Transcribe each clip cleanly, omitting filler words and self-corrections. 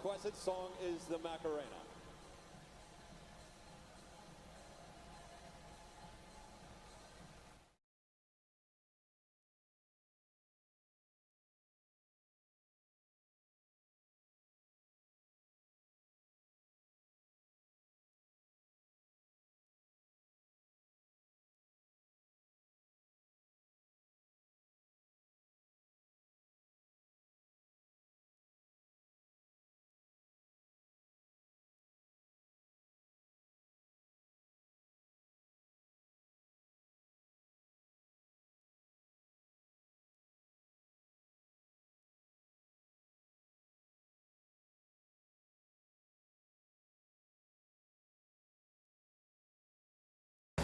requested song is the Macarena.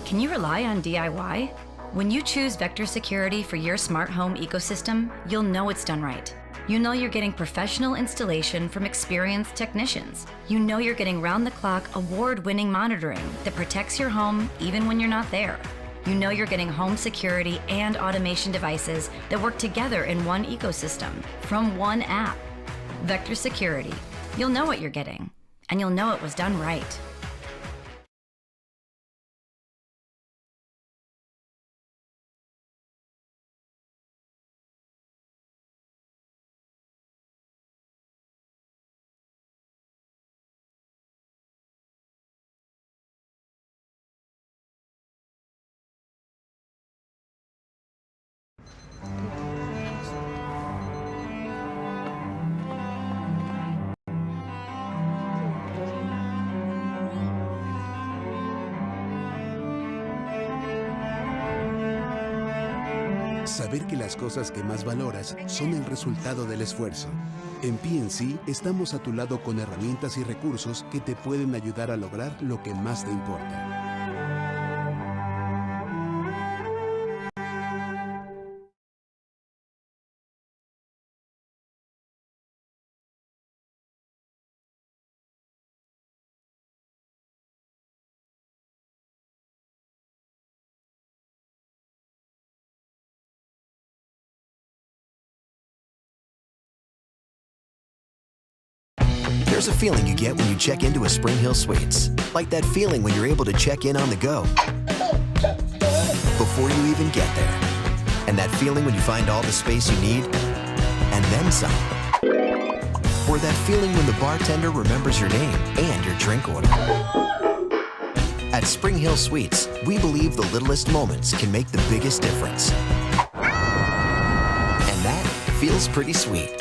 Can you rely on DIY? When you choose Vector Security for your smart home ecosystem, you'll know it's done right. You know you're getting professional installation from experienced technicians. You know you're getting round-the-clock, award-winning monitoring that protects your home even when you're not there. You know you're getting home security and automation devices that work together in one ecosystem from one app. Vector Security. You'll know what you're getting, and you'll know it was done right. Saber que las cosas que más valoras son el resultado del esfuerzo. En PNC estamos a tu lado con herramientas y recursos que te pueden ayudar a lograr lo que más te importa. There's a feeling you get when you check into a SpringHill Suites. Like that feeling when you're able to check in on the go before you even get there. And that feeling when you find all the space you need and then some. Or that feeling when the bartender remembers your name and your drink order. At SpringHill Suites, we believe the littlest moments can make the biggest difference. And that feels pretty sweet.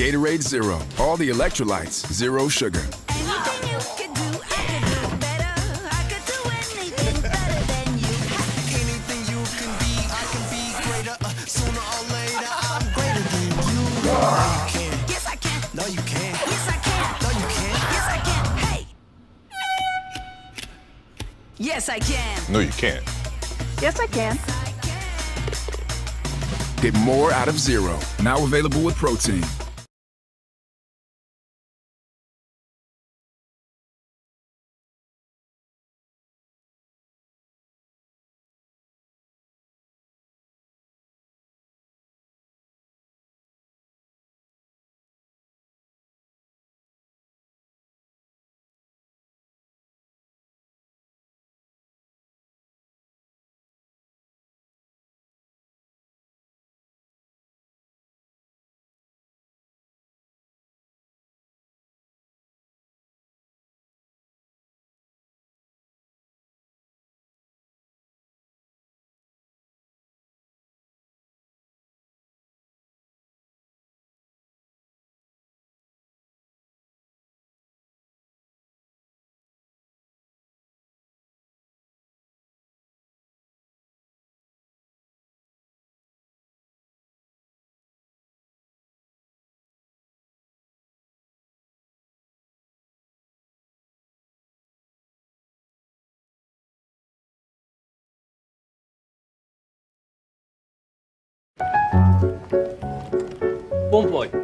Gatorade Zero. All the electrolytes, zero sugar. Anything you could do, I could do better. I could do anything better than you. Anything you can be, I can be greater. Sooner or later, I'm greater than you. No, you can't. Yes, I can. No, you can't. Yes, I can. No, you can't. Yes, I can. Hey. Yes, I can. No, you can't. Yes, I can. Get more out of Zero. Now available with protein. 1 point.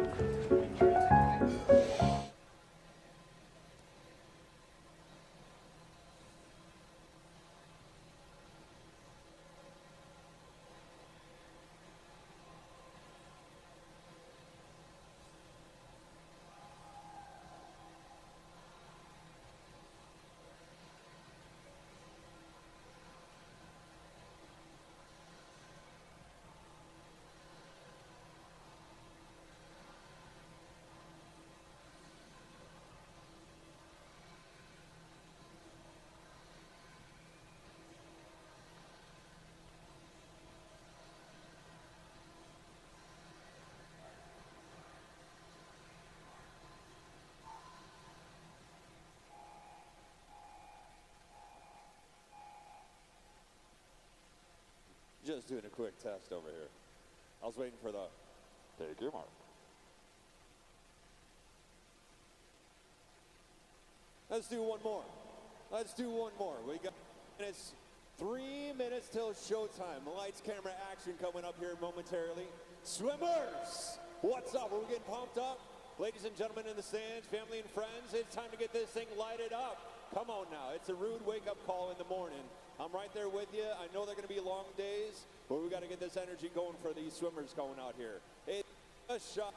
Just doing a quick test over here. I was waiting for the take your mark. Let's do one more. Let's do one more. We got minutes, 3 minutes till showtime. Lights, camera, action coming up here momentarily. Swimmers, what's up? Are we getting pumped up? Ladies and gentlemen in the stands, family and friends, it's time to get this thing lighted up. Come on now, it's a rude wake-up call in the morning. I'm right there with you. I know they're going to be long days, but we got to get this energy going for these swimmers going out here. It's a shot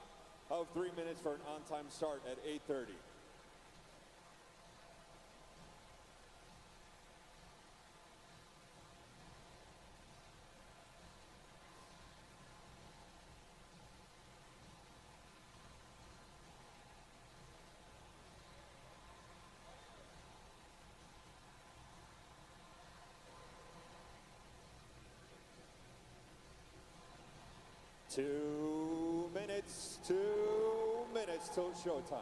of 3 minutes for an on-time start at 8:30. Two minutes till showtime.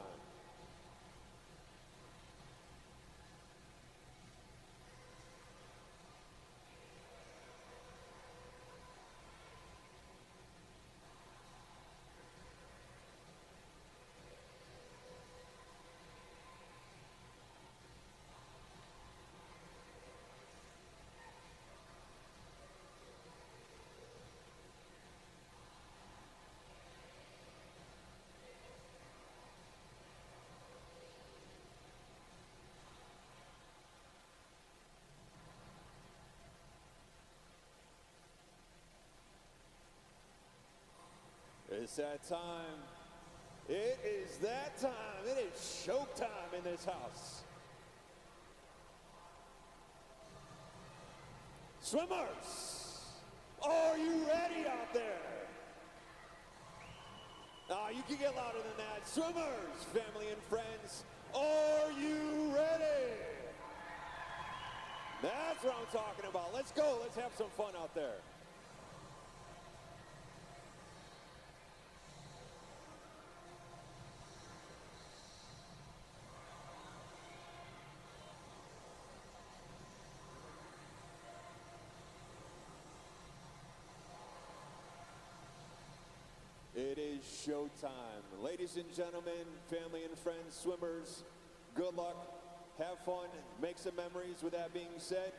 It's that time. It is that time. It is showtime in this house. Swimmers, are you ready out there? You can get louder than that. Swimmers, family and friends, are you ready? That's what I'm talking about. Let's go. Let's have some fun out there. It is showtime. Ladies and gentlemen, family and friends, swimmers, good luck, have fun, make some memories. With that being said,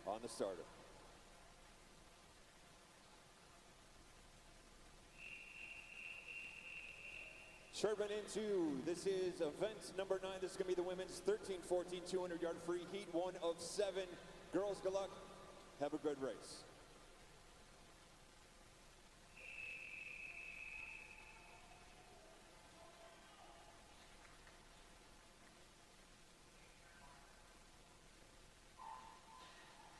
on the starter. Sherman into, this is event number 9. This is going to be the women's 13-14 200-yard free heat, 1 of 7. Girls, good luck. Have a good race.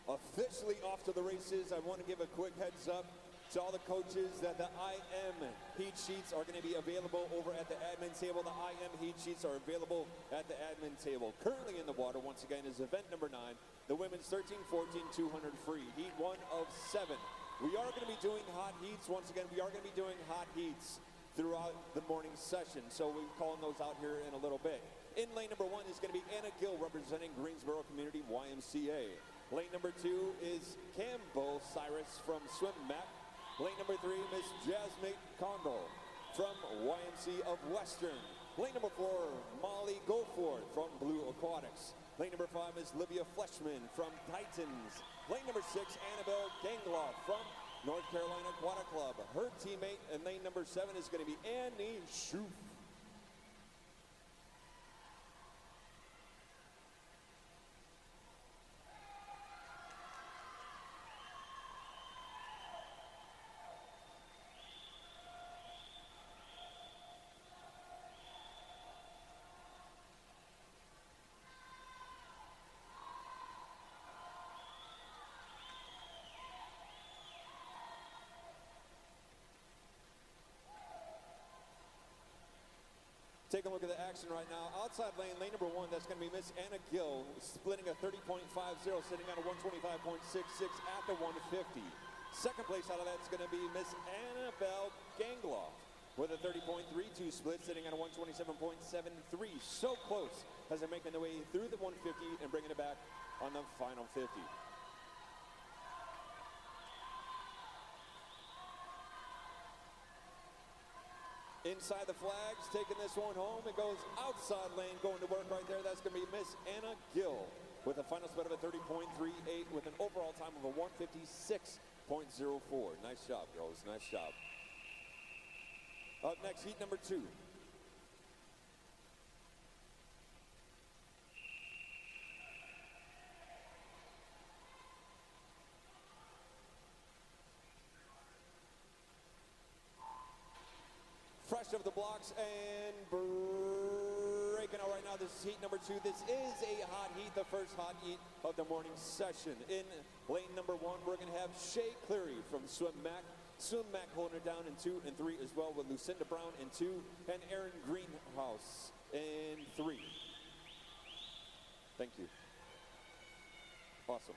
Officially off to the races. I want to give a quick heads up to all the coaches that the IM heat sheets are going to be available over at the admin table. The IM heat sheets are available at the admin table. Currently in the water, once again, is event number 9, the women's 13-14 200 free, heat 1 of 7. We are going to be doing hot heats. Once again, we are going to be doing hot heats throughout the morning session, so we'll be calling those out here in a little bit. In lane number 1 is going to be Anna Gill representing Greensboro Community YMCA. Lane number 2 is Campbell Cyrus from Swim Map. Lane number 3, Miss Jasmine Condal from YMC of Western. Lane number 4, Molly Goforth from Blue Aquatics. Lane number 5 is Livia Fleshman from Titans. Lane number 6, Annabelle Gangloff from North Carolina Aquatic Club. Her teammate in lane number 7 is going to be Annie Schoof. Take a look at the action right now. Outside lane, lane number 1, that's going to be Miss Anna Gill, splitting a 30.50, sitting on a 125.66 at the 150. Second place out of that's going to be Miss Annabelle Gangloff with a 30.32 split, sitting on a 127.73. So close as they're making their way through the 150 and bringing it back on the final 50. Inside the flags, taking this one home. It goes outside lane, going to work right there. That's going to be Miss Anna Gill with a final split of a 30.38 with an overall time of a 156.04. Nice job, girls. Nice job. Up next, heat number 2. Fresh off the blocks and breaking out right now. This is heat number 2. This is a hot heat, the first hot heat of the morning session. In lane number 1, we're going to have Shay Cleary from Swim Mac. Swim Mac holding it down in 2 and 3 as well, with Lucinda Brown in 2 and Erin Greenhouse in 3. Thank you. Awesome.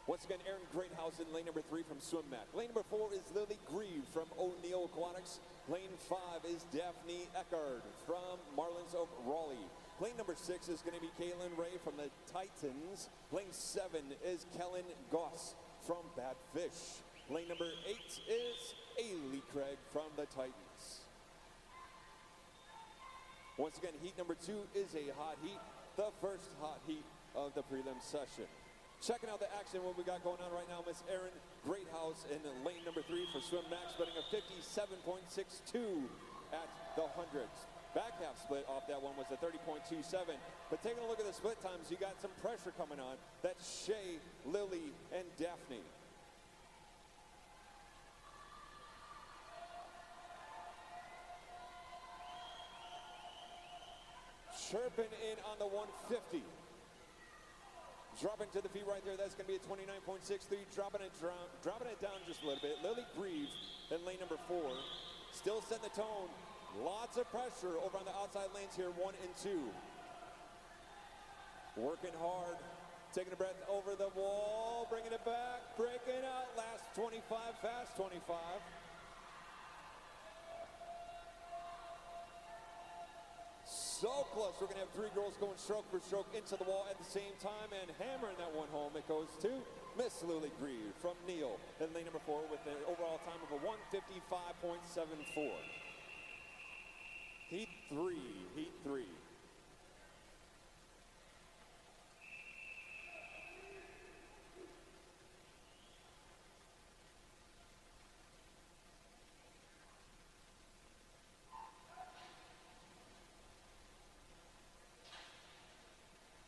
Once again, Erin Greenhouse in lane number 3 from Swim Mac. Lane number 4 is Lily Grieve from O'Neill Aquatics. Lane 5 is Daphne Eckard from Marlins of Raleigh. Lane number 6 is going to be Kaylin Ray from the Titans. Lane 7 is Kellen Goss from Bad Fish. Lane number 8 is Ailey Craig from the Titans. Once again, heat number 2 is a hot heat, the first hot heat of the prelim session. Checking out the action, what we got going on right now, Miss Erin Greathouse in lane number 3 for Swim Max, splitting a 57.62 at the hundreds. Back half split off that one was a 30.27. But taking a look at the split times, you got some pressure coming on. That's Shay, Lily, and Daphne. Chirping in on the 150. Dropping to the feet right there, that's going to be a 29.63. Dropping it down just a little bit. Lily Grieve in lane number 4. Still setting the tone. Lots of pressure over on the outside lanes here, 1 and 2. Working hard. Taking a breath over the wall. Bringing it back. Breaking out. Last 25. Fast 25. So close. We're going to have 3 girls going stroke for stroke into the wall at the same time and hammering that one home. It goes to Miss Lily Grieve from Neal in lane number 4 with an overall time of a 155.74. Heat 3. Heat 3.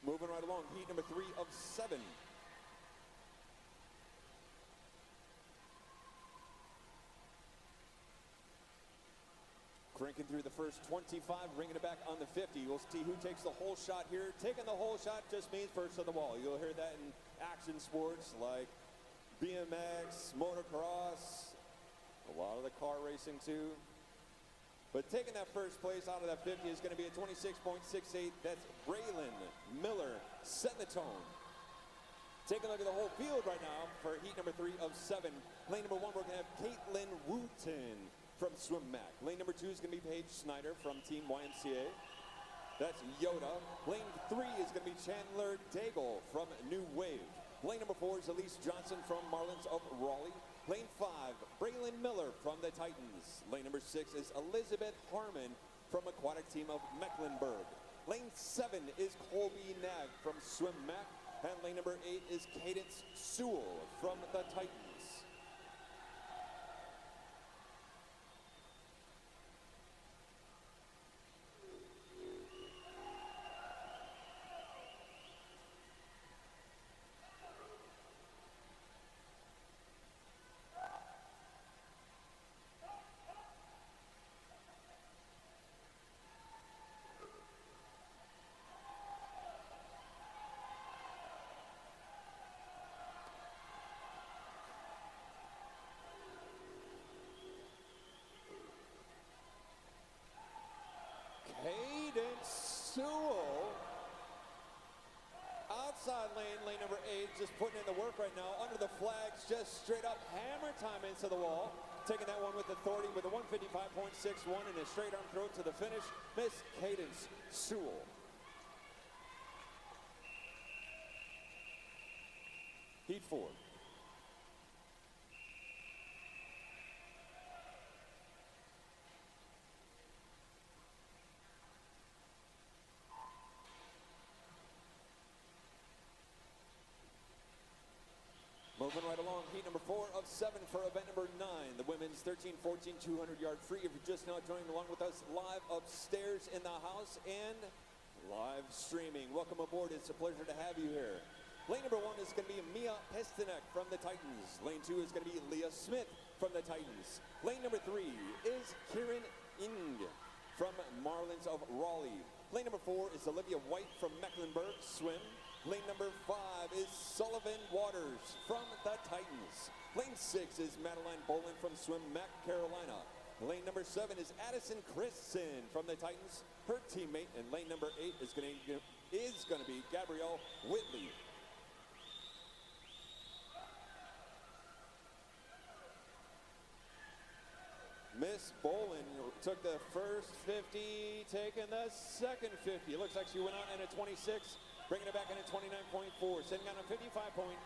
Moving right along, heat number 3 of 7. Cranking through the first 25, bringing it back on the 50. We'll see who takes the whole shot here. Taking the whole shot just means first to the wall. You'll hear that in action sports like BMX, motocross, a lot of the car racing too. But taking that first place out of that 50 is going to be a 26.68. That's Braylon Miller setting the tone. Taking a look at the whole field right now for heat number 3 of 7. Lane number 1, we're going to have Caitlin Wooten from Swim Mac. Lane number 2 is going to be Paige Snyder from Team YMCA. That's Yoda. Lane 3 is going to be Chandler Daigle from New Wave. Lane number 4 is Elise Johnson from Marlins of Raleigh. Lane 5, Braylon Miller from the Titans. Lane number 6 is Elizabeth Harmon from Aquatic Team of Mecklenburg. Lane 7 is Colby Nag from Swim Mac. And lane number 8 is Cadence Sewell from the Titans. Cadence Sewell, outside lane, lane number 8, just putting in the work right now. Under the flags, just straight up hammer time into the wall. Taking that one with authority with a 155.61 and a straight arm throw to the finish. Miss Cadence Sewell. Heat 4. Moving right along, heat number 4 of 7 for event number 9, the women's 13-14 200-yard free. If you're just now joining along with us live upstairs in the house and live streaming, welcome aboard. It's a pleasure to have you here. Lane number 1 is going to be Mia Pestenek from the Titans. Lane 2 is going to be Leah Smith from the Titans. Lane number 3 is Kieran Ing from Marlins of Raleigh. Lane number 4 is Olivia White from Mecklenburg Swim. Lane number 5 is Sullivan Waters from the Titans. Lane 6 is Madeline Boland from Swim Mac, Carolina. Lane number 7 is Addison Christensen from the Titans, her teammate. And lane number 8 is going to be Gabrielle Whitley. Miss Boland took the first 50, taking the second 50. It looks like she went out in a 26. Bringing it back in at 29.4, sitting on a 55.89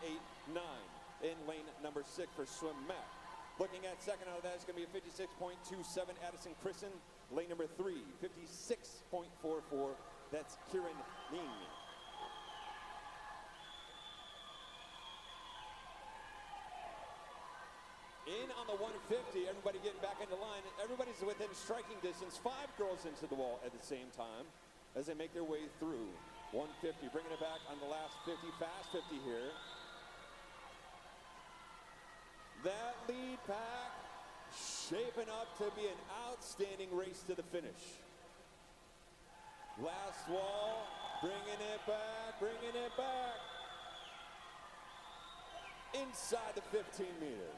in lane number 6 for Swim Mac. Looking at second out of that is going to be a 56.27 Addison Christen. Lane number 3, 56.44. That's Kieran Ning. In on the 150, everybody getting back into line. Everybody's within striking distance. 5 girls into the wall at the same time as they make their way through. 150, bringing it back on the last 50, fast 50 here. That lead pack shaping up to be an outstanding race to the finish. Last wall, bringing it back, bringing it back. Inside the 15 meter.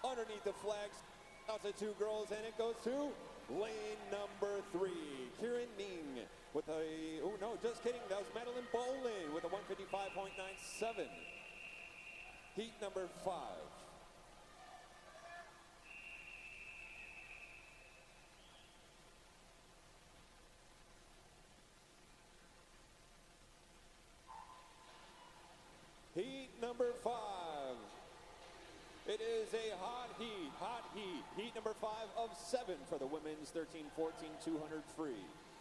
Underneath the flags, out to 2 girls, and it goes to lane number 3, Kieran Ning with a, oh no, just kidding, that was Madeline Boland with a 155.97. Heat number 5. Heat number 5. It is a hot heat, hot heat. Heat number 5 of 7 for the women's 13-14 200 free.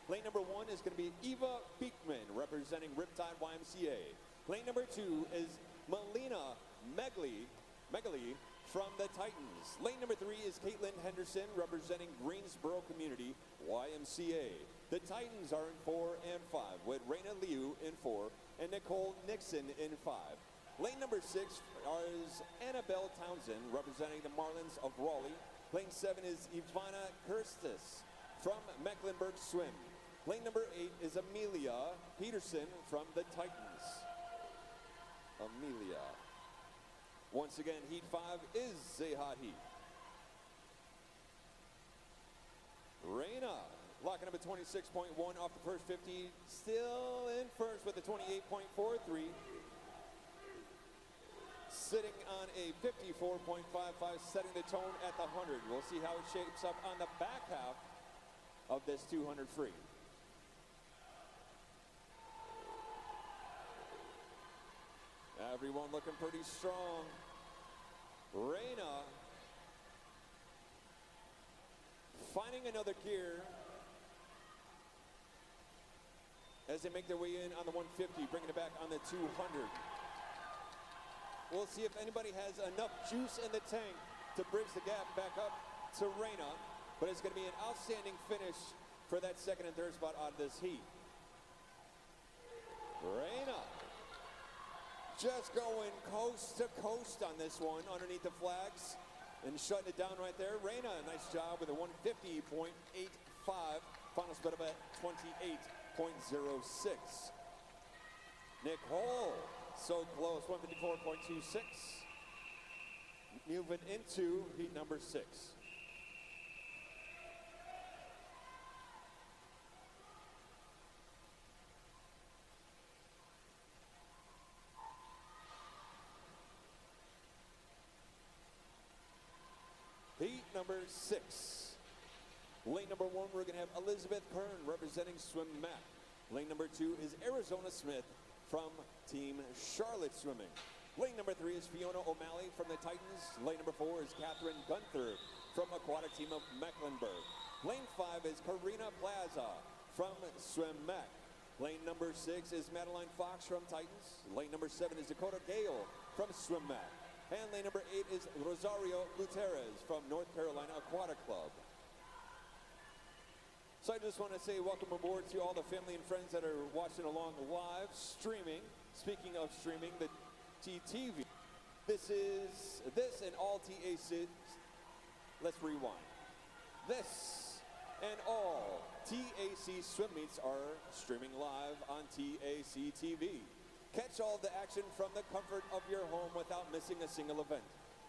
Lane number 1 is going to be Eva Beekman representing Riptide YMCA. Lane number 2 is Melina Megley from the Titans. Lane number 3 is Caitlin Henderson representing Greensboro Community YMCA. The Titans are in 4 and 5 with Raina Liu in 4 and Nicole Nixon in 5. Lane number 6 is Annabelle Townsend representing the Marlins of Raleigh. Lane 7 is Ivana Kirstis from Mecklenburg Swim. Lane number 8 is Amelia Peterson from the Titans. Amelia. Once again, Heat 5 is a hot heat. Reina locking up at 26.1 off the first 50. Still in first with a 28.43. Sitting on a 54.55, setting the tone at the 100. We'll see how it shapes up on the back half of this 200 free. Everyone looking pretty strong. Reina finding another gear as they make their way in on the 150, bringing it back back on the 200. We'll see if anybody has enough juice in the tank to bridge the gap back up to Reina, but it's going to be an outstanding finish for that second and third spot out of this heat. Reina just going coast to coast on this one underneath the flags and shutting it down right there. Reina, nice job with a 150.85. Final split of at 28.06. Nicole, so close, 154.26. Moving into heat number 6. Heat number 6. Lane number 1, we're going to have Elizabeth Kern representing Swim Mac. Lane number 2 is Arizona Smith from Team Charlotte Swimming. Lane number 3 is Fiona O'Malley from the Titans. Lane number 4 is Catherine Gunther from Aquatic Team of Mecklenburg. Lane 5 is Karina Plaza from Swim Mac. Lane number 6 is Madeline Fox from Titans. Lane number 7 is Dakota Gale from Swim Mac. And lane number 8 is Rosario Gutierrez from North Carolina Aquatic Club. So I just want to say welcome aboard to all the family and friends that are watching along live, streaming. Speaking of streaming, the TTV. This and all TAC. Let's rewind. This and all TAC swim meets are streaming live on TAC TV. Catch all the action from the comfort of your home without missing a single event.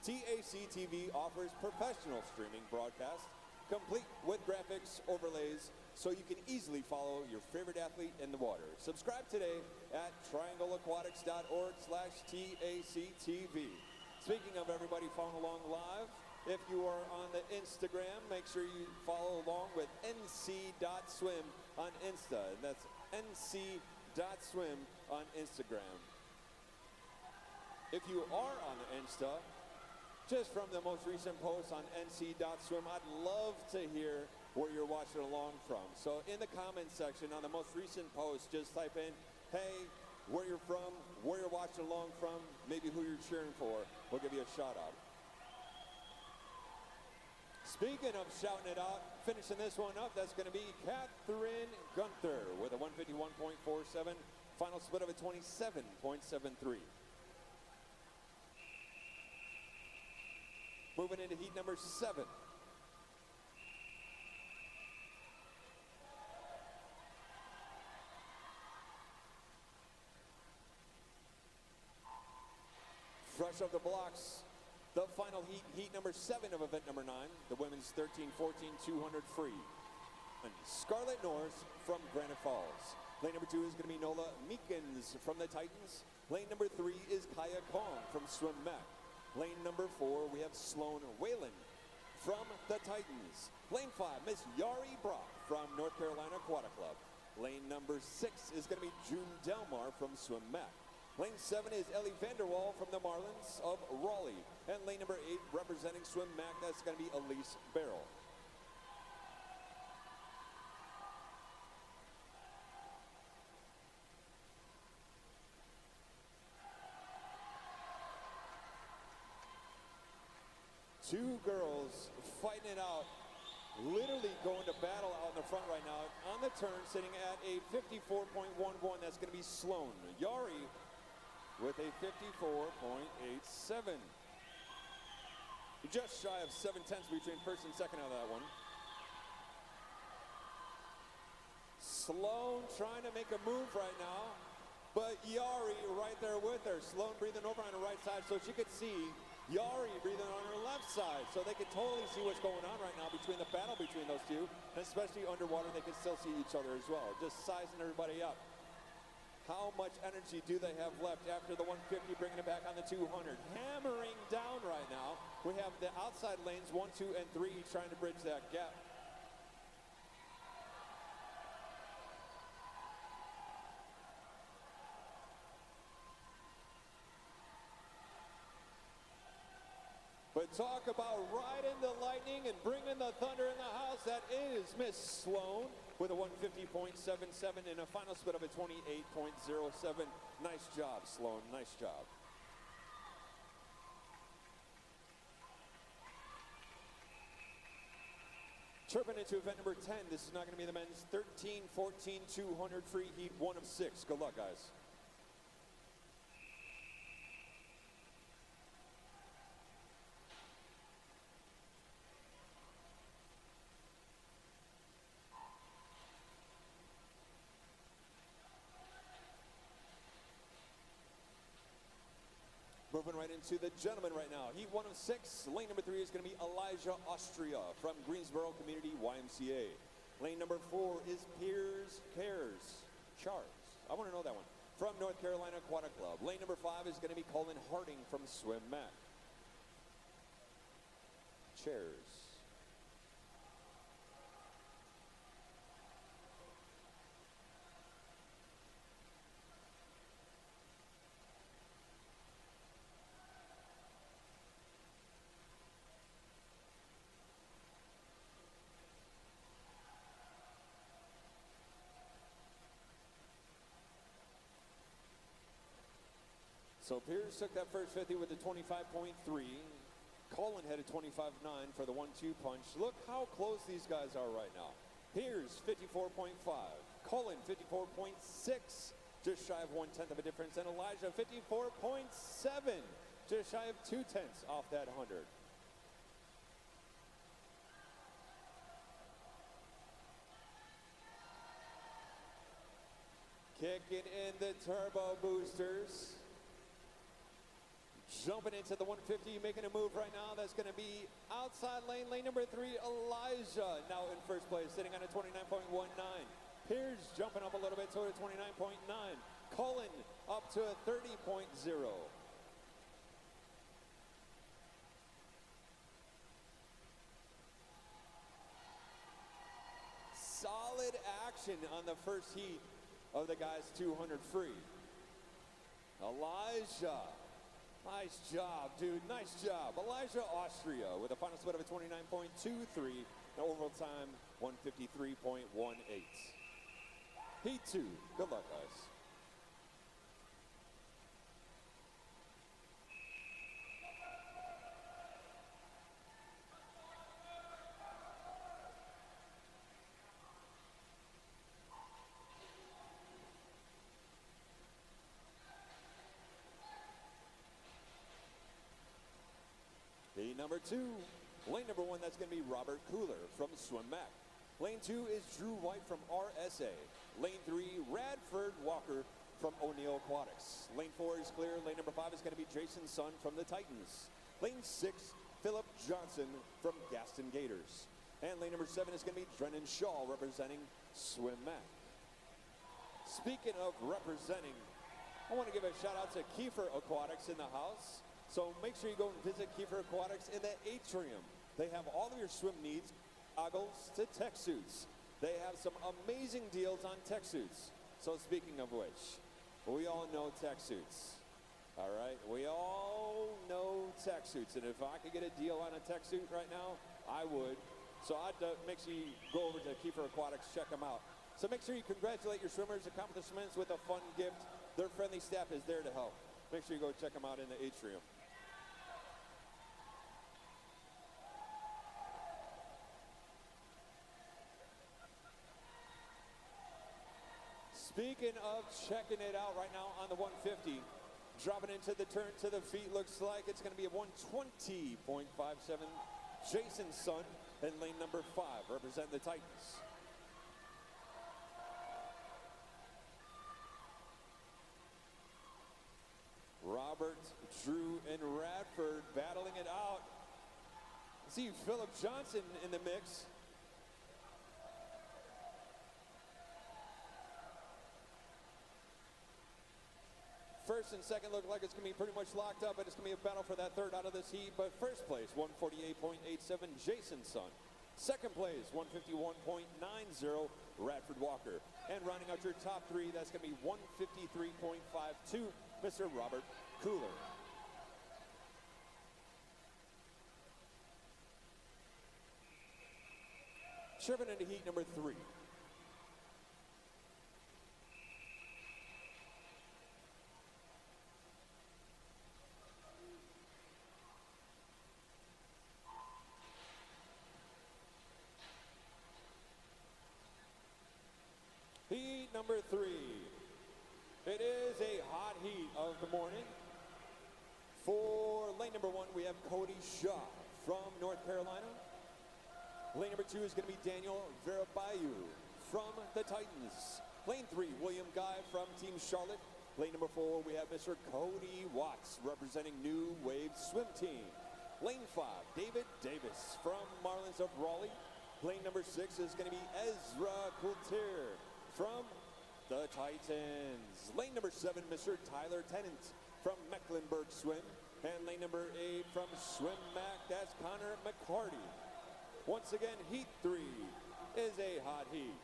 TAC TV offers professional streaming broadcasts, complete with graphics, overlays, so you can easily follow your favorite athlete in the water. Subscribe today at triangleaquatics.org/TACTV. Speaking of everybody following along live, if you are on the Instagram, make sure you follow along with nc.swim on Insta. And that's nc.swim on Instagram. If you are on the Insta, just from the most recent post on nc.swim, I'd love to hear where you're watching along from. So in the comments section on the most recent post, just type in, hey, where you're from, where you're watching along from, maybe who you're cheering for. We'll give you a shout out. Speaking of shouting it out, finishing this one up, that's going to be Catherine Gunther with a 151.47, final split of a 27.73. Moving into heat number 7. Fresh off the blocks, the final heat number 7 of event number 9, the women's 13-14 200 free. And Scarlett Norris from Granite Falls. Lane number 2 is going to be Nola Meekins from the Titans. Lane number 3 is Kaya Kong from Swim Mac. Lane number 4, we have Sloan Whalen from the Titans. Lane 5, Miss Yari Brock from North Carolina Aquatic Club. Lane number 6 is going to be June Delmar from Swim Mac. Lane 7 is Ellie Vanderwall from the Marlins of Raleigh. And lane number 8, representing Swim Mac, that's going to be Elise Barrel. Two girls fighting it out, literally going to battle out in the front right now. On the turn, sitting at a 54.11, that's going to be Sloan. Yari with a 54.87. Just shy of 7/10 between first and second out of that one. Sloan trying to make a move right now, but Yari right there with her. Sloan breathing over on the right side so she could see Yari breathing on her left side, so they can totally see what's going on right now between the battle between those two, and especially underwater, they can still see each other as well. Just sizing everybody up. How much energy do they have left after the 150, bringing it back on the 200? Hammering down right now. We have the outside lanes, 1, 2, and 3, trying to bridge that gap. But talk about riding the lightning and bringing the thunder in the house. That is Miss Sloan with a 150.77 and a final split of a 28.07. Nice job, Sloan. Nice job. Chirping into event number 10. This is not going to be the men's 13, 14, 200 free heat, 1 of 6. Good luck, guys. Moving right into the gentlemen right now. Heat 1 of 6. Lane number 3 is going to be Elijah Austria from Greensboro Community YMCA. Lane number 4 is Charles. I want to know that one. From North Carolina Aquatic Club. Lane number 5 is going to be Colin Harding from Swim Mac. Chairs. So Pierce took that first 50 with a 25.3. Colin had a 25.9 for the 1-2 punch. Look how close these guys are right now. Pierce 54.5. Colin 54.6. Just shy of 1/10 of a difference. And Elijah 54.7. Just shy of 2/10 off that 100. Kicking in the turbo boosters. Jumping into the 150, making a move right now. That's going to be outside lane number 3, Elijah, now in first place, sitting on a 29.19. Pierce jumping up a little bit to a 29.9. Colin up to a 30.0. Solid action on the first heat of the guys 200 free. Elijah. Nice job, dude. Nice job. Elijah Austria with a final split of a 29.23 and overall time 153.18. Heat 2. Good luck, guys. Heat number 2, lane number 1, that's going to be Robert Cooler from Swim Mac. Lane 2 is Drew White from RSA. Lane 3, Radford Walker from O'Neill Aquatics. Lane 4 is clear. Lane number 5 is going to be Jason Sun from the Titans. Lane 6, Philip Johnson from Gaston Gators. And lane number 7 is going to be Drennan Shaw representing Swim Mac. Speaking of representing, I want to give a shout out to Kiefer Aquatics in the house. So make sure you go and visit Kiefer Aquatics in the atrium. They have all of your swim needs, goggles to tech suits. They have some amazing deals on tech suits. So speaking of which, we all know tech suits. All right, we all know tech suits. And if I could get a deal on a tech suit right now, I would. So I'd make sure you go over to Kiefer Aquatics, check them out. So make sure you congratulate your swimmers' accomplishments with a fun gift. Their friendly staff is there to help. Make sure you go check them out in the atrium. Speaking of checking it out right now on the 150, dropping into the turn to the feet, looks like it's going to be a 120.57. Jason Sun in lane number 5, representing the Titans. Robert, Drew, and Radford battling it out. See Philip Johnson in the mix. First and second look like it's going to be pretty much locked up, but it's going to be a battle for that third out of this heat. But first place, 148.87, Jason Sun. Second place, 151.90, Radford Walker. And rounding out your top 3, that's going to be 153.52, Mr. Robert Cooler. Chirping into heat number 3. number 3. It is a hot heat of the morning. For lane number 1, we have Cody Shaw from North Carolina. Lane number 2 is going to be Daniel Verabayu from the Titans. Lane 3, William Guy from Team Charlotte. Lane number 4, we have Mr. Cody Watts representing New Wave Swim Team. Lane 5, David Davis from Marlins of Raleigh. Lane number 6 is going to be Ezra Coulter from the Titans. Lane number 7, Mr. Tyler Tennant from Mecklenburg Swim. And lane number 8 from Swim Mac, that's Connor McCarty. Once again, heat 3 is a hot heat.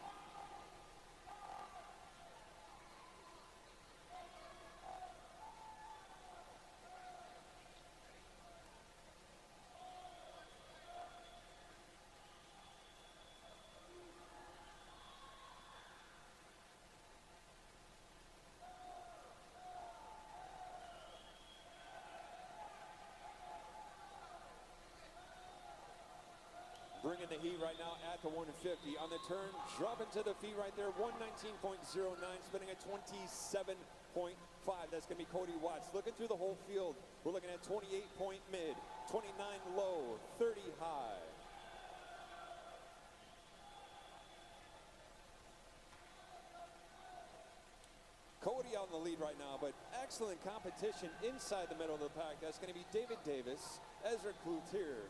Bringing the heat right now at the 150. On the turn, drop into the feet right there, 119.09, spinning at 27.5. That's going to be Cody Watts. Looking through the whole field, we're looking at 28 point mid, 29 low, 30 high. Cody on the lead right now, but excellent competition inside the middle of the pack. That's going to be David Davis, Ezra Cloutier,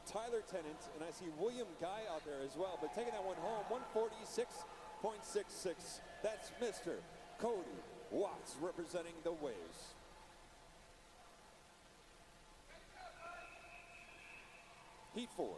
Tyler Tennant, and I see William Guy out there as well, but taking that one home, 146.66. That's Mr. Cody Watts representing the Waves. Heat 4.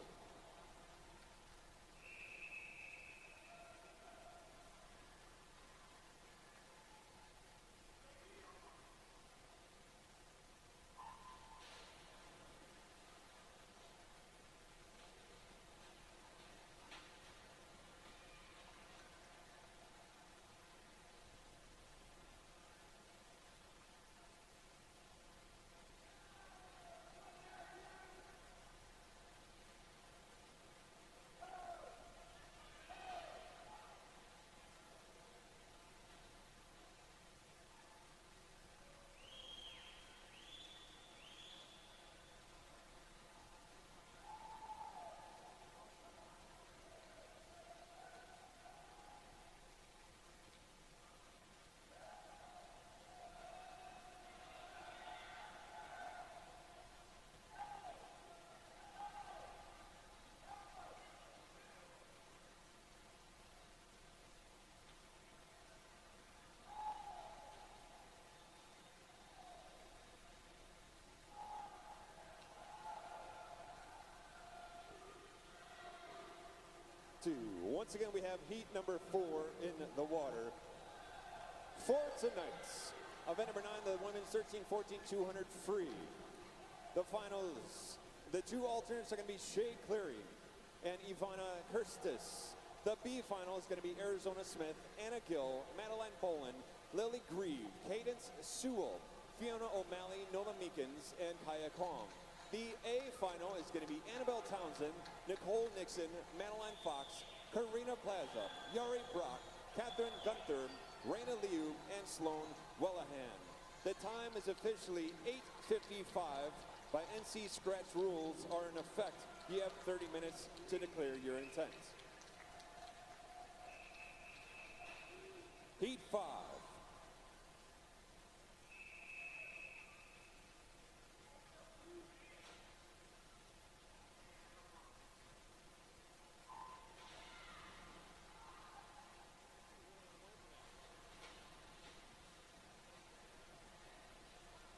Once again, we have heat number 4 in the water. For tonight's event number 9, the women's 13-14 200 free. The finals, the 2 alternates are going to be Shea Cleary and Ivana Kirstis. The B final is going to be Arizona Smith, Anna Gill, Madeline Boland, Lily Grieve, Cadence Sewell, Fiona O'Malley, Nova Meekins, and Kaya Kong. The A final is going to be Annabelle Townsend, Nicole Nixon, Madeline Fox, Karina Plaza, Yari Brock, Catherine Gunther, Raina Liu, and Sloan Wellahan. The time is officially 8:55. By NC scratch rules are in effect. You have 30 minutes to declare your intent. Heat 5.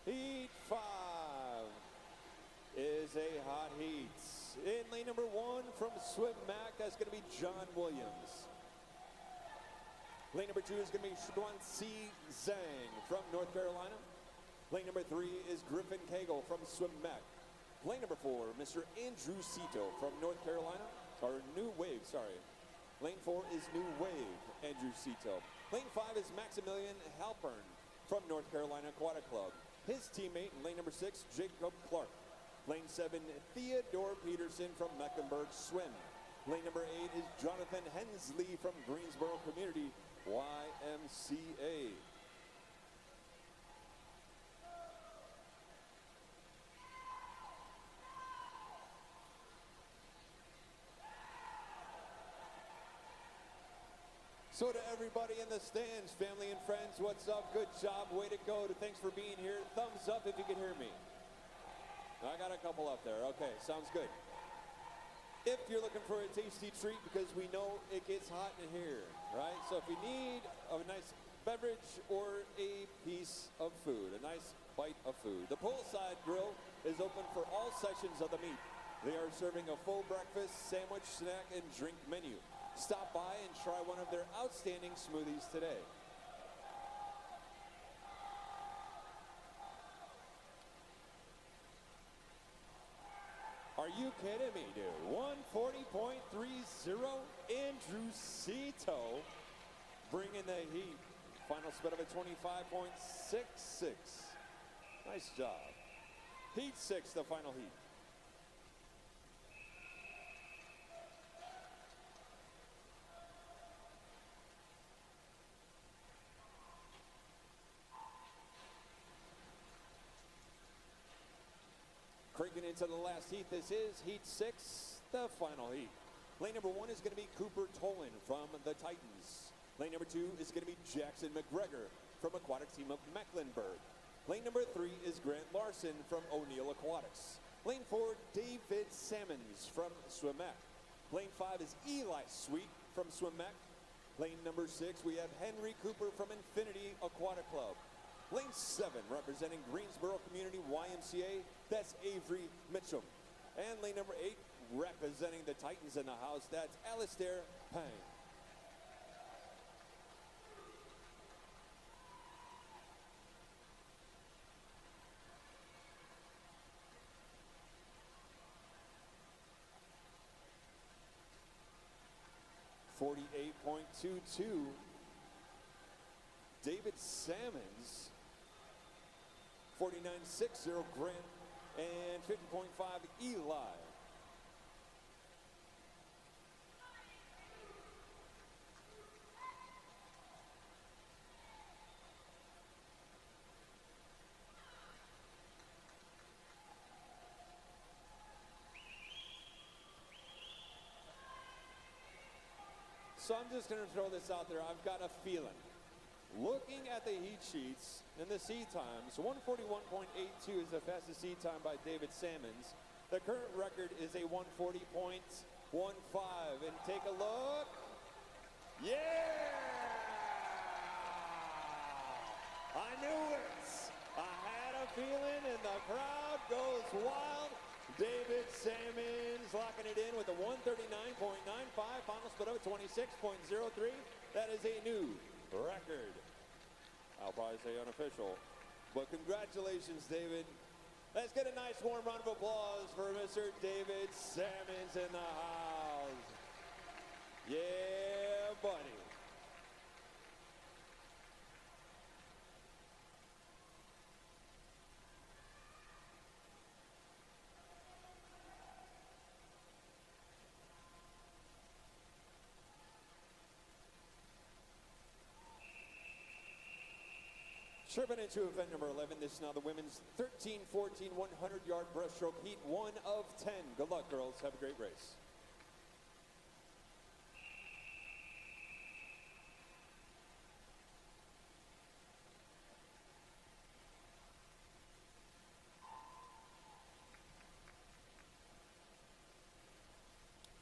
Heat 5 is a hot heat. In lane number 1 from Swim Mac, that's going to be John Williams. Lane number 2 is going to be Xuanxi Zhang from North Carolina. Lane number 3 is Griffin Cagle from Swim Mac. Lane number 4, Mr. Andrew Cito from North Carolina, or New Wave, sorry. Lane 4 is New Wave, Andrew Cito. Lane 5 is Maximilian Halpern from North Carolina Aquatic Club. His teammate in lane number 6, Jacob Clark. Lane 7, Theodore Peterson from Mecklenburg Swim. Lane number 8 is Jonathan Hensley from Greensboro Community. YMCA. So to everybody in the stands, family and friends, what's up? Good job, way to go. Thanks for being here. Thumbs up if you can hear me. I got a couple up there. Okay, sounds good. If you're looking for a tasty treat, because we know it gets hot in here, right? So if you need a nice beverage or a piece of food, a nice bite of food, the Poolside Grill is open for all sections of the meet. They are serving a full breakfast, sandwich, snack, and drink menu. Stop by and try one of their outstanding smoothies today. Are you kidding me, dude? 140.30, Andrew Cito bringing the heat. Final split of a 25.66. Nice job. Heat 6, the final heat. Cranking into the last heat. This is Heat 6, the final heat. Lane number 1 is going to be Cooper Tolan from the Titans. Lane number 2 is going to be Jackson McGregor from Aquatic Team of Mecklenburg. Lane number 3 is Grant Larson from O'Neill Aquatics. Lane 4, David Sammons from Swimec. Lane 5 is Eli Sweet from Swimec. Lane number 6, we have Henry Cooper from Infinity Aquatic Club. Lane 7, representing Greensboro Community YMCA, that's Avery Mitchum. And lane number 8, representing the Titans in the house, that's Alistair Pang. .22, David Sammons. 49.60 Grant, and 50.5 Eli. So I'm just going to throw this out there. I've got a feeling. Looking at the heat sheets and the seed times, 141.82 is the fastest seed time by David Sammons. The current record is a 140.15. And take a look. Yeah! I knew it. I had a feeling, and the crowd goes wild. David Sammons locking it in with a 139.95. Final split of 26.03. That is a new record. I'll probably say unofficial, but congratulations, David. Let's get a nice warm round of applause for Mr. David Sammons in the house. Yeah, buddy. Tripping into event number 11, this is now the women's 13-14 100-yard breaststroke heat 1 of 10. Good luck, girls. Have a great race.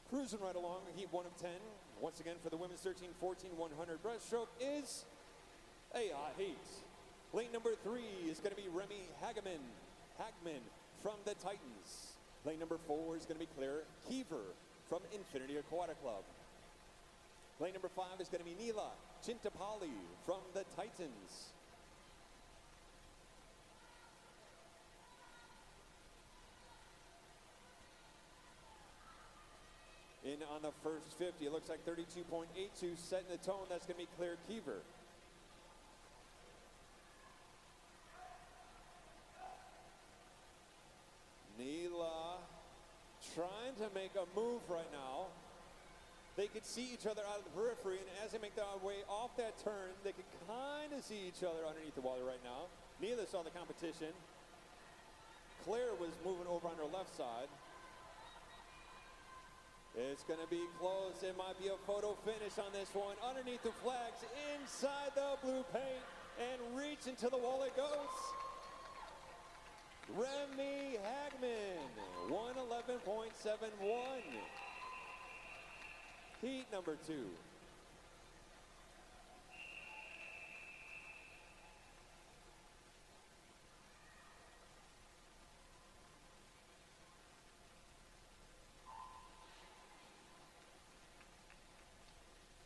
Cruising right along, heat 1 of 10. Once again, for the women's 13-14 100 breaststroke is a hot heat. Lane number 3 is going to be Remy Hagman from the Titans. Lane number 4 is going to be Claire Keever from Infinity Aquatic Club. Lane number 5 is going to be Neela Chintapalli from the Titans. In on the first 50, it looks like 32.82 setting the tone. That's going to be Claire Keever. Neela trying to make a move right now. They could see each other out of the periphery, and as they make their way off that turn, they could kind of see each other underneath the water right now. Neither saw the competition. Claire was moving over on her left side. It's going to be close. It might be a photo finish on this one. Underneath the flags, inside the blue paint, and reaching to the wall it goes. Remy Hagman, 111.71. Heat number 2.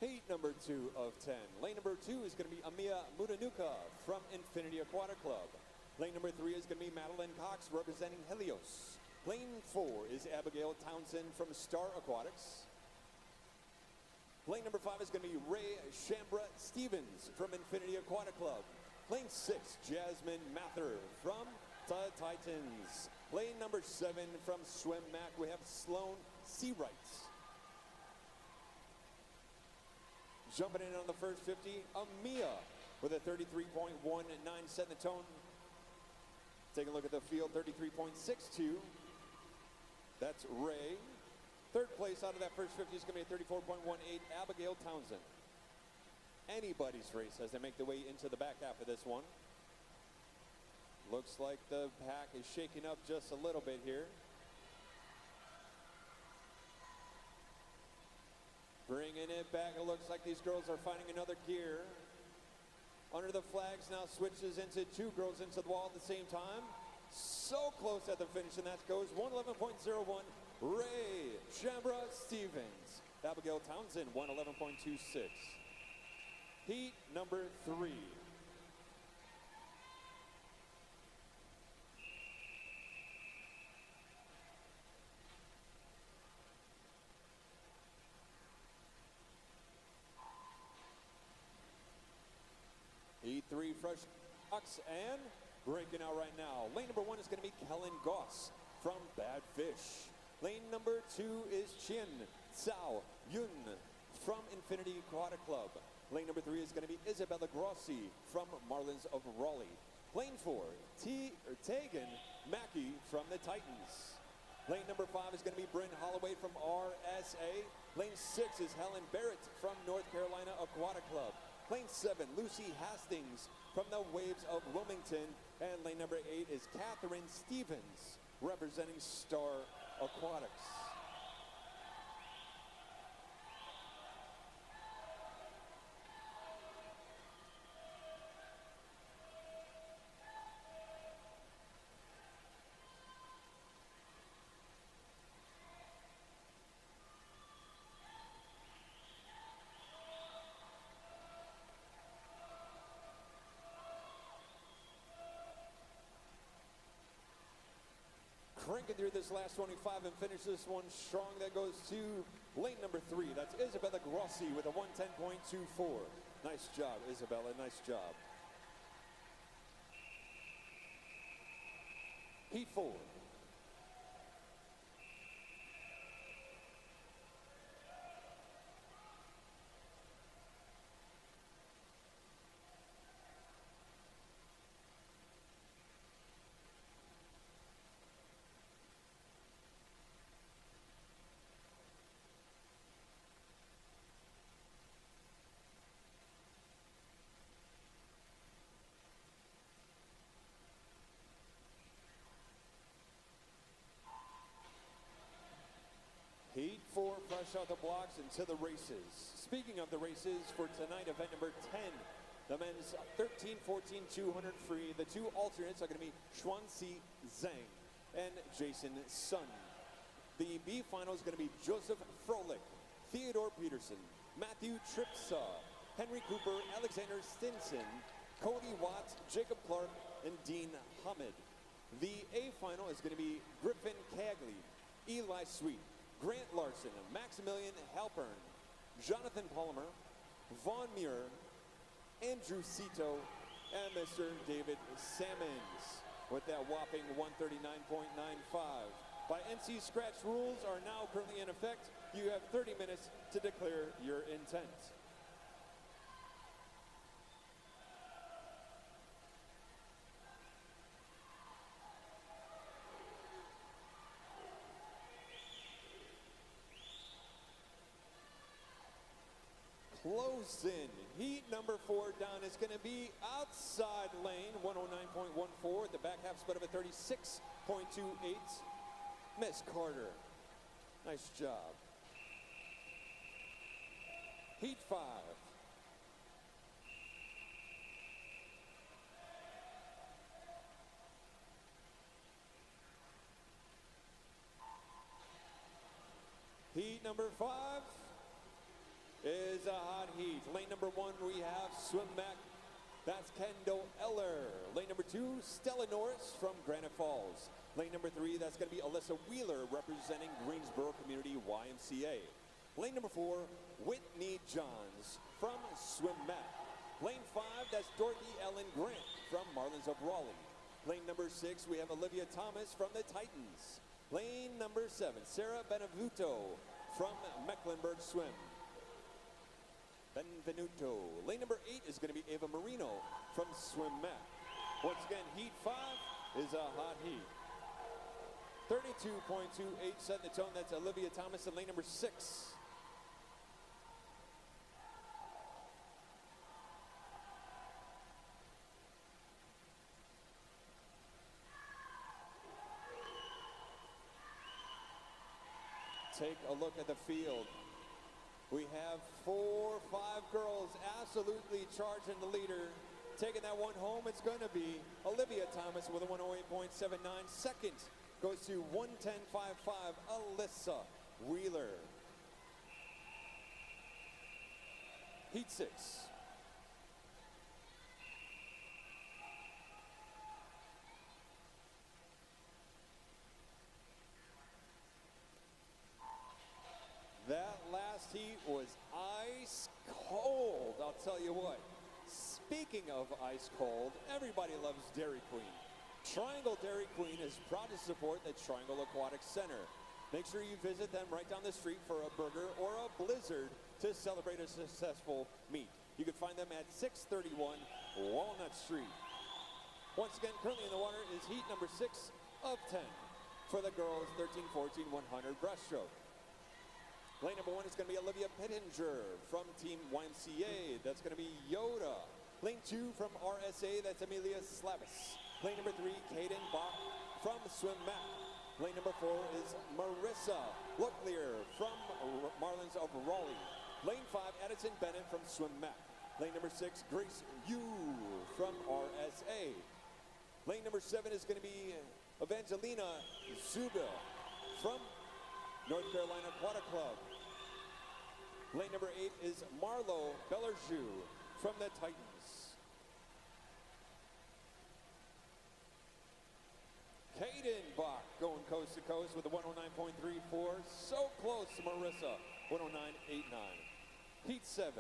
Heat number 2 of 10. Lane number 2 is going to be Amia Mudanuka from Infinity Aquatic Club. Lane number 3 is going to be Madeline Cox representing Helios. Lane 4 is Abigail Townsend from Star Aquatics. Lane number 5 is going to be Ray Shambra Stevens from Infinity Aquatic Club. Lane 6, Jasmine Mather from the Titans. Lane number 7 from Swim Mac, we have Sloan Seawrights. Jumping in on the first 50, Amia with a 33.19 set the tone. Take a look at the field, 33.62. That's Ray. Third place out of that first 50 is going to be a 34.18, Abigail Townsend. Anybody's race as they make their way into the back half of this one. Looks like the pack is shaking up just a little bit here. Bringing it back, it looks like these girls are finding another gear. Under the flags now switches into 2 girls into the wall at the same time. So close at the finish, and that goes 111.01. Ray Shambra Stevens. Abigail Townsend, 111.26. Heat number 3. Heat 3 fresh Fox, and breaking out right now. Lane number 1 is going to be Kellen Goss from Bad Fish. Lane number 2 is Chin Tsao Yun from Infinity Aquatic Club. Lane number 3 is going to be Isabella Grossi from Marlins of Raleigh. Lane 4, Tegan Mackey from the Titans. Lane number 5 is going to be Bryn Holloway from RSA. Lane 6 is Helen Barrett from North Carolina Aquatic Club. Lane 7, Lucy Hastings from the Waves of Wilmington. And lane number 8 is Catherine Stevens representing Star Aquatics. Cranking through this last 25 and finish this one strong. That goes to lane number 3. That's Isabella Grossi with a 110.24. Nice job, Isabella. Nice job. Heat 4. Heat 4 fresh out the blocks into the races. Speaking of the races for tonight, event number 10, the men's 13, 14, 200 free. The 2 alternates are going to be Xuanxi Zhang and Jason Sun. The B final is going to be Joseph Froelich, Theodore Peterson, Matthew Tripsaw, Henry Cooper, Alexander Stinson, Cody Watts, Jacob Clark, and Dean Hamid. The A final is going to be Griffin Cagley, Eli Sweet, Grant Larson, Maximilian Halpern, Jonathan Palmer, Vaughn Muir, Andrew Cito, and Mr. David Sammons with that whopping 139.95. By NC Scratch rules are now currently in effect. You have 30 minutes to declare your intent. Close in. Heat number 4 down is going to be outside lane, 109.14. The back half split of a 36.28. Miss Carter. Nice job. Heat 5. Heat number 5 is a hot heat. Lane number 1, we have Swim Mac. That's Kendall Eller. Lane number 2, Stella Norris from Granite Falls. Lane number 3, that's going to be Alyssa Wheeler representing Greensboro Community YMCA. Lane number 4, Whitney Johns from Swim Mac. Lane 5, that's Dorothy Ellen Grant from Marlins of Raleigh. Lane number 6, we have Olivia Thomas from the Titans. Lane number 7, Sarah Benevuto from Mecklenburg Swim. Benvenuto. Lane number 8 is going to be Ava Marino from Swim Mac. Once again, heat 5 is a hot heat. 32.28 set the tone. That's Olivia Thomas in lane number 6. Take a look at the field. We have 4 or 5 girls absolutely charging the leader. Taking that one home, it's going to be Olivia Thomas with a 108.79. Second goes to 110.55, Alyssa Wheeler. Heat 6. That last heat was ice cold, I'll tell you what. Speaking of ice cold, everybody loves Dairy Queen. Triangle Dairy Queen is proud to support the Triangle Aquatic Center. Make sure you visit them right down the street for a burger or a blizzard to celebrate a successful meet. You can find them at 631 Walnut Street. Once again, currently in the water is heat number 6 of 10 for the girls 13-14 100 breaststroke. Lane number 1 is going to be Olivia Pittenger from Team YMCA. That's going to be Yoda. Lane 2 from RSA, that's Amelia Slavis. Lane number 3, Kaden Bach from Swim Mac. Lane number 4 is Marissa Looklear from Marlins of Raleigh. Lane 5, Addison Bennett from Swim Mac. Lane number 6, Grace Yu from RSA. Lane number 7 is going to be Evangelina Zuba from North Carolina Aquatic Club. Lane number 8 is Marlo Bellerjou from the Titans. Kaden Bach going coast to coast with a 109.34. So close to Marissa, 109.89. Heat 7.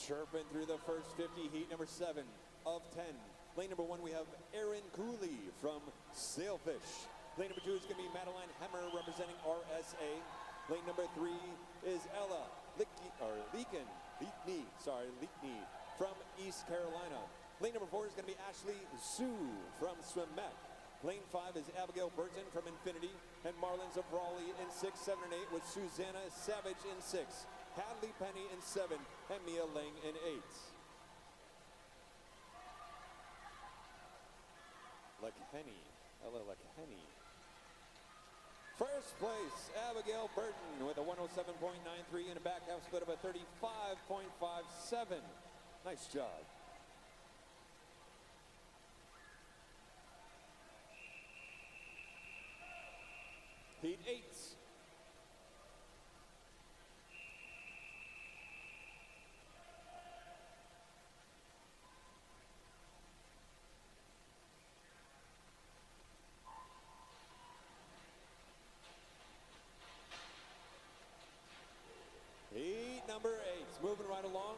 Chirping through the first 50, heat number 7 of 10. Lane number 1, we have Erin Cooley from Sailfish. Lane number 2 is going to be Madeline Hemmer representing RSA. Lane number 3 is Ella Leakney from East Carolina. Lane number 4 is going to be Ashley Sue from Swim Mac. Lane 5 is Abigail Burton from Infinity and Marlins of Raleigh in 6, 7, and 8 with Susanna Savage in 6. Hadley Penny in 7, and Mia Lang in 8. Ella Lekhenny. First place, Abigail Burton with a 107.93 and a back half split of a 35.57. Nice job. Heat 8. Heat number 8, moving right along.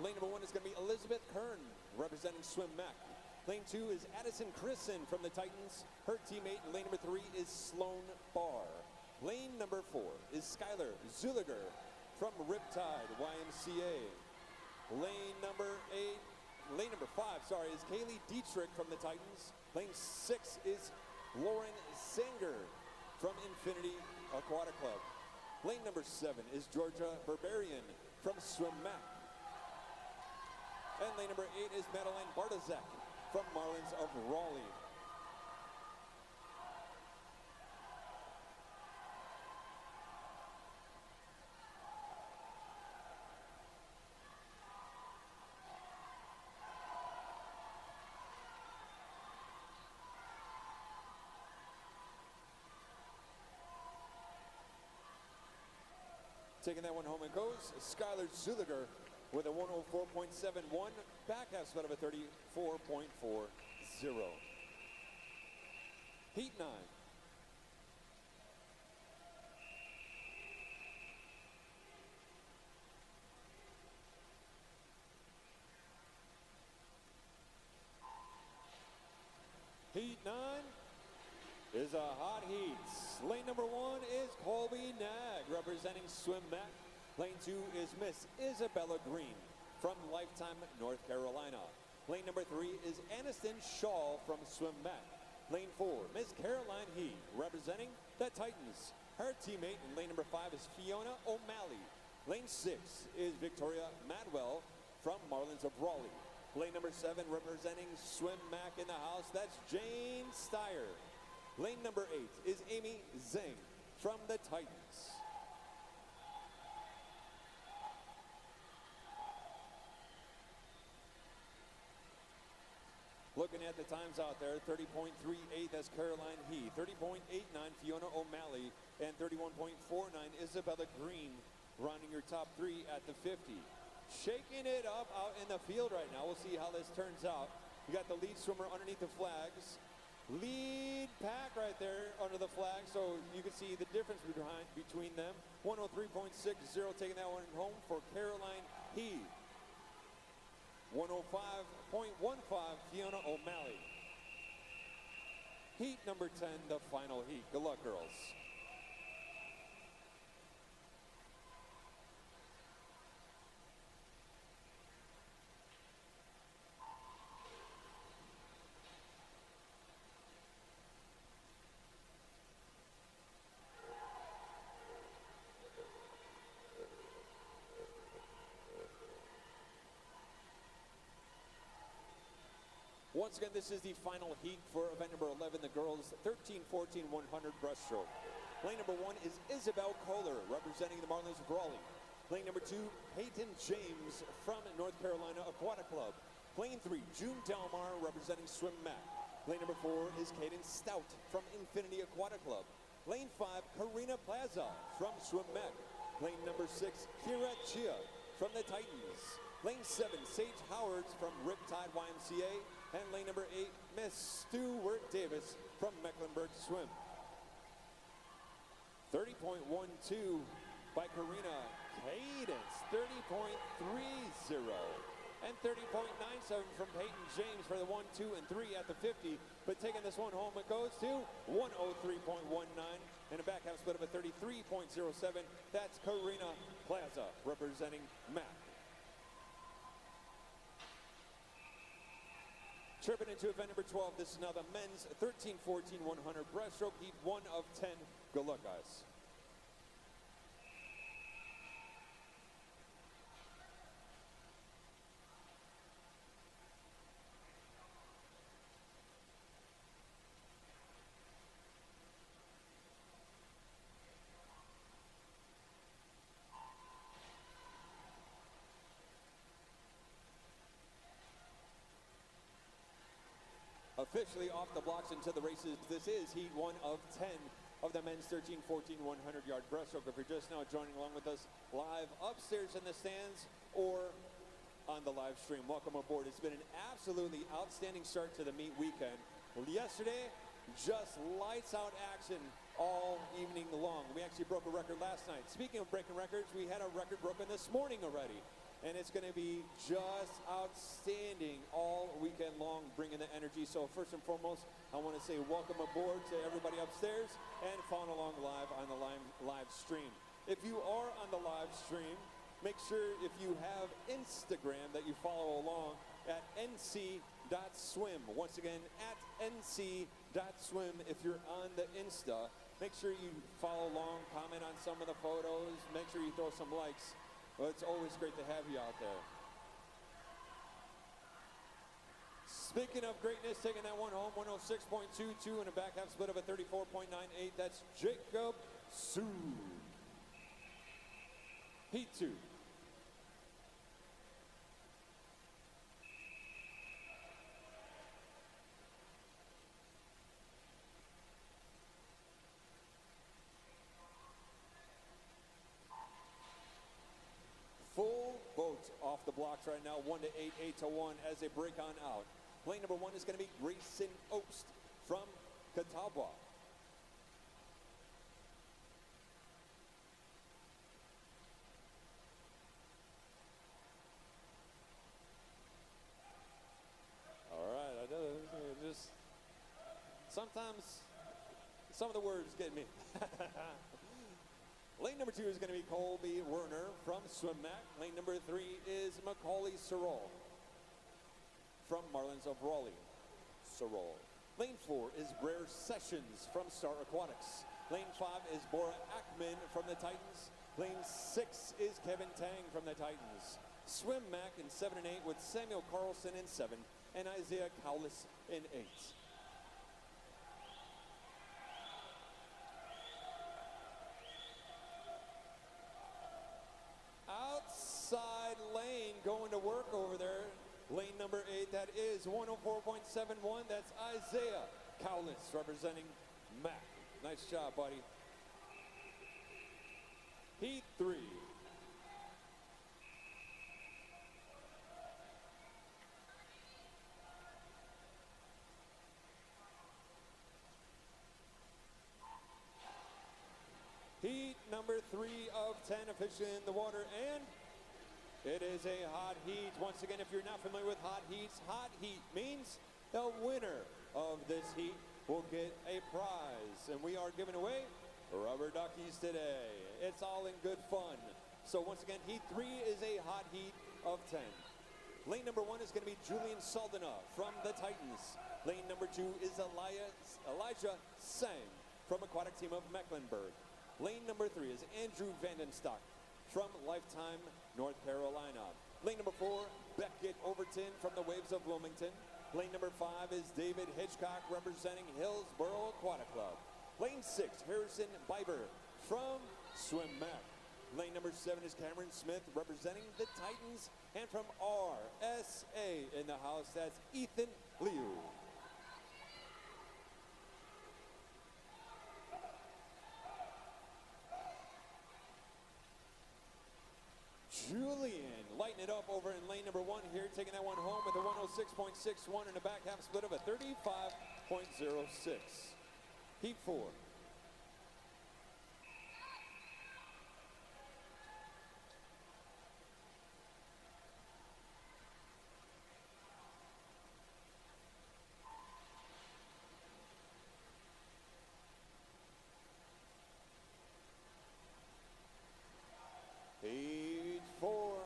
Lane number 1 is going to be Elizabeth Kern, representing Swim Mac. Lane 2 is Addison Christen from the Titans. Her teammate in lane number 3 is Sloan Barr. Lane number 4 is Skylar Zuliger from Riptide YMCA. Lane number 5, is Kaylee Dietrich from the Titans. Lane 6 is Lauren Sanger from Infinity Aquatic Club. Lane number 7 is Georgia Berberian from Swim Mac. And lane number 8 is Madeline Bartazek from Marlins of Raleigh. Taking that one home and goes, Skylar Zuliger with a 104.71, back half split of a 34.40. Heat 9. Heat 9 is a hot heat. Lane number 1 is Colby Nag, representing Swim Mac. Lane 2 is Miss Isabella Green from Lifetime, North Carolina. Lane number 3 is Aniston Shaw from Swim Mac. Lane 4, Miss Caroline He, representing the Titans. Her teammate in lane number 5 is Fiona O'Malley. Lane 6 is Victoria Madwell from Marlins of Raleigh. Lane number 7, representing Swim Mac in the house, that's Jane Steyer. Lane number 8 is Amy Zing from the Titans. Looking at the times out there, 30.38, that's Caroline He, 30.89, Fiona O'Malley, and 31.49, Isabella Green, rounding your top 3 at the 50. Shaking it up out in the field right now. We'll see how this turns out. You got the lead swimmer underneath the flags. Lead pack right there under the flag, so you can see the difference between them. 103.60 taking that one home for Caroline He. 105.15 Fiona O'Malley. Heat number 10, the final heat. Good luck, girls. Once again, this is the final heat for event number 11, the girls 13, 14, 100 breaststroke. Lane number 1 is Isabel Kohler, representing the Marlins of Raleigh. Lane number 2, Peyton James from North Carolina Aquatic Club. Lane 3, June Delmar, representing Swim Mac. Lane number 4 is Kaden Stout from Infinity Aquatic Club. Lane 5, Karina Plaza from Swim Mac. Lane number 6, Kira Chia from the Titans. Lane 7, Sage Howards from Riptide YMCA. And lane number 8, Miss Stewart Davis from Mecklenburg Swim. 30.12 by Karina Cadence, 30.30. And 30.97 from Peyton James for the 1, 2, and 3 at the 50. But taking this one home, it goes to 103.19 and a back half split of a 33.07. That's Karina Plaza representing Mac. Tripping into event number 12, this is now the men's 13, 14, 100 breaststroke heat 1 of 10. Good luck, guys. officially off the blocks into the races. This is heat 1 of 10 of the men's 13-14 100-yard breaststroke. If you're just now joining along with us live upstairs in the stands or on the live stream, welcome aboard. It's been an absolutely outstanding start to the meet weekend. Well, yesterday, just lights out action all evening long. We actually broke a record last night. Speaking of breaking records, we had a record broken this morning already. And it's going to be just outstanding all weekend long, bringing the energy. So first and foremost, I want to say welcome aboard to everybody upstairs and following along live on the live stream. If you are on the live stream, make sure if you have Instagram that you follow along at nc.swim. Once again, at nc.swim. If you're on the Insta, make sure you follow along, comment on some of the photos, make sure you throw some likes. Well, it's always great to have you out there. Speaking of greatness, taking that one home, 106.22 and a back half split of a 34.98. That's Jacob Su. Heat 2. Full boats off the blocks right now, 1 to 8, 8 to 1 as they break on out. Lane number 1 is going to be Grayson Obst from Catawba. All right, I know, just sometimes some of the words get me. Lane number 2 is going to be Colby Werner from SwimMac. Lane number 3 is Macaulay Sorrell from Marlins of Raleigh. Sorrell. Lane 4 is Brer Sessions from Star Aquatics. Lane 5 is Bora Ackman from the Titans. Lane 6 is Kevin Tang from the Titans. SwimMac in 7 and 8 with Samuel Carlson in 7 and Isaiah Cowlis in 8. Outside lane going to work over there. Lane number 8, that is 104.71. That's Isaiah Cowlis representing Mac. Nice job, buddy. Heat 3. Heat number 3 of 10 officially in the water, and it is a hot heat. Once again, if you're not familiar with hot heat means the winner of this heat will get a prize. And we are giving away rubber duckies today. It's all in good fun. So once again, heat 3 is a hot heat of 10. Lane number 1 is going to be Julian Saldana from the Titans. Lane number 2 is Elijah Sang from Aquatic Team of Mecklenburg. Lane number 3 is Andrew Vandenstock from Lifetime, North Carolina. Lane number 4, Beckett Overton from the Waves of Wilmington. Lane number 5 is David Hitchcock representing Hillsborough Aquatic Club. Lane 6, Harrison Biber from SwimMac. Lane number 7 is Cameron Smith representing the Titans. And from RSA in the house, that's Ethan Liu. Julian lighting it up over in lane number 1 here, taking that one home with a 106.61 and a back half split of a 35.06. Heat 4. Heat 4.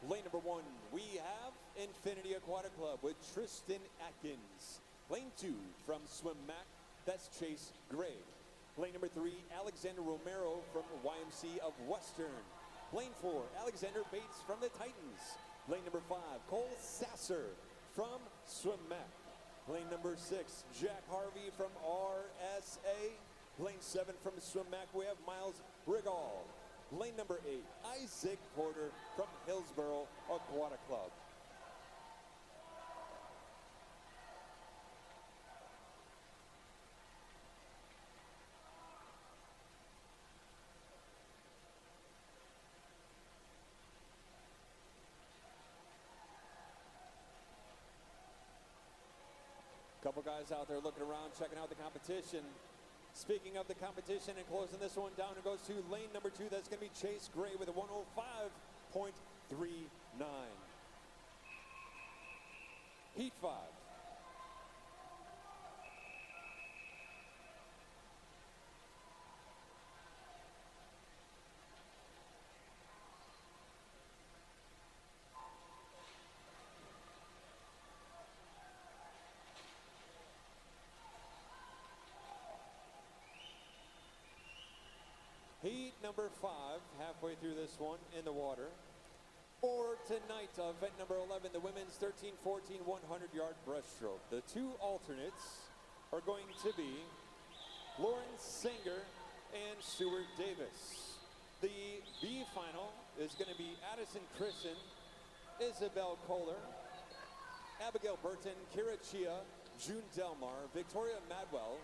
Lane number 1, we have Infinity Aquatic Club with Tristan Atkins. Lane 2 from SwimMac, that's Chase Gray. Lane number 3, Alexander Romero from YMC of Western. Lane 4, Alexander Bates from the Titans. Lane number 5, Cole Sasser from SwimMac. Lane number 6, Jack Harvey from RSA. Lane 7 from SwimMac, we have Miles Rigall. Lane number 8, Isaac Porter from Hillsborough Aquatic Club. guys out there looking around, checking out the competition. Speaking of the competition and closing this one down, it goes to lane number 2. That's going to be Chase Gray with a 105.39. Heat 5. Heat number 5, halfway through this one in the water. For tonight, event number 11, the women's 13-14 100-yard breaststroke. The 2 alternates are going to be Lauren Sanger and Stuart Davis. The B final is going to be Addison Christen, Isabel Kohler, Abigail Burton, Kira Chia, June Delmar, Victoria Madwell,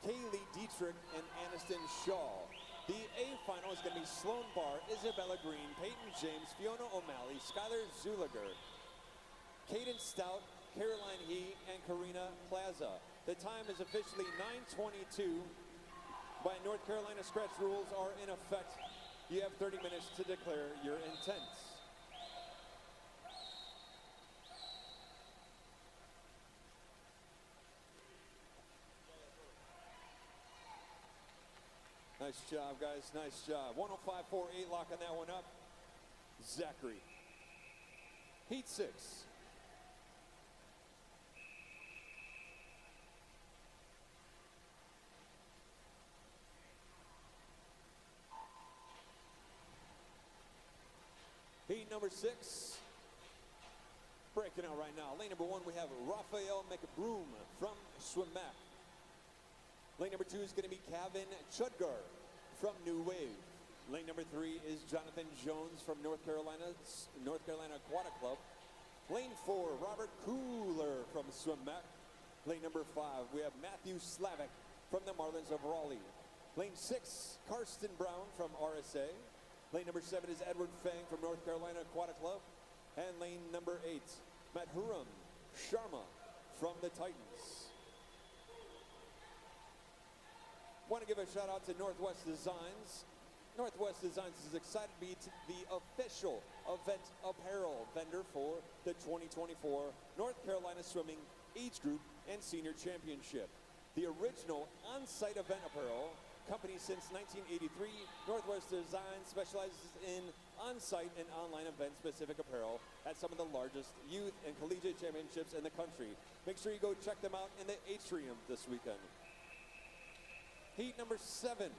Kaylee Dietrich, and Aniston Shaw. The A final is going to be Sloan Barr, Isabella Green, Peyton James, Fiona O'Malley, Skylar Zuliger, Kaden Stout, Caroline He, and Karina Plaza. The time is officially 9:22. By North Carolina scratch rules are in effect. You have 30 minutes to declare your intent. Nice job, guys. Nice job. 105.48, locking that one up. Zachary. Heat 6. Heat number 6. Breaking out right now. Lane number 1, we have Raphael McBroom from Swimmac. Lane number 2 is going to be Kevin Chudgar from New Wave. Lane number 3 is Jonathan Jones from North Carolina Aquatic Club. Lane 4, Robert Cooler from Swimmac. Lane number 5, we have Matthew Slavic from the Marlins of Raleigh. Lane 6, Karsten Brown from RSA. Lane number 7 is Edward Fang from North Carolina Aquatic Club. And lane number 8, Matt Huram Sharma from the Titans. Want to give a shout out to Northwest Designs. Northwest Designs is excited to be the official event apparel vendor for the 2024 North Carolina Swimming Age Group and Senior Championship. The original on-site event apparel company since 1983, Northwest Designs specializes in on-site and online event-specific apparel at some of the largest youth and collegiate championships in the country. Make sure you go check them out in the atrium this weekend. Heat number 7.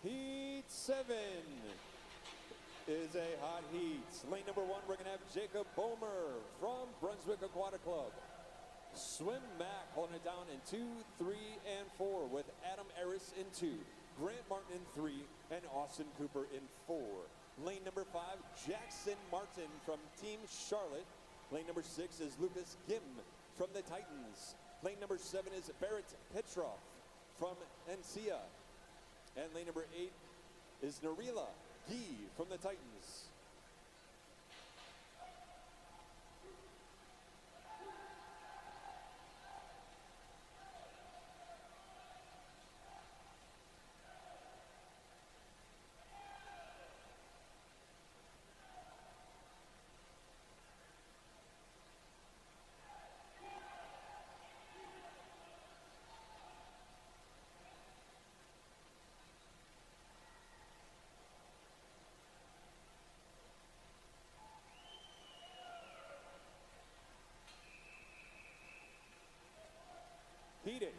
Heat 7 is a hot heat. Lane number 1, we're going to have Jacob Bomer from Brunswick Aquatic Club. Swim Mac holding it down in 2, 3, and 4 with Adam Eris in 2, Grant Martin in 3, and Austin Cooper in 4. Lane number 5, Jackson Martin from Team Charlotte. Lane number 6 is Lucas Gim from the Titans. Lane number 7 is Barrett Petrov from Encia. And lane number 8 is Narila Gee from the Titans. Heating.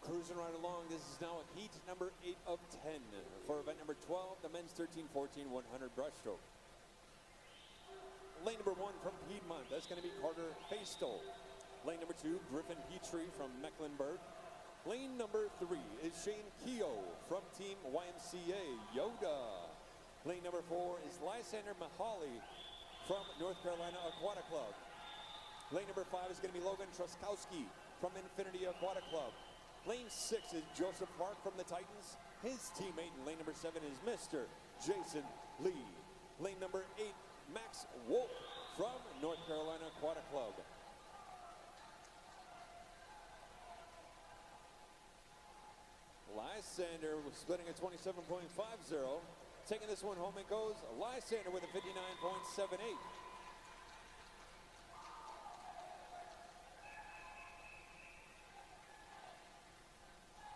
Cruising right along, this is now heat number 8 of 10 for event number 12, the men's 13-14 100 breaststroke. Lane number 1 from Piedmont, that's going to be Carter Feistel. Lane number 2, Griffin Petrie from Mecklenburg. Lane number 3 is Shane Keogh from Team YMCA Yoda. Lane number 4 is Lysander Mahali from North Carolina Aquatic Club. Lane number 5 is going to be Logan Truskowski from Infinity Aquatic Club. Lane 6 is Joseph Clark from the Titans. His teammate in lane number 7 is Mr. Jason Lee. Lane number 8, Max Wolf from North Carolina Aquatic Club. Lysander was splitting a 27.50. Taking this one home, it goes Lysander with a 59.78.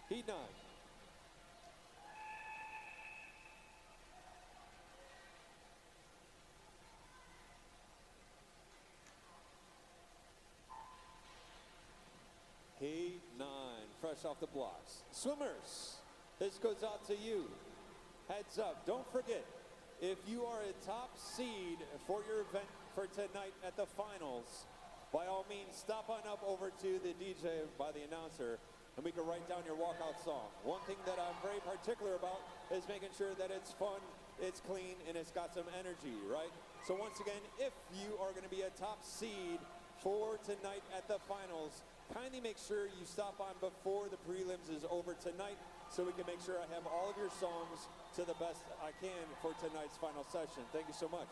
Heat 9. Heat 9, fresh off the blocks. Swimmers, this goes out to you. Heads up, don't forget, if you are a top seed for your event for tonight at the finals, by all means, stop on up over to the DJ by the announcer, and we can write down your walkout song. One thing that I'm very particular about is making sure that it's fun, it's clean, and it's got some energy, right? So once again, if you are going to be a top seed for tonight at the finals, kindly make sure you stop on before the prelims is over tonight so we can make sure I have all of your songs to the best I can for tonight's final session. Thank you so much.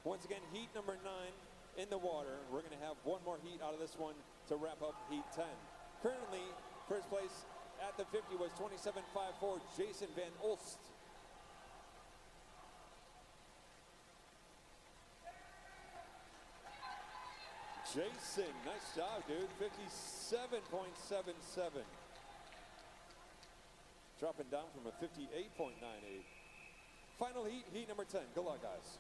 Once again, heat number 9 in the water. We're going to have one more heat out of this one to wrap up heat 10. Currently, first place at the 50 was 27.54, Jason Van Olst. Jason, nice job, dude. 57.77. Dropping down from a 58.98. Final heat, heat number 10. Good luck, guys.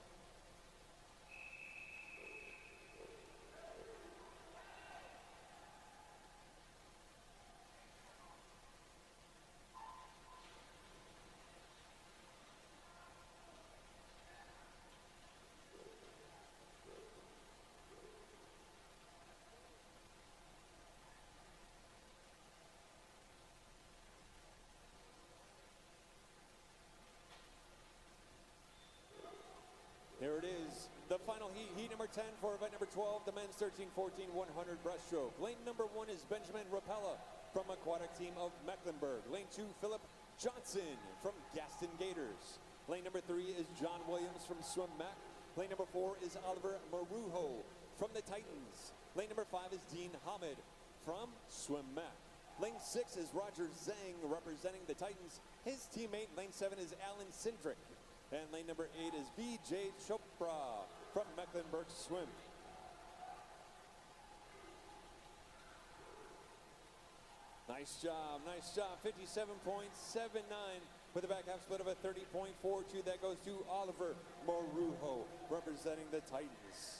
Here it is, the final heat, heat number 10 for event number 12, the men's 13-14 100 breaststroke. Lane number 1 is Benjamin Rapella from Aquatic Team of Mecklenburg. Lane 2, Philip Johnson from Gaston Gators. Lane number 3 is John Williams from Swim Mac. Lane number 4 is Oliver Marujo from the Titans. Lane number 5 is Dean Hamid from Swim Mac. Lane 6 is Roger Zhang representing the Titans. His teammate, lane 7, is Alan Sindrick. And lane number 8 is B.J. Chopra from Mecklenburg Swim. Nice job, 57.79 with a back half split of a 30.42. That goes to Oliver Marujo representing the Titans.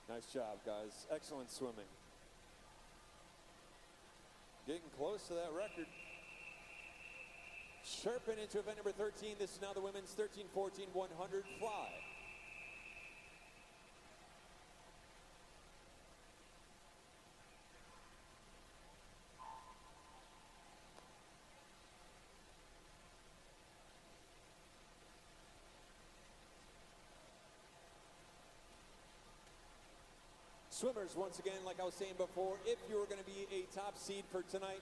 Nice job, guys. Excellent swimming. Getting close to that record. Chirping into event number 13. This is now the women's 13-14 100 fly. Swimmers, once again, like I was saying before, if you're going to be a top seed for tonight,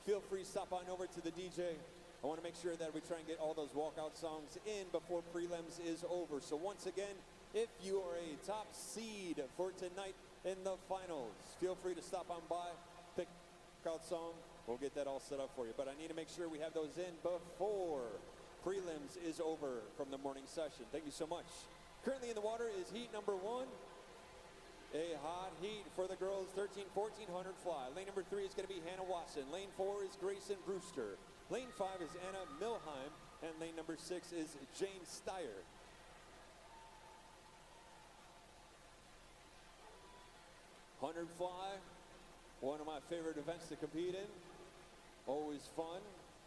feel free to stop on over to the DJ. I want to make sure that we try and get all those walkout songs in before prelims is over. So once again, if you are a top seed for tonight in the finals, feel free to stop on by, pick out song. We'll get that all set up for you. But I need to make sure we have those in before prelims is over from the morning session. Thank you so much. Currently in the water is heat number 1. A hot heat for the girls 13-14 100 fly. Lane number 3 is going to be Hannah Watson. Lane 4 is Grayson Brewster. Lane 5 is Anna Milheim. And lane number 6 is Jane Steyer. Hundred fly, one of my favorite events to compete in. Always fun.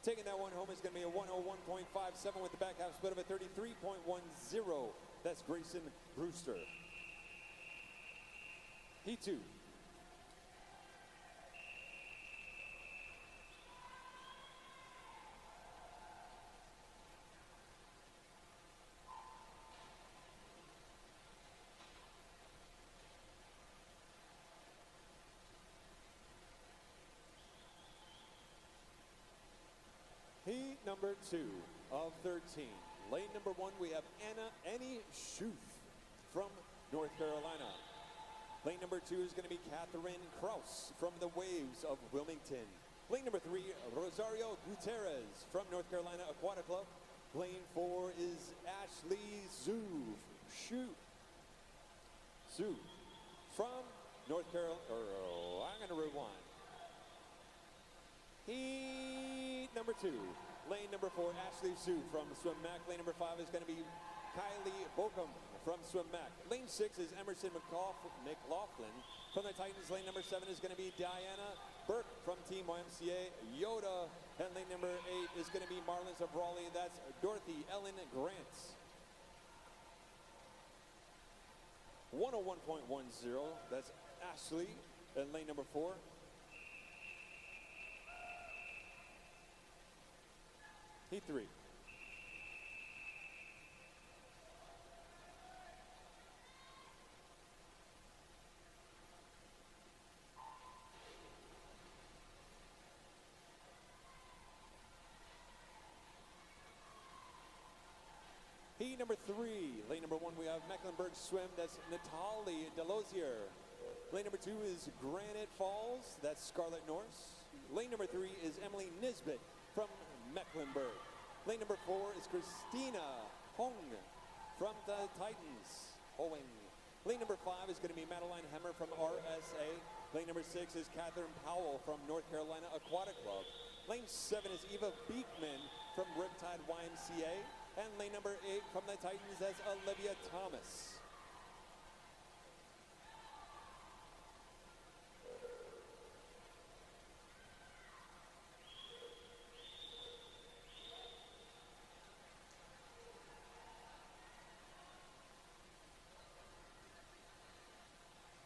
Taking that one home is going to be a 101.57 with the back half split of a 33.10. That's Grayson Brewster. Heat 2. Heat number 2 of 13. Lane number 1, we have Annie Schuth from North Carolina. Lane number 2 is going to be Catherine Kraus from the Waves of Wilmington. Lane number 3, Rosario Gutierrez from North Carolina Aquatic Club. Lane 4 is Ashley Zhu from North Carolina. I'm going to rewind. Heat number 2, lane number 4, Ashley Zhu from Swim Mac. Lane number 5 is going to be Kylie Bokum from Swim Mac. Lane 6 is Emerson McLaughlin from the Titans. Lane number 7 is going to be Diana Burke from Team YMCA Yoda. And lane number 8 is going to be Marlins of Raleigh. That's Dorothy Ellen Grant. 101.10, that's Ashley in lane number 4. Heat 3. Heat number 3, lane number 1, we have Mecklenburg Swim, that's Natalie Delosier. Lane number 2 is Granite Falls, that's Scarlett Norse. Lane number 3 is Emily Nisbet from Mecklenburg. Lane number 4 is Christina Hong from the Titans. Lane number 5 is going to be Madeline Hemmer from RSA. Lane number 6 is Catherine Powell from North Carolina Aquatic Club. Lane 7 is Eva Beekman from Riptide YMCA. And lane number 8 from the Titans, that's Olivia Thomas.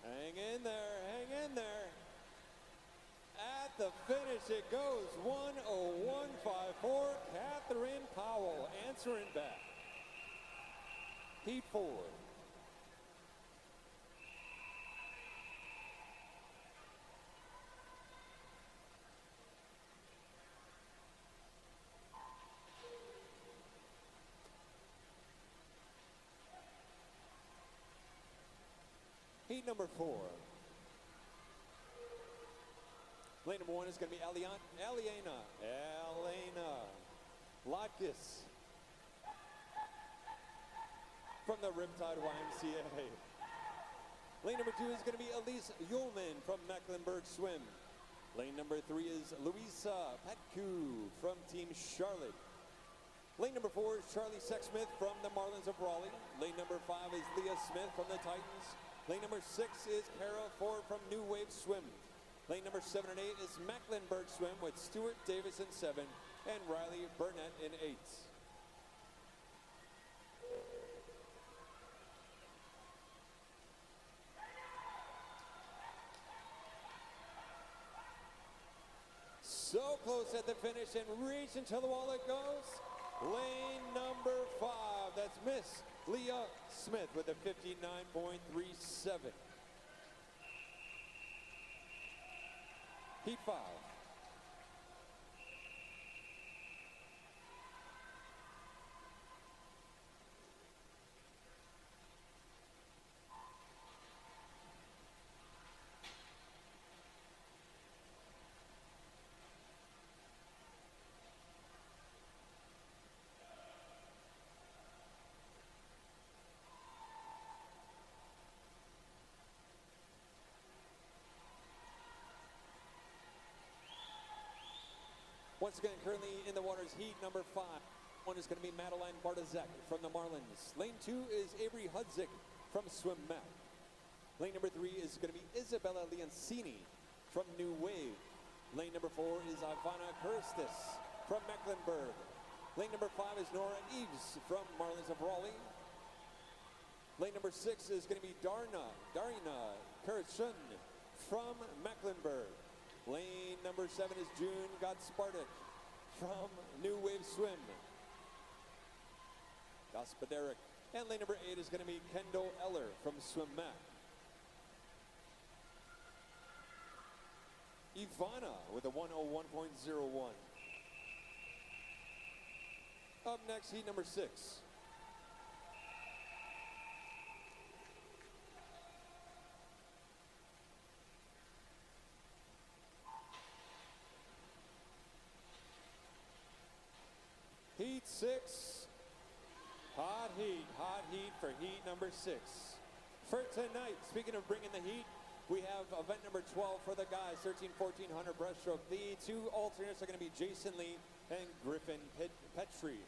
Hang in there, hang in there. At the finish it goes, 1:01.54. Catherine Powell answering back. Heat 4. Heat number 4. Lane number 1 is going to be Aliena Lotkis from the Riptide YMCA. Lane number 2 is going to be Elise Ullman from Mecklenburg Swim. Lane number 3 is Louisa Petku from Team Charlotte. Lane number 4 is Charlie Sexsmith from the Marlins of Raleigh. Lane number 5 is Leah Smith from the Titans. Lane number 6 is Kara Ford from New Wave Swim. Lane number 7 and 8 is Mecklenburg Swim with Stuart Davis in 7 and Riley Burnett in 8. So close at the finish and reach until the wall it goes. Lane number 5, that's Miss Leah Smith with a 59.37. Heat 5. Once again, currently in the waters, heat number 5. One is going to be Madeline Bartazek from the Marlins. Lane 2 is Avery Hudzik from Swim Mac. Lane number 3 is going to be Isabella Leoncini from New Wave. Lane number 4 is Ivana Kuristis from Mecklenburg. Lane number 5 is Nora Eves from Marlins of Raleigh. Lane number 6 is going to be Darina Kirchun from Mecklenburg. Lane number 7 is June Godspartic from New Wave Swim. Gospoderic. And lane number 8 is going to be Kendall Eller from Swim Mac. Ivana with a 101.01. Up next, heat number 6. Heat 6. Hot heat for heat number 6. For tonight, speaking of bringing the heat, we have event number 12 for the guys, 13-1400 breaststroke. The two alternates are going to be Jason Lee and Griffin Petrie.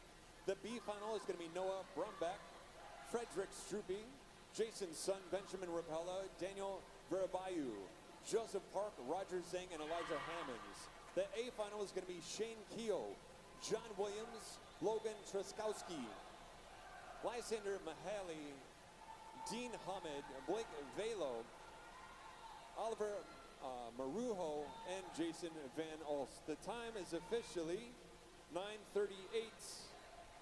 The B final is going to be Noah Brumbeck, Frederick Strupe, Jason's son Benjamin Rapella, Daniel Verabayu, Joseph Park, Roger Zeng, and Elijah Hammonds. The A final is going to be Shane Keogh, John Williams, Logan Truskowski, Lysander Mahaley, Dean Hamid, Blake Velo, Oliver Marujo, and Jason Van Olst. The time is officially 9:38.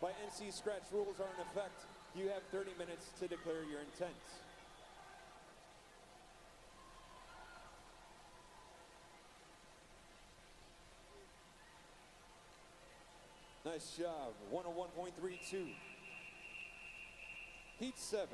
By NC Scratch rules are in effect. You have 30 minutes to declare your intent. Nice job. 101.32. Heat 7.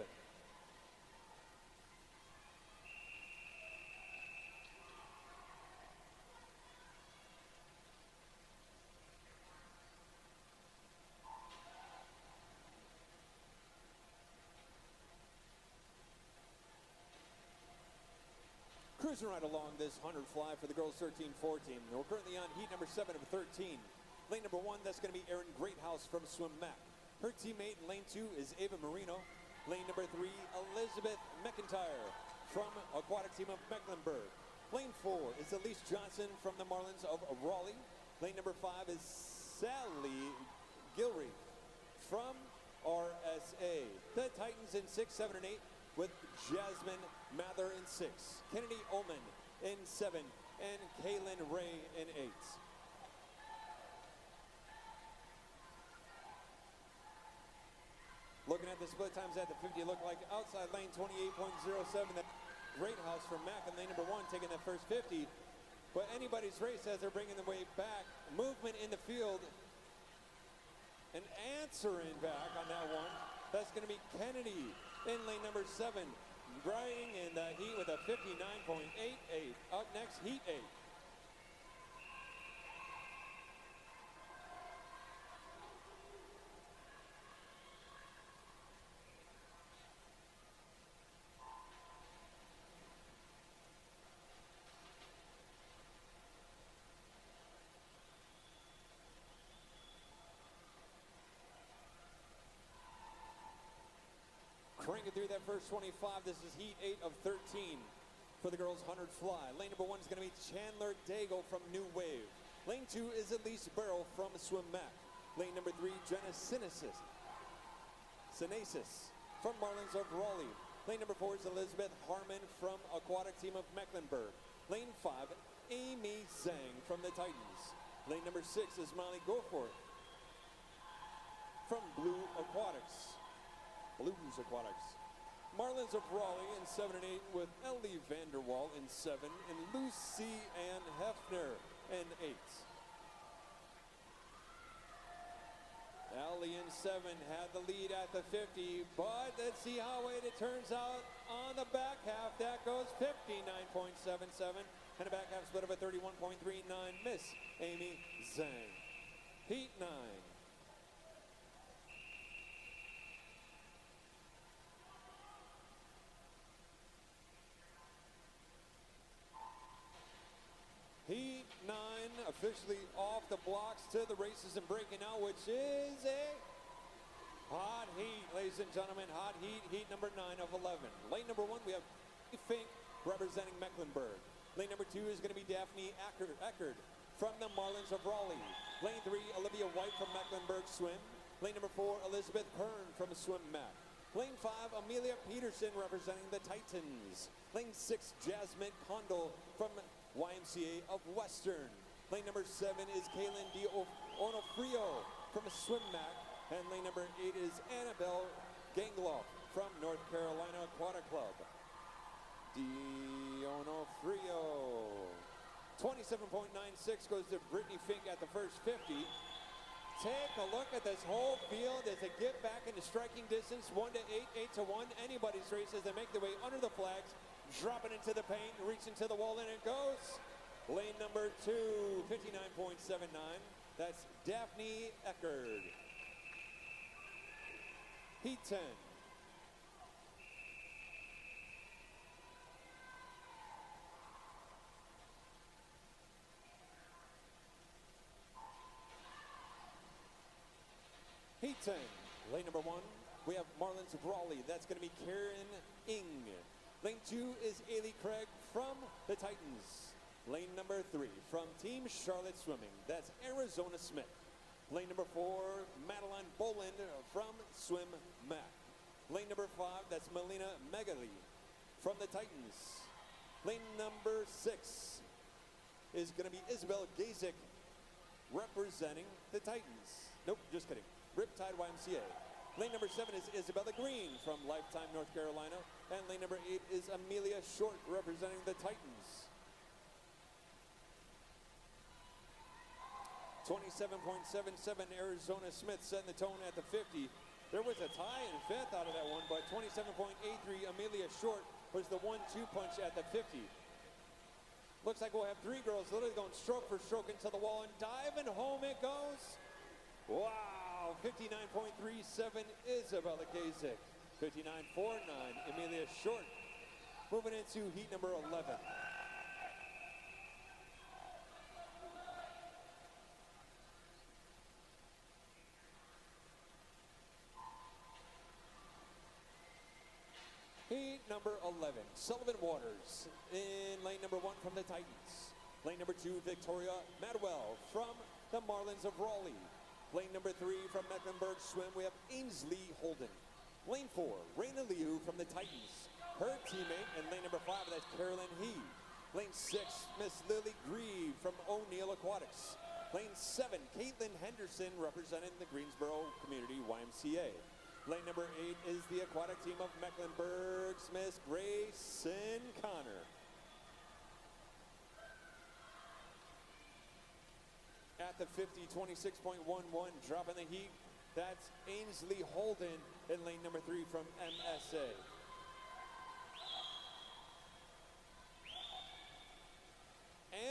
Cruising right along this 100 fly for the girls 13-14. We're currently on heat number 7 of 13. Lane number 1, that's going to be Erin Greathouse from Swim Mac. Her teammate in lane 2 is Ava Marino. Lane number 3, Elizabeth McIntyre from Aquatic Team of Mecklenburg. Lane 4 is Elise Johnson from the Marlins of Raleigh. Lane number 5 is Sally Gilreath from RSA. The Titans in 6, 7, and 8 with Jasmine Mather in 6, Kennedy Ullman in 7, and Kaylin Ray in 8. Looking at the split times at the 50, look like outside lane 28.07. That Greathouse from Mac in lane number 1 taking that first 50. But anybody's race as they're bringing the way back. Movement in the field. And answering back on that one. That's going to be Kennedy in lane number 7. Riding in the heat with a 59.88. Up next, heat 8. Cranking through that first 25. This is heat 8 of 13 for the girls 100 fly. Lane number 1 is going to be Chandler Daigle from New Wave. Lane 2 is Elise Burrow from Swim Mac. Lane number 3, Jenna Sinesis from Marlins of Raleigh. Lane number 4 is Elizabeth Harmon from Aquatic Team of Mecklenburg. Lane 5, Amy Zhang from the Titans. Lane number 6 is Molly Goforth from Blues Aquatics. Marlins of Raleigh in 7 and 8 with Ellie Vanderwall in 7 and Lucy Ann Hefner in 8. Ellie in 7 had the lead at the 50, but let's see how it turns out on the back half. That goes 59.77 and a back half split of a 31.39. Miss Amy Zhang. Heat 9. Heat 9 officially off the blocks to the races and breaking out, which is a hot heat, ladies and gentlemen. Hot heat, heat number 9 of 11. Lane number 1, we have Fink representing Mecklenburg. Lane number 2 is going to be Daphne Eckerd from the Marlins of Raleigh. Lane 3, Olivia White from Mecklenburg Swim. Lane number 4, Elizabeth Kern from Swim Mac. Lane 5, Amelia Peterson representing the Titans. Lane 6, Jasmine Condal from YMCA of Western. Lane number 7 is Kaylin D. Onofrio from Swim Mac. And lane number 8 is Annabelle Gangloff from North Carolina Aquatic Club. D. Onofrio. 27.96 goes to Brittany Fink at the first 50. Take a look at this whole field as they get back into striking distance, 1 to 8, 8 to 1. Anybody's race as they make their way under the flags, dropping into the paint, reaching to the wall, and it goes. Lane number 2, 59.79. That's Daphne Eckerd. Heat 10. Heat 10, lane number 1, we have Marlins of Raleigh. That's going to be Karen Ing. Lane 2 is Ailey Craig from the Titans. Lane number 3 from Team Charlotte Swimming. That's Arizona Smith. Lane number 4, Madeline Boland from Swim Mac. Lane number 5, that's Melina Megali from the Titans. Lane number 6 is going to be Isabel Gazik representing the Titans. Nope, just kidding. Riptide YMCA. Lane number 7 is Isabella Green from Lifetime, North Carolina. And lane number 8 is Amelia Short representing the Titans. 27.77, Arizona Smith setting the tone at the 50. There was a tie in 5th out of that one, but 27.83, Amelia Short was the 1-2 punch at the 50. Looks like we'll have 3 girls literally going stroke for stroke into the wall and diving home it goes. Wow, 59.37, Isabella Gazik. 59.49, Amelia Short. Moving into heat number 11. Heat number 11, Sullivan Waters in lane number 1 from the Titans. Lane number 2, Victoria Madwell from the Marlins of Raleigh. Lane number 3 from Mecklenburg Swim, we have Ainsley Holden. Lane 4, Raina Liu from the Titans. Her teammate in lane number 5, that's Carolyn He. Lane 6, Miss Lily Grieve from O'Neill Aquatics. Lane 7, Caitlin Henderson representing the Greensboro Community YMCA. Lane number 8 is the aquatic team of Mecklenburg, Miss Grayson Connor. At the 50, 26.11, dropping the heat. That's Ainsley Holden in lane number 3 from MSA.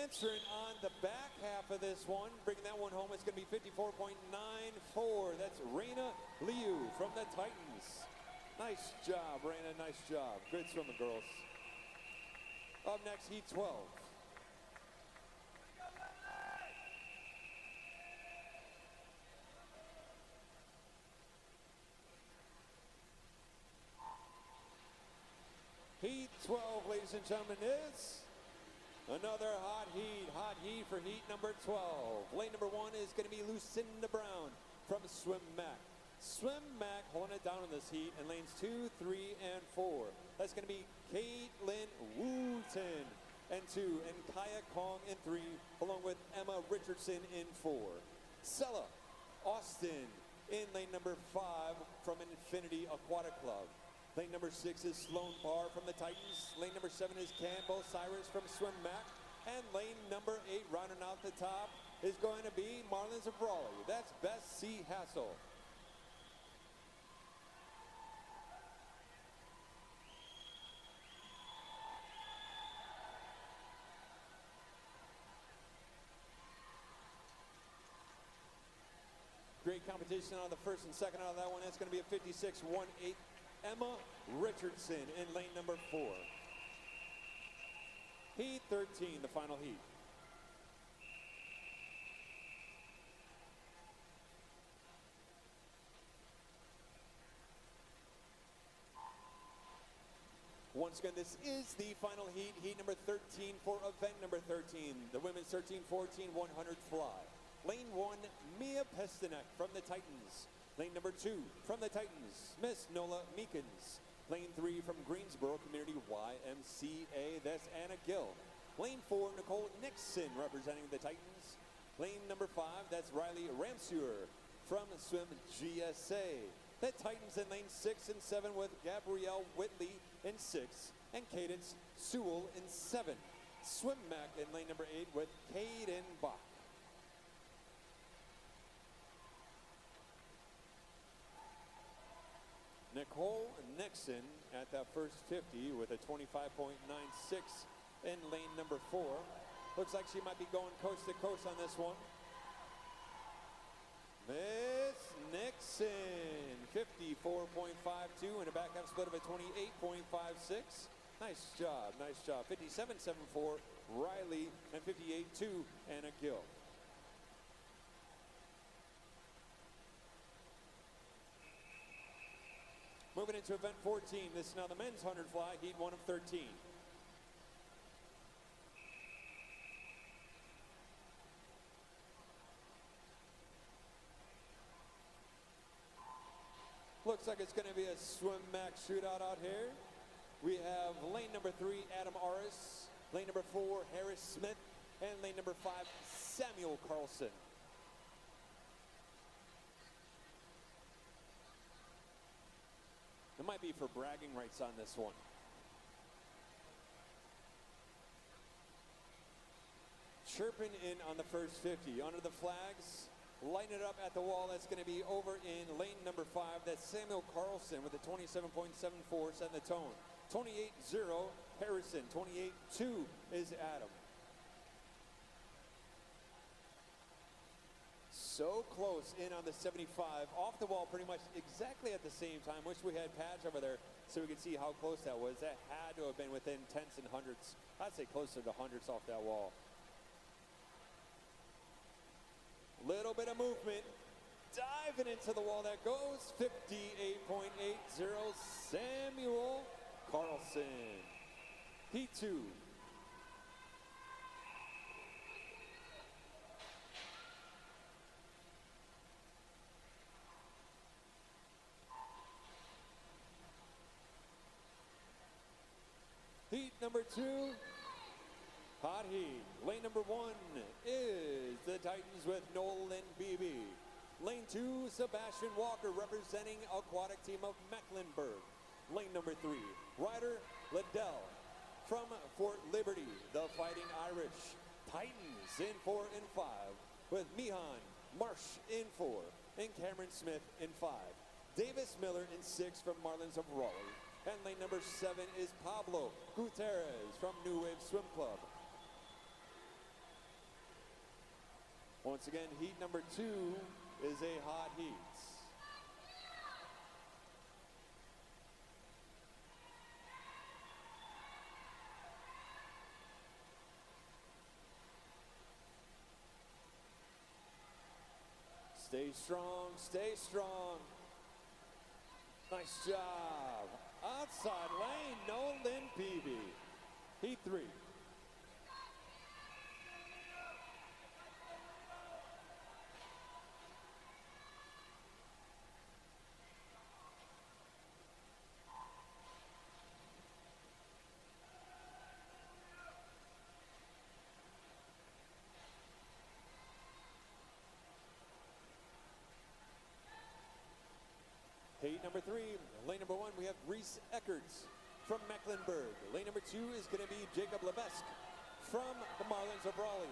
Answering on the back half of this one, bringing that one home, it's going to be 54.94. That's Raina Liu from the Titans. Nice job, Raina, nice job. Good swimming, girls. Up next, heat 12. Heat 12, ladies and gentlemen, is another hot heat for heat number 12. Lane number 1 is going to be Lucinda Brown from Swim Mac. Swim Mac holding it down in this heat in lanes 2, 3, and 4. That's going to be Caitlin Wooten in 2 and Kaya Kong in 3, along with Emma Richardson in 4. Sella Austin in lane number 5 from Infinity Aquatic Club. Lane number 6 is Sloan Barr from the Titans. Lane number 7 is Campbell Cyrus from Swim Mac. And lane number 8, rounding out the top, is going to be Marlins of Raleigh. That's Bess C. Hassel. Great competition on the first and second out of that one. That's going to be a 56.18. Emma Richardson in lane number 4. Heat 13, the final heat. Once again, this is the final heat, heat number 13 for event number 13, the women's 13-14 100 fly. Lane 1, Mia Pestenek from the Titans. Lane number 2 from the Titans, Miss Nola Meekins. Lane 3 from Greensboro Community YMCA, that's Anna Gill. Lane 4, Nicole Nixon representing the Titans. Lane number 5, that's Riley Ramseur from Swim GSA. The Titans in lane 6 and 7 with Gabrielle Whitley in 6 and Cadence Sewell in 7. Swim Mac in lane number 8 with Caden Bach. Nicole Nixon at that first 50 with a 25.96 in lane number 4. Looks like she might be going coast to coast on this one. Miss Nixon, 54.52 and a back half split of a 28.56. Nice job, nice job. 57.74 Riley and 58.2 Anna Gill. Moving into event 14, this is now the men's 100 fly, heat 1 of 13. Looks like it's going to be a swim max shootout out here. We have lane number 3, Adam Aris, lane number 4, Harris Smith, and lane number 5, Samuel Carlson. It might be for bragging rights on this one. Chirping in on the first 50. Under the flags, line it up at the wall. That's going to be over in lane number 5. That's Samuel Carlson with a 27.74 setting the tone. 28.0 Harrison. 28.2 is Adam. So close in on the 75, off the wall pretty much exactly at the same time. Wish we had Patch over there so we could see how close that was. That had to have been within tenths and hundreds. I'd say closer to hundreds off that wall. Little bit of movement, diving into the wall that goes. 58.80 Samuel Carlson. Heat 2. Heat number 2, hot heat. Lane number 1 is the Titans with Nolan Beebe. Lane 2, Sebastian Walker representing aquatic team of Mecklenburg. Lane number 3, Ryder Liddell from Fort Liberty, the Fighting Irish. Titans in 4 and 5 with Mihan Marsh in 4 and Cameron Smith in 5. Davis Miller in 6 from Marlins of Raleigh. And lane number 7 is Pablo Gutierrez from New Wave Swim Club. Once again, heat number 2 is a hot heat. Stay strong, stay strong. Nice job. Outside lane, Nolan Peavy. Heat 3. Heat number 3, lane number 1, we have Reese Eckerts from Mecklenburg. Lane number 2 is going to be Jacob Levesque from the Marlins of Raleigh.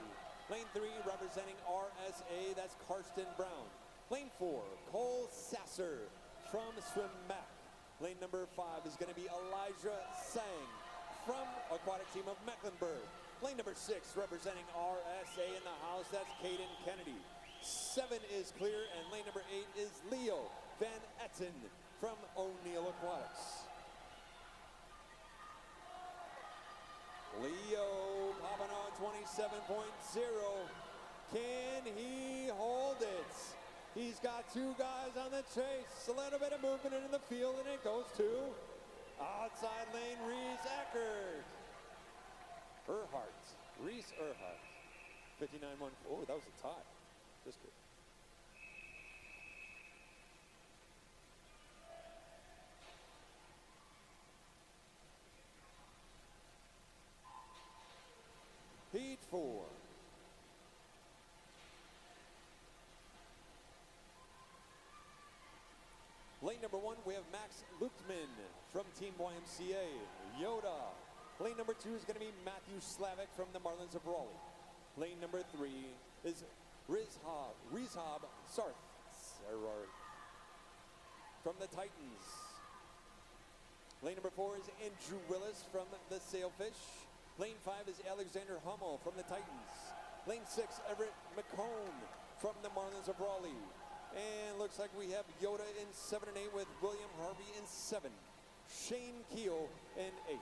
Lane 3 representing RSA, that's Karsten Brown. Lane 4, Cole Sasser from Swim Mac. Lane number 5 is going to be Elijah Sang from aquatic team of Mecklenburg. Lane number 6 representing RSA in the house, that's Caden Kennedy. 7 is clear, and lane number 8 is Leo Van Etten from O'Neill Aquatics. Leo popping on 27.0. Can he hold it? He's got 2 guys on the chase. A little bit of movement into the field, and it goes to outside lane, Reese Eckert. Reese Earhart. 59.1. Oh, that was a tie. Just good. 4. Lane number 1, we have Max Luchtman from Team YMCA. Yoda. Lane number 2 is going to be Matthew Slavic from the Marlins of Raleigh. Lane number 3 is Rizhab Sarth from the Titans. Lane number 4 is Andrew Willis from the Sailfish. Lane 5 is Alexander Hummel from the Titans. Lane 6, Everett McCone from the Marlins of Raleigh. And looks like we have Yoda in 7 and 8 with William Harvey in 7. Shane Keel in 8.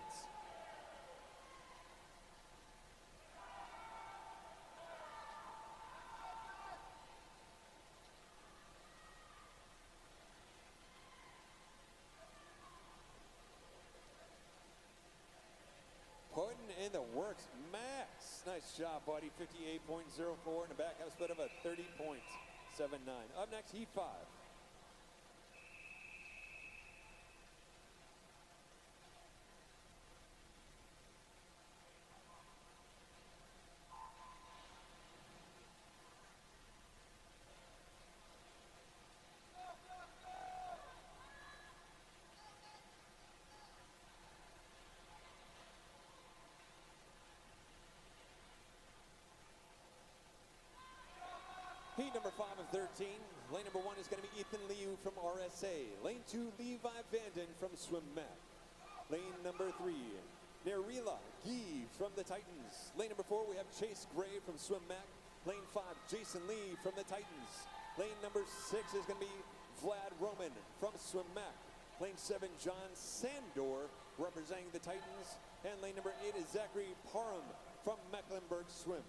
Putting in the works, Max. Nice job, buddy. 58.04 in the back half split of a 30.79. Up next, Heat 5. Heat number 5 of 13. Lane number 1 is going to be Ethan Liu from RSA. Lane 2, Levi Vanden from Swim Mac. Lane number 3, Nerila Gee from the Titans. Lane number 4, we have Chase Gray from Swim Mac. Lane 5, Jason Lee from the Titans. Lane number 6 is going to be Vlad Roman from Swim Mac. Lane 7, John Sandor representing the Titans. And lane number 8 is Zachary Parham from Mecklenburg Swim.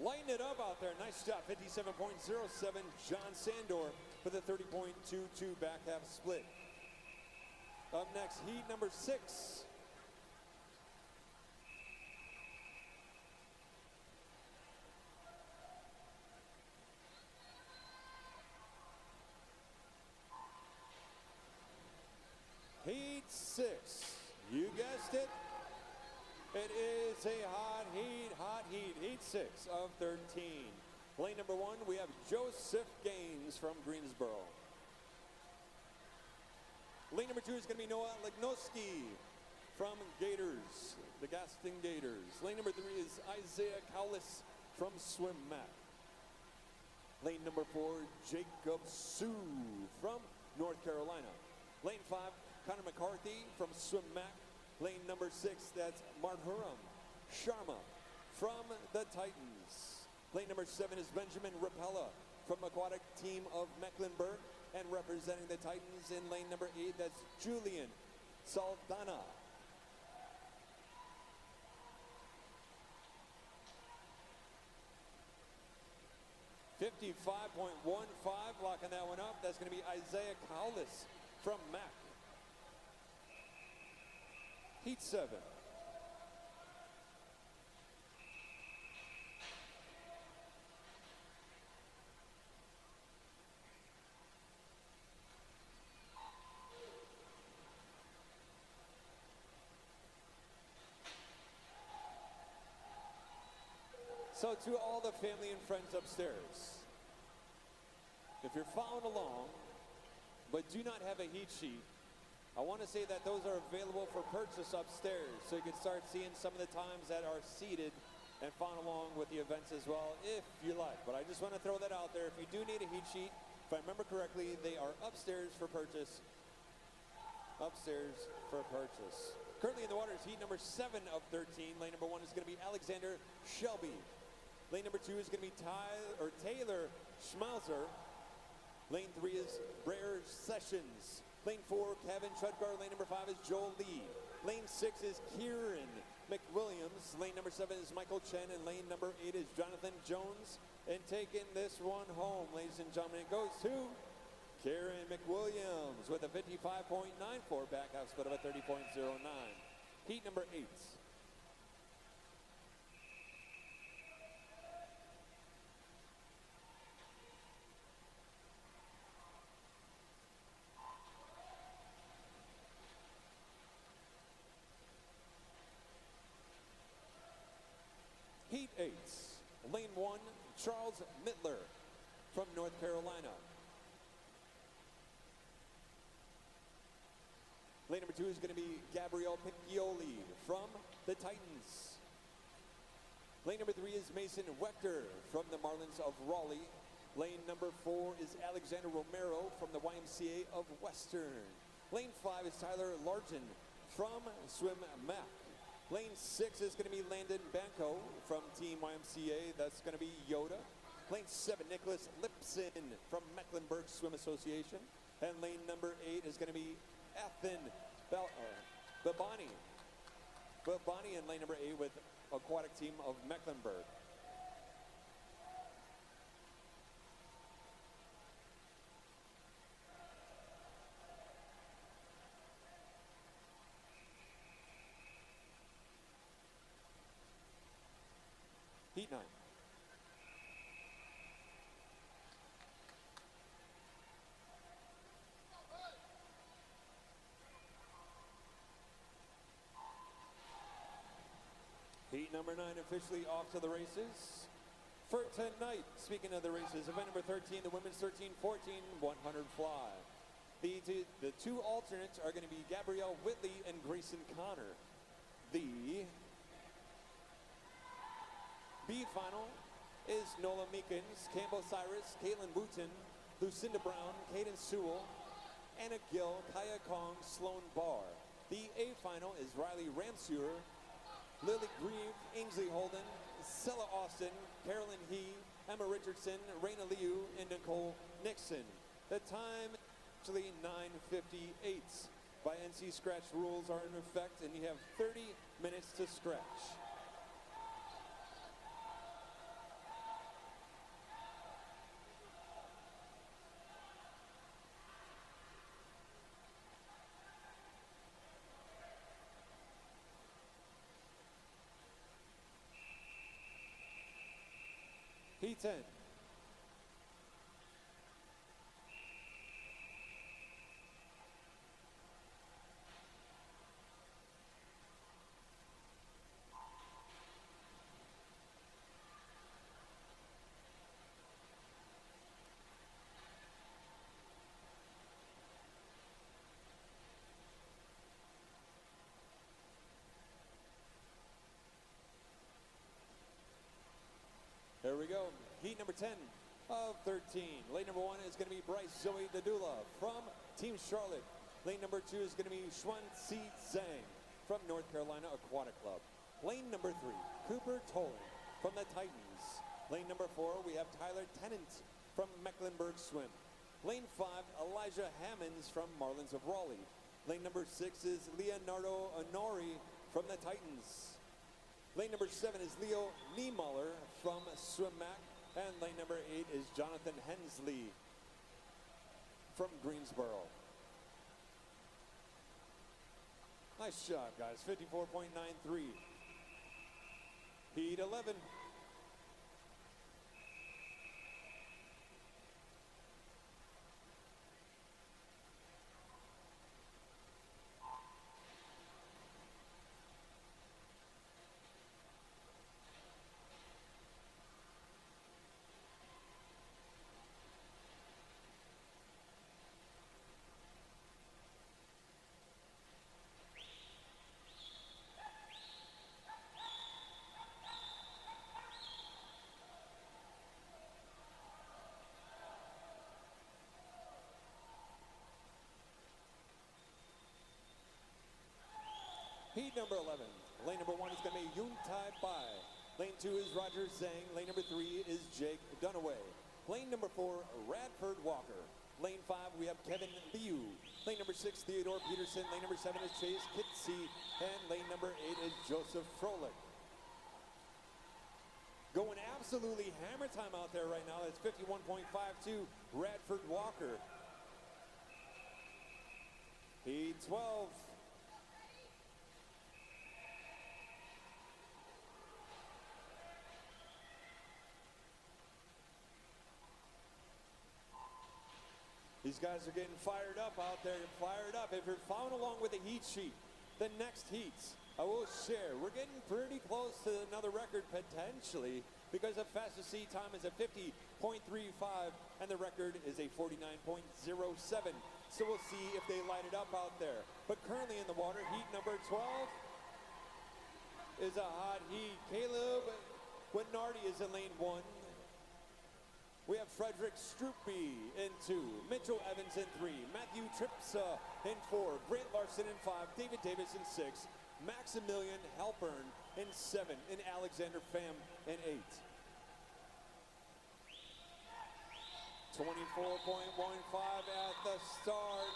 Lighten it up out there. Nice job. 57.07. John Sandor for the 30.22 back half split. Up next, heat number 6. Heat 6. You guessed it. It is a hot heat, heat 6 of 13. Lane number 1, we have Joseph Gaines from Greensboro. Lane number 2 is going to be Noah Lignoski from Gators, the Gaston Gators. Lane number 3 is Isaiah Cowlis from Swim Mac. Lane number 4, Jacob Sue from North Carolina. Lane 5, Connor McCarthy from Swim Mac. Lane number 6, that's Marhuram Sharma from the Titans. Lane number 7 is Benjamin Rapella from Aquatic Team of Mecklenburg. And representing the Titans in lane number 8, that's Julian Saldana. .55.15, locking that one up. That's going to be Isaiah Cowlis from Mac. Heat 7. So to all the family and friends upstairs, if you're following along but do not have a heat sheet, I want to say that those are available for purchase upstairs, so you can start seeing some of the times that are seated and follow along with the events as well, if you like. But I just want to throw that out there. If you do need a heat sheet, if I remember correctly, they are upstairs for purchase. Upstairs for purchase. Currently in the water is heat number 7 of 13. Lane number 1 is going to be Alexander Shelby. Lane number 2 is going to be Taylor Schmauser. Lane 3 is Brer Sessions. Lane 4, Kevin Chudgar. Lane number 5 is Joel Lee. Lane 6 is Kieran McWilliams. Lane number 7 is Michael Chen. And lane number 8 is Jonathan Jones. And taking this one home, ladies and gentlemen, it goes to Kieran McWilliams with a 55.94 back half split of a 30.09. Heat number 8. 8. Lane 1, Charles Mittler from North Carolina. Lane number 2 is going to be Gabrielle Piccioli from the Titans. Lane number 3 is Mason Wechter from the Marlins of Raleigh. Lane number 4 is Alexander Romero from the YMCA of Western. Lane 5 is Tyler Largent from Swim Mac. Lane 6 is going to be Landon Banco from Team YMCA. That's going to be Yoda. Lane 7, Nicholas Lipson from Mecklenburg Swim Association. And lane number 8 is going to be Ethan Babani. Babani in lane number 8 with aquatic team of Mecklenburg. Heat 9. Heat number 9 officially off to the races. For tonight, speaking of the races, event number 13, the women's 13-14 100 fly. The two alternates are going to be Gabrielle Whitley and Grayson Connor. The B final is Nola Meekins, Campbell Cyrus, Caitlin Wooten, Lucinda Brown, Caden Sewell, Anna Gill, Kaya Kong, Sloan Barr. The A final is Riley Ramseur, Lily Grieve, Ainsley Holden, Sella Austin, Carolyn He, Emma Richardson, Raina Liu, and Nicole Nixon. The time actually 9:58. By NC Scratch rules are in effect, and you have 30 minutes to scratch. Heat 10. Here we go. Heat number 10 of 13. Lane number 1 is going to be Bryce Zoe Dadula from Team Charlotte. Lane number 2 is going to be Xuan Si Zhang from North Carolina Aquatic Club. Lane number 3, Cooper Tolan from the Titans. Lane number 4, we have Tyler Tennant from Mecklenburg Swim. Lane 5, Elijah Hammonds from Marlins of Raleigh. Lane number 6 is Leonardo Honori from the Titans. Lane number 7 is Leo Niemuller from Swimmac. And lane number 8 is Jonathan Hensley from Greensboro. Nice job, guys. 54.93. Heat 11. Heat number 11. Lane number 1 is going to be Yun Tai Bai. Lane 2 is Roger Zhang. Lane number 3 is Jake Dunaway. Lane number 4, Radford Walker. Lane 5, we have Kevin Liu. Lane number 6, Theodore Peterson. Lane number 7 is Chase Kitsey. And lane number 8 is Joseph Froelich. Going absolutely hammer time out there right now. That's 51.52, Radford Walker. Heat 12. These guys are getting fired up out there, fired up. If you're following along with the heat sheet, the next heats I will share, we're getting pretty close to another record potentially because the fastest sea time is a 50.35 and the record is a 49.07. So we'll see if they light it up out there. But currently in the water, heat number 12 is a hot heat. Caleb Winardi is in lane 1. We have Frederick Stroopy in 2, Mitchell Evans in 3, Matthew Tripsa in 4, Grant Larson in 5, David Davis in 6, Maximilian Halpern in 7, and Alexander Pham in 8. 24.15 at the start.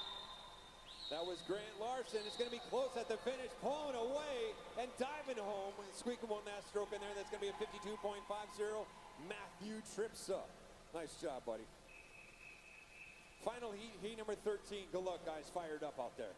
That was Grant Larson. It's going to be close at the finish, pulling away and diving home. Squeaking one last stroke in there. That's going to be a 52.50. Matthew Tripsa. Nice job, buddy. Final heat, heat number 13. Good luck, guys. Fired up out there.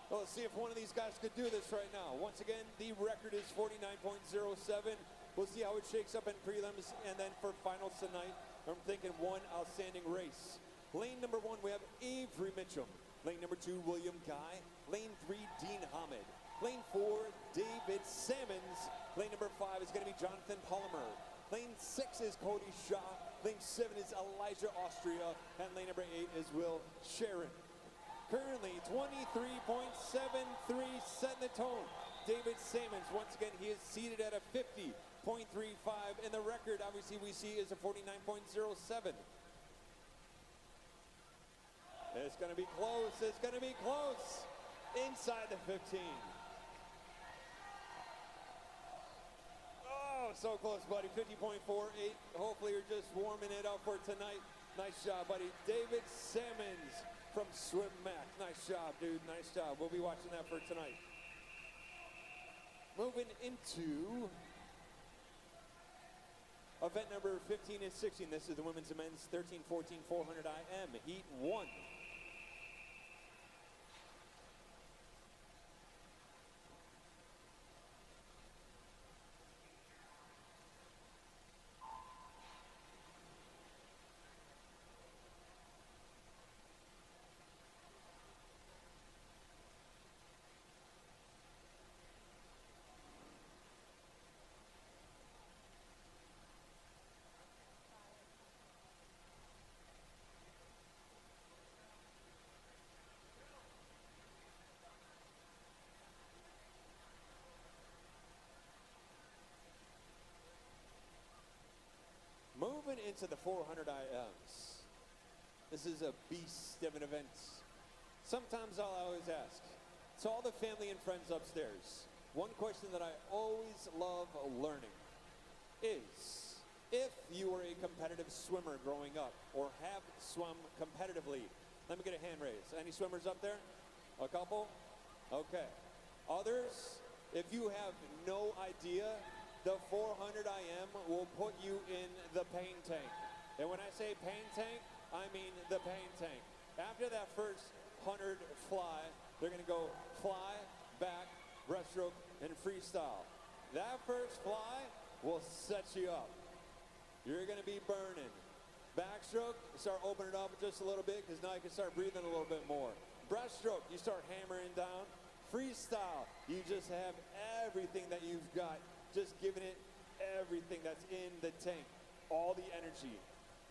Well, let's see if one of these guys could do this right now. Once again, the record is 49.07. We'll see how it shakes up in prelims, and then for finals tonight, I'm thinking one outstanding race. Lane number 1, we have Avery Mitchum. Lane number 2, William Guy. Lane 3, Dean Hamid. Lane 4, David Sammons. Lane number 5 is going to be Jonathan Palmer. Lane 6 is Cody Shaw. Lane 7 is Elijah Austria. And lane number 8 is Will Sharon. Currently 23.73, setting the tone. David Sammons, once again, he is seated at a 50.35, and the record, obviously, we see is a 49.07. It's going to be close. It's going to be close. Inside the 15. Oh, so close, buddy. 50.48. Hopefully, you're just warming it up for tonight. Nice job, buddy. David Sammons from Swim Mac. Nice job, dude. Nice job. We'll be watching that for tonight. Moving into event number 15 and 16. This is the women's and men's 13, 14, 400 IM. Heat 1. Moving into the 400 IMs. This is a beast of an event. Sometimes I'll always ask, to all the family and friends upstairs, one question that I always love learning is, if you were a competitive swimmer growing up or have swum competitively, let me get a hand raise. Any swimmers up there? A couple? Okay. Others, if you have no idea, the 400 IM will put you in the pain tank. And when I say pain tank, I mean the pain tank. After that first 100 fly, they're gonna go fly, back, breaststroke, and freestyle. That first fly will set you up. You're gonna be burning. Backstroke, you start opening it up just a little bit because now you can start breathing a little bit more. Breaststroke, you start hammering down. Freestyle, you just have everything that you've got. Just giving it everything that's in the tank, all the energy.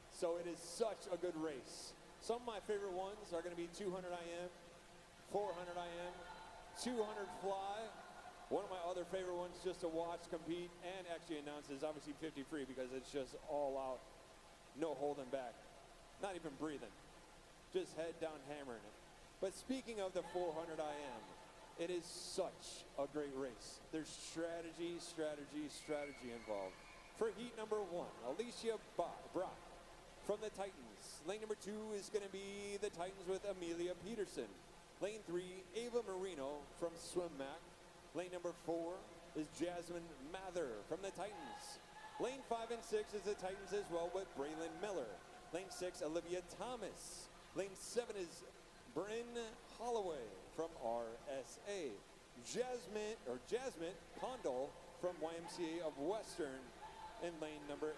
So it is such a good race. Some of my favorite ones are going to be 200 IM, 400 IM, 200 fly. One of my other favorite ones just to watch, compete, and actually announce is obviously 50 free because it's just all out, no holding back, not even breathing, just head down hammering it. But speaking of the 400 IM, it is such a great race. There's strategy involved. For heat number 1, Alicia Brock from the Titans. Lane number 2 is going to be the Titans with Amelia Peterson. Lane 3, Ava Marino from Swim Mac. Lane number 4 is Jasmine Mather from the Titans. Lane 5 and 6 is the Titans as well with Braylon Miller. Lane 6, Olivia Thomas. Lane 7 is Bryn Holloway from RSA. Jasmine Condal from YMCA of Western in lane number 8.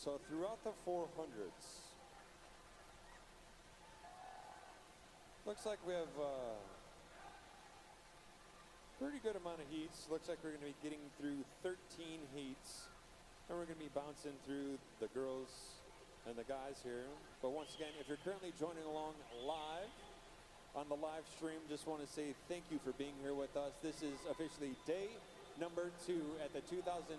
So throughout the 400s, looks like we have pretty good amount of heats. Looks like we're going to be getting through 13 heats, and we're going to be bouncing through the girls and the guys here. But once again, if you're currently joining along live on the live stream, just want to say thank you for being here with us. This is officially day number 2 at the 2024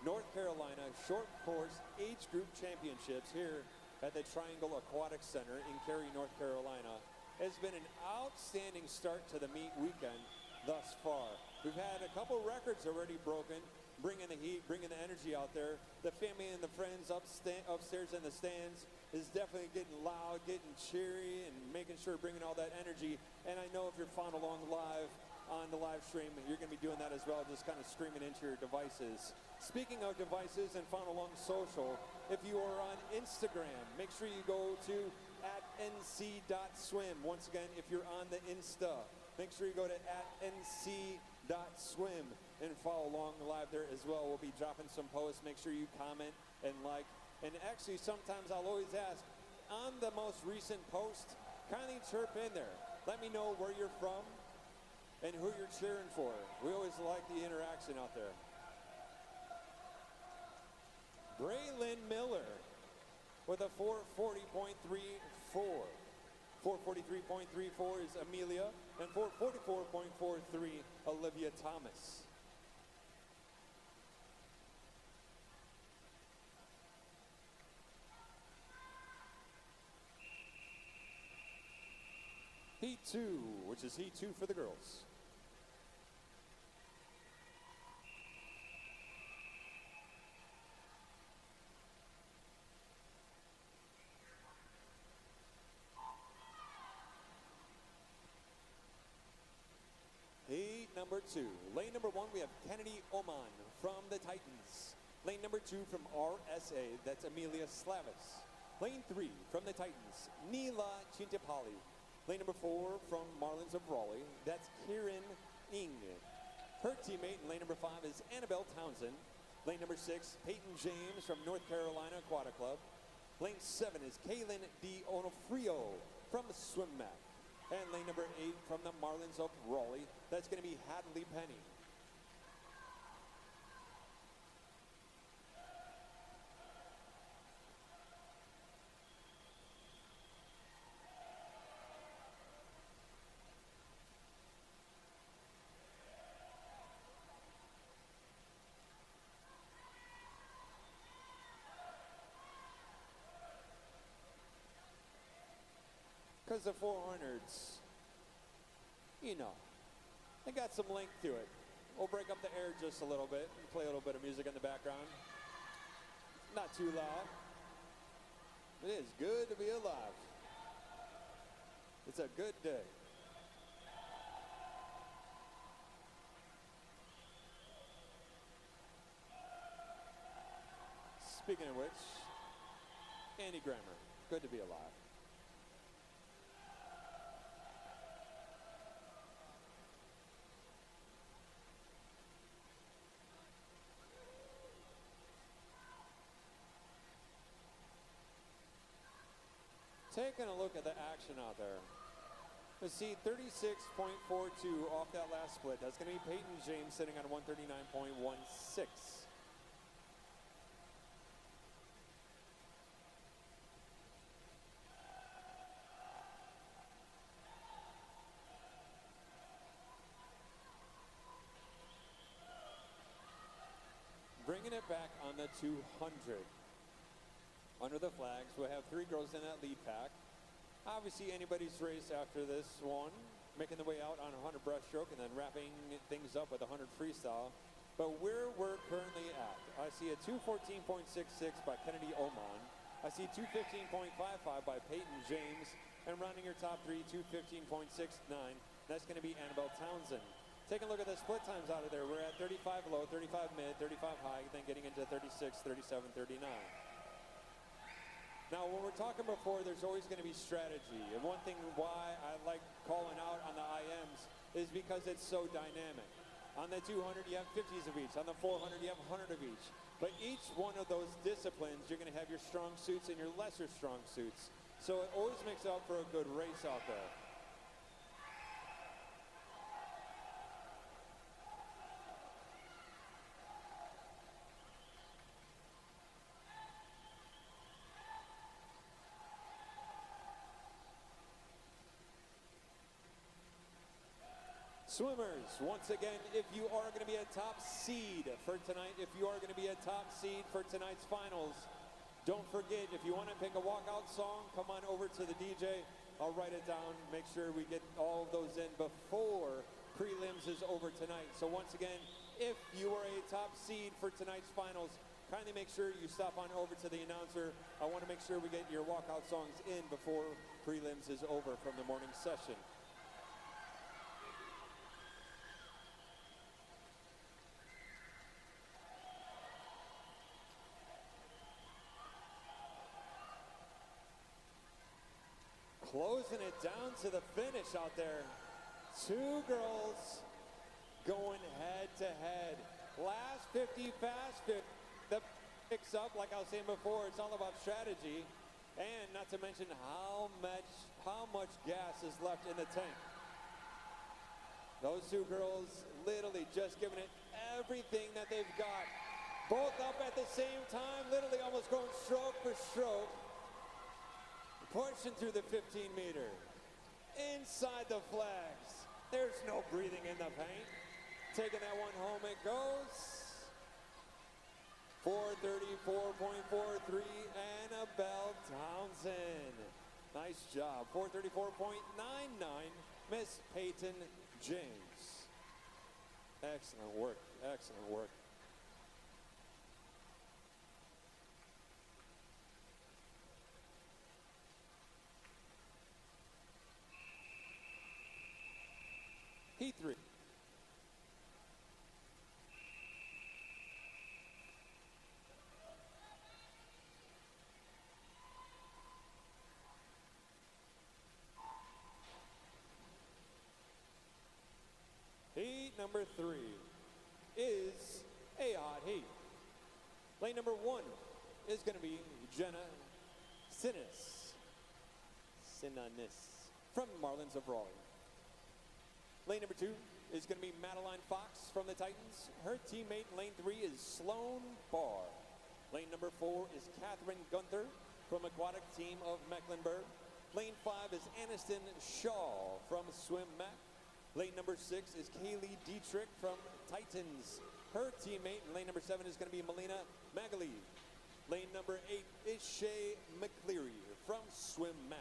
North Carolina Short Course Age Group Championships here at the Triangle Aquatic Center in Cary, North Carolina. It's been an outstanding start to the meet weekend thus far. We've had a couple records already broken, bringing the heat, bringing the energy out there. The family and the friends upstairs in the stands is definitely getting loud, getting cheery, and making sure bringing all that energy. And I know if you're following along live on the live stream, you're going to be doing that as well, just kind of screaming into your devices. Speaking of devices and follow along social, if you are on Instagram, make sure you go to @nc.swim. Once again, if you're on the Insta, make sure you go to @nc.swim and follow along live there as well. We'll be dropping some posts. Make sure you comment and like. And actually, sometimes I'll always ask, on the most recent post, kindly chirp in there. Let me know where you're from and who you're cheering for. We always like the interaction out there. Braylon Miller with a 440.34. 443.34 is Amelia, and 444.43 Olivia Thomas. Heat 2, which is Heat 2 for the girls. Heat number 2. Lane number 1, we have Kennedy Oman from the Titans. Lane number 2 from RSA, that's Amelia Slavis. Lane 3 from the Titans, Neela Chintipali. Lane number 4 from Marlins of Raleigh, that's Kieran Ng. Her teammate in lane number 5 is Annabelle Townsend. Lane number 6, Peyton James from North Carolina Aquatic Club. Lane 7 is Kaylin D. Onofrio from Swim Mat. And lane number 8 from the Marlins of Raleigh, that's going to be Hadley Penny. Because the 400s, you know, they got some length to it. We'll break up the air just a little bit and play a little bit of music in the background. Not too loud. It is good to be alive. It's a good day. Speaking of which, Andy Grammer, good to be alive. Taking a look at the action out there. Let's see, 36.42 off that last split. That's going to be Peyton James sitting on 139.16. Bringing it back on the 200. Under the flags, we'll have 3 girls in that lead pack. Obviously, anybody's race after this one, making the way out on 100 breaststroke and then wrapping things up with 100 freestyle. But where we're currently at, I see a 214.66 by Kennedy Oman. I see 215.55 by Peyton James. And rounding your top 3, 215.69. That's going to be Annabelle Townsend. Take a look at the split times out of there. We're at 35 low, 35 mid, 35 high, then getting into 36, 37, 39. Now, when we're talking before, there's always going to be strategy. And one thing why I like calling out on the IMs is because it's so dynamic. On the 200, you have 50s of each. On the 400, you have 100 of each. But each one of those disciplines, you're going to have your strong suits and your lesser strong suits. So it always makes out for a good race out there. Swimmers, once again, if you are going to be a top seed for tonight, if you are going to be a top seed for tonight's finals, don't forget, if you want to pick a walkout song, come on over to the DJ. I'll write it down, make sure we get all of those in before prelims is over tonight. So once again, if you are a top seed for tonight's finals, kindly make sure you stop on over to the announcer. I want to make sure we get your walkout songs in before prelims is over from the morning session. Closing it down to the finish out there. Two girls going head to head. Last 50, fast 50. That picks up, like I was saying before, it's all about strategy. And not to mention how much gas is left in the tank. Those two girls literally just giving it everything that they've got. Both up at the same time, literally almost going stroke for stroke. Pushing through the 15-meter. Inside the flags. There's no breathing in the paint. Taking that one home it goes. 434.43, Annabelle Townsend. Nice job. 434.99, Miss Peyton James. Excellent work, excellent work. Heat 3. Heat number 3 is a hot heat. Lane number 1 is going to be Jenna Sinis from Marlins of Raleigh. Lane number 2 is going to be Madeline Fox from the Titans. Her teammate in lane 3 is Sloan Barr. Lane number 4 is Catherine Gunther from Aquatic Team of Mecklenburg. Lane 5 is Aniston Shaw from Swim Mac. Lane number 6 is Kaylee Dietrich from Titans. Her teammate in lane number 7 is going to be Melina Magali. Lane number 8 is Shay McCleary from Swim Mac.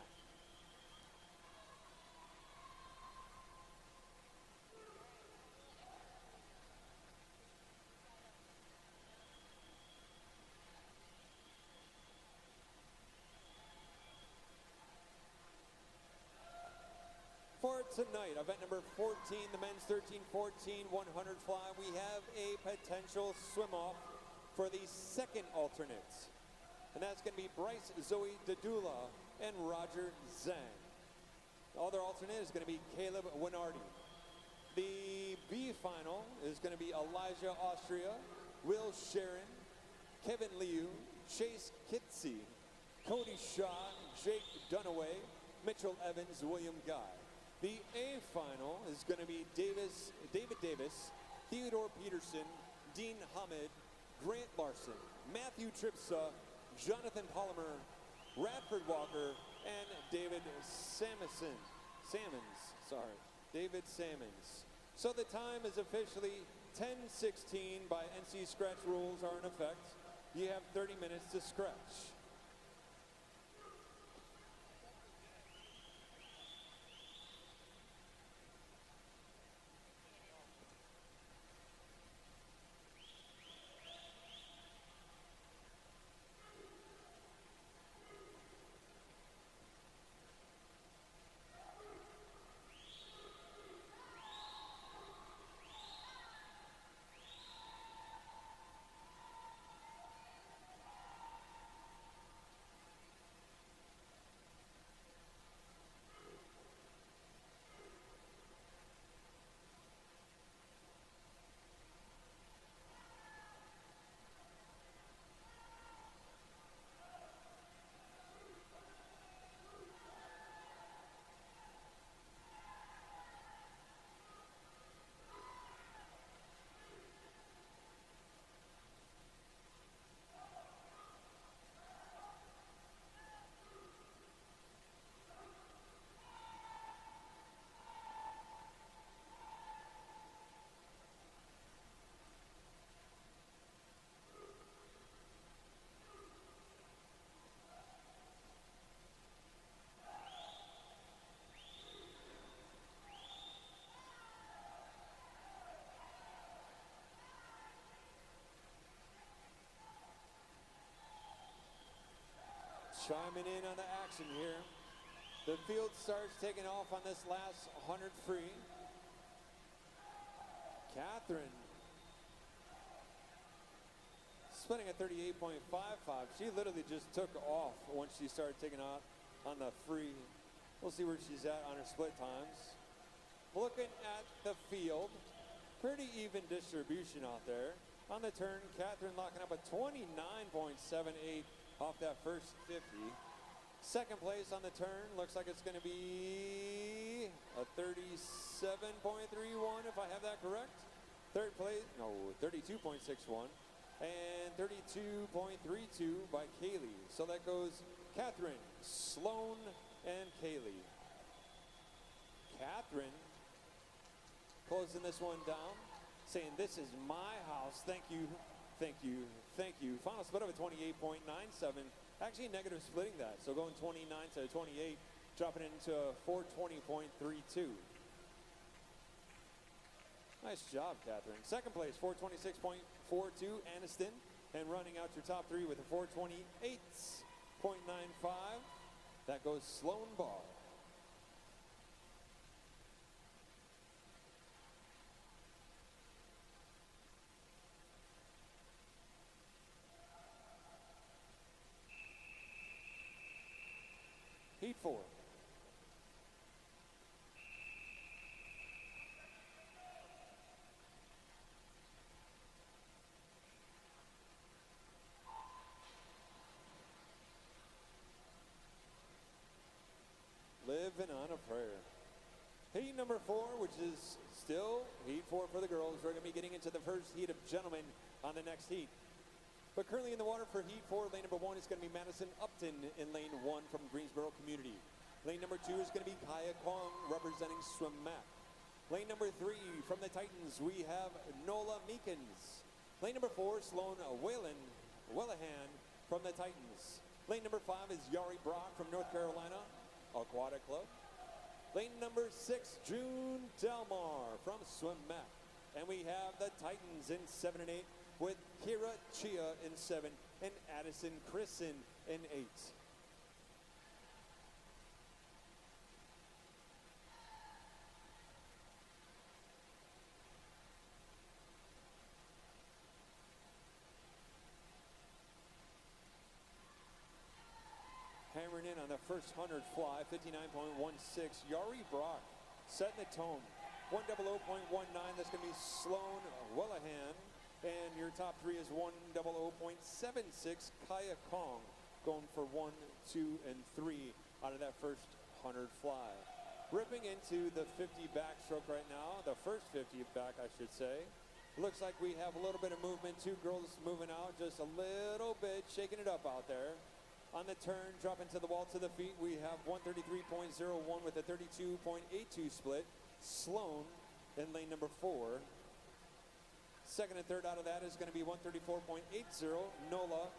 For tonight, event number 14, the men's 13-14 100 fly, we have a potential swim-off for the second alternate. And that's going to be Bryce Zoe Dadula and Roger Zhang. The other alternate is going to be Caleb Winardi. The B final is going to be Elijah Austria, Will Sharon, Kevin Liu, Chase Kitsey, Cody Shaw, Jake Dunaway, Mitchell Evans, William Guy. The A final is going to be David Davis, Theodore Peterson, Dean Hamid, Grant Larson, Matthew Tripsa, Jonathan Palmer, Radford Walker, and David Sammons. So the time is officially 10:16 by NC Scratch rules are in effect. You have 30 minutes to scratch. chiming in on the action here. The field starts taking off on this last 100 free. Catherine splitting at 38.55. She literally just took off once she started taking off on the free. We'll see where she's at on her split times. Looking at the field, pretty even distribution out there. On the turn, Catherine locking up a 29.78 off that first 50. Second place on the turn, looks like it's gonna be a 37.31 if I have that correct. Third place, no, 32.61. And 32.32 by Kaylee. So that goes Catherine, Sloan, and Kaylee. Catherine closing this one down, saying this is my house. Thank you, thank you, thank you. Final split of a 28.97. Actually negative splitting that. So going 29 to 28, dropping it into a 420.32. Nice job, Catherine. Second place, 426.42, Aniston. And running out your top three with a 428.95. That goes Sloan Ball. Heat 4. Living on a prayer. Heat number 4, which is still Heat 4 for the girls. We're going to be getting into the first heat of gentlemen on the next heat. But currently in the water for Heat 4, lane number 1 is going to be Madison Upton in lane 1 from Greensboro Community. Lane number 2 is going to be Kaya Kwong representing Swim Mac. Lane number 3 from the Titans, we have Nola Meekins. Lane number 4, Sloan Wellahan from the Titans. Lane number 5 is Yari Brock from North Carolina Aquatic Club. Lane number 6, June Delmar from Swim Mac. And we have the Titans in 7 and 8 with Kira Chia in 7 and Addison Christen in 8. Hammering in on the first 100 fly, 59.16. Yari Brock setting the tone. 100.19, that's going to be Sloan Wellahan. And your top three is 100.76. Kaya Kong going for 1, 2, and 3 out of that first 100 fly. Ripping into the 50 backstroke right now, the first 50 back, I should say. Looks like we have a little bit of movement. Two girls moving out just a little bit, shaking it up out there. On the turn, dropping to the wall to the feet, we have 133.01 with a 32.82 split. Sloan in lane number 4. Second and third out of that is going to be 134.80, Nola,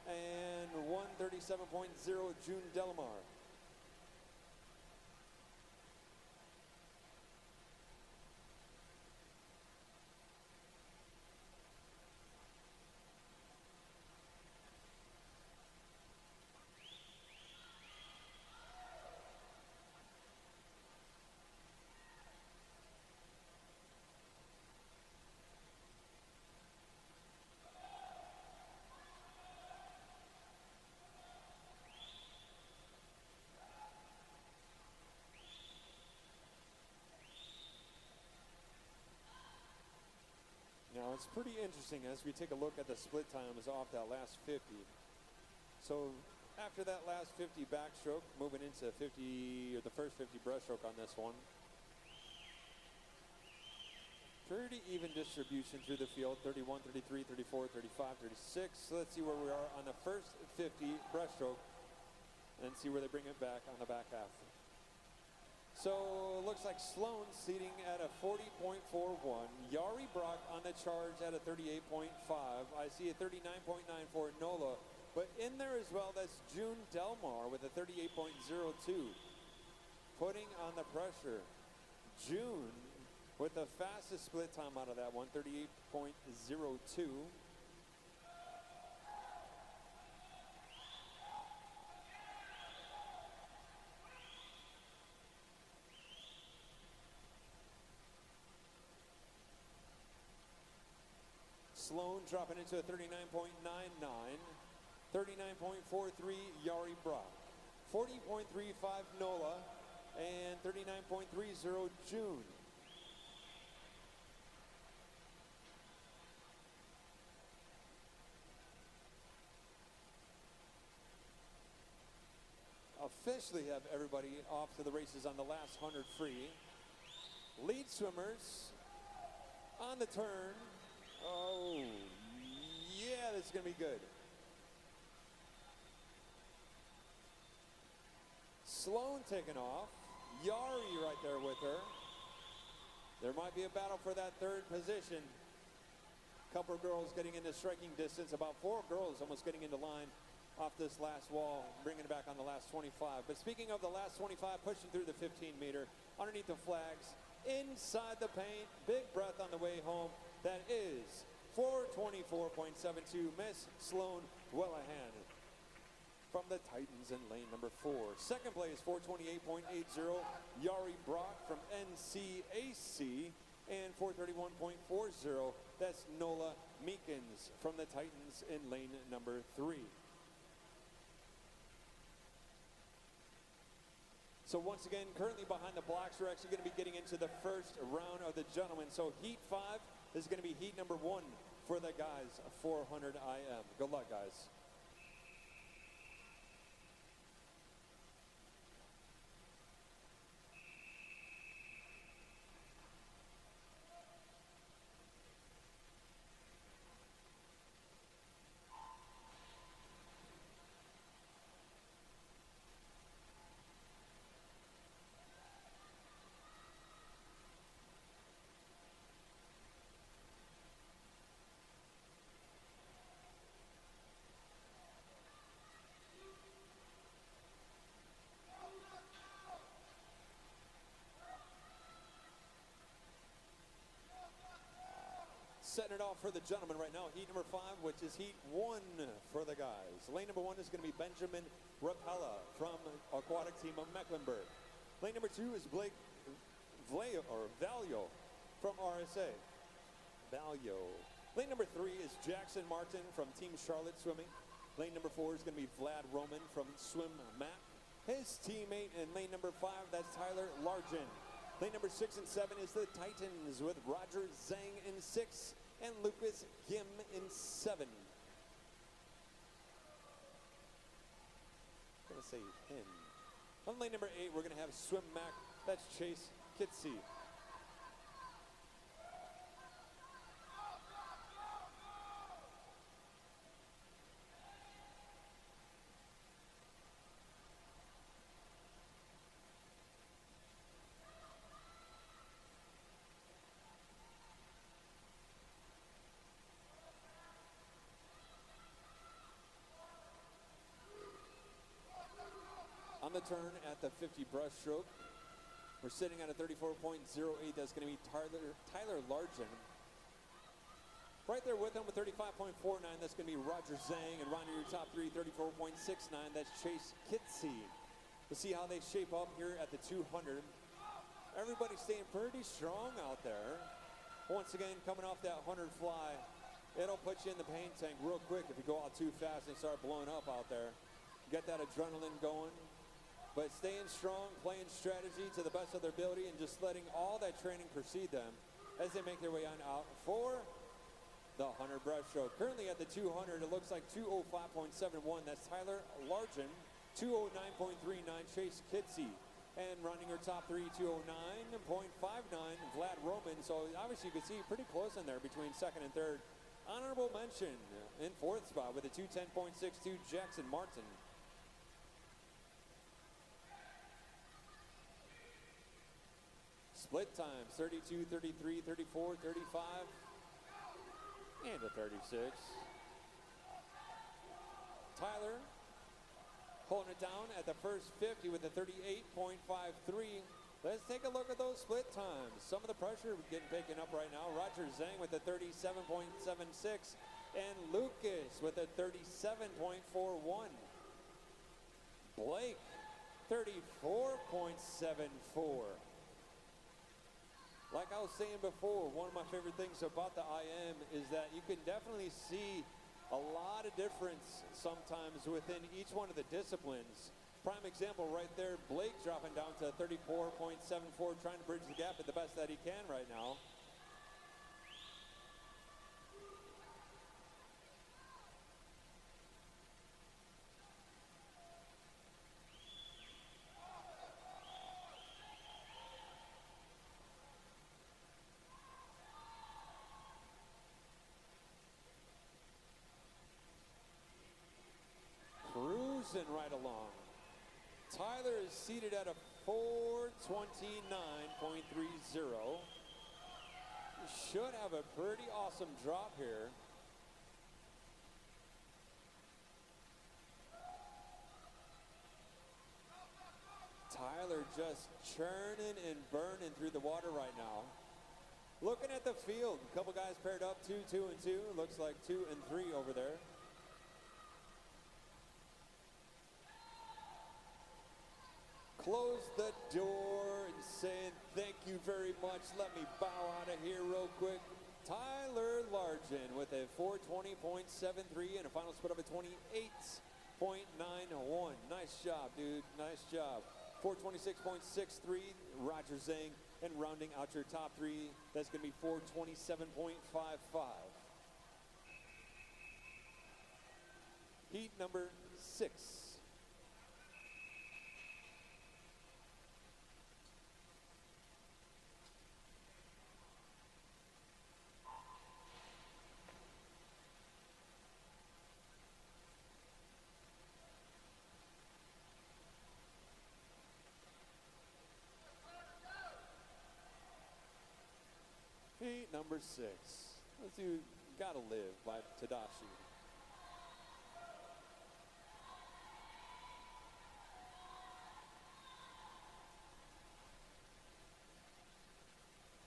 and 137.0, June Delmar. Now it's pretty interesting as we take a look at the split times off that last 50. So after that last 50 backstroke, moving into 50, or the first 50 breaststroke on this one. Pretty even distribution through the field, 31, 33, 34, 35, 36. So let's see where we are on the first 50 breaststroke and see where they bring it back on the back half. So it looks like Sloan seating at a 40.41. Yari Brock on the charge at a 38.5. I see a 39.9 for Nola. But in there as well, that's June Delmar with a 38.02. Putting on the pressure. June with the fastest split time out of that one, 38.02. Sloan dropping into a 39.99. 39.43 Yari Brock. 40.35 Nola. And 39.30 June. Officially have everybody off to the races on the last 100 free. Lead swimmers on the turn. Oh, yeah, this is going to be good. Sloan taking off. Yari right there with her. There might be a battle for that third position. Couple of girls getting into striking distance. About 4 girls almost getting into line off this last wall, bringing it back on the last 25. But speaking of the last 25, pushing through the 15-meter, underneath the flags, inside the paint, big breath on the way home. That is 424.72, Miss Sloan Wellahan from the Titans in lane number 4. Second place, 428.80, Yari Brock from NCAC, and 431.40, that's Nola Meekins from the Titans in lane number 3. So once again, currently behind the blocks, we're actually going to be getting into the first round of the gentlemen. So heat 5 is going to be heat number 1 for the guys, 400 IM. Good luck, guys. Setting it off for the gentlemen right now, heat number 5, which is heat 1 for the guys. Lane number 1 is going to be Benjamin Rapella from aquatic team of Mecklenburg. Lane number 2 is Blake Valio from RSA. Valio. Lane number 3 is Jackson Martin from Team Charlotte Swimming. Lane number 4 is going to be Vlad Roman from Swim Mac. His teammate in lane number 5, that's Tyler Largent. Lane number 6 and 7 is the Titans with Roger Zhang in 6 and Lucas Kim in 7. I'm gonna say him. On lane number 8, we're gonna have Swim Mac. That's Chase Kitsey. On the turn at the 50 breaststroke, we're sitting at a 34.08. That's going to be Tyler Largent. Right there with him with 35.49. That's going to be Roger Zhang. And rounding your top 3, 34.69. That's Chase Kitsey. We'll see how they shape up here at the 200. Everybody's staying pretty strong out there. Once again, coming off that 100 fly, it'll put you in the paint tank real quick if you go out too fast and start blowing up out there. Get that adrenaline going. But staying strong, playing strategy to the best of their ability, and just letting all that training precede them as they make their way on out for the 100 breaststroke. Currently at the 200, it looks like 205.71. That's Tyler Largent. 209.39, Chase Kitsey. And running her top 3, 209.59, Vlad Roman. So obviously you can see pretty close in there between second and third. Honorable mention in 4th spot with a 210.62, Jackson Martin. Split times, 32, 33, 34, 35, and a 36. Tyler holding it down at the first 50 with a 38.53. Let's take a look at those split times. Some of the pressure getting taken up right now. Roger Zhang with a 37.76 and Lucas with a 37.41. Blake, 34.74. Like I was saying before, one of my favorite things about the IM is that you can definitely see a lot of difference sometimes within each one of the disciplines. Prime example right there, Blake dropping down to 34.74, trying to bridge the gap at the best that he can right now. Cruising right along. Tyler is seated at a 429.30. Should have a pretty awesome drop here. Tyler just churning and burning through the water right now. Looking at the field, a couple guys paired up, 2, 2, and 2. Looks like 2 and 3 over there. Close the door and saying thank you very much. Let me bow out of here real quick. Tyler Largent with a 420.73 and a final split of a 28.91. Nice job, dude. Nice job. 426.63, Roger Zhang. And rounding out your top three, that's going to be 427.55. Heat number 6. Heat number 6. Let's do Gotta Live by Tadashi.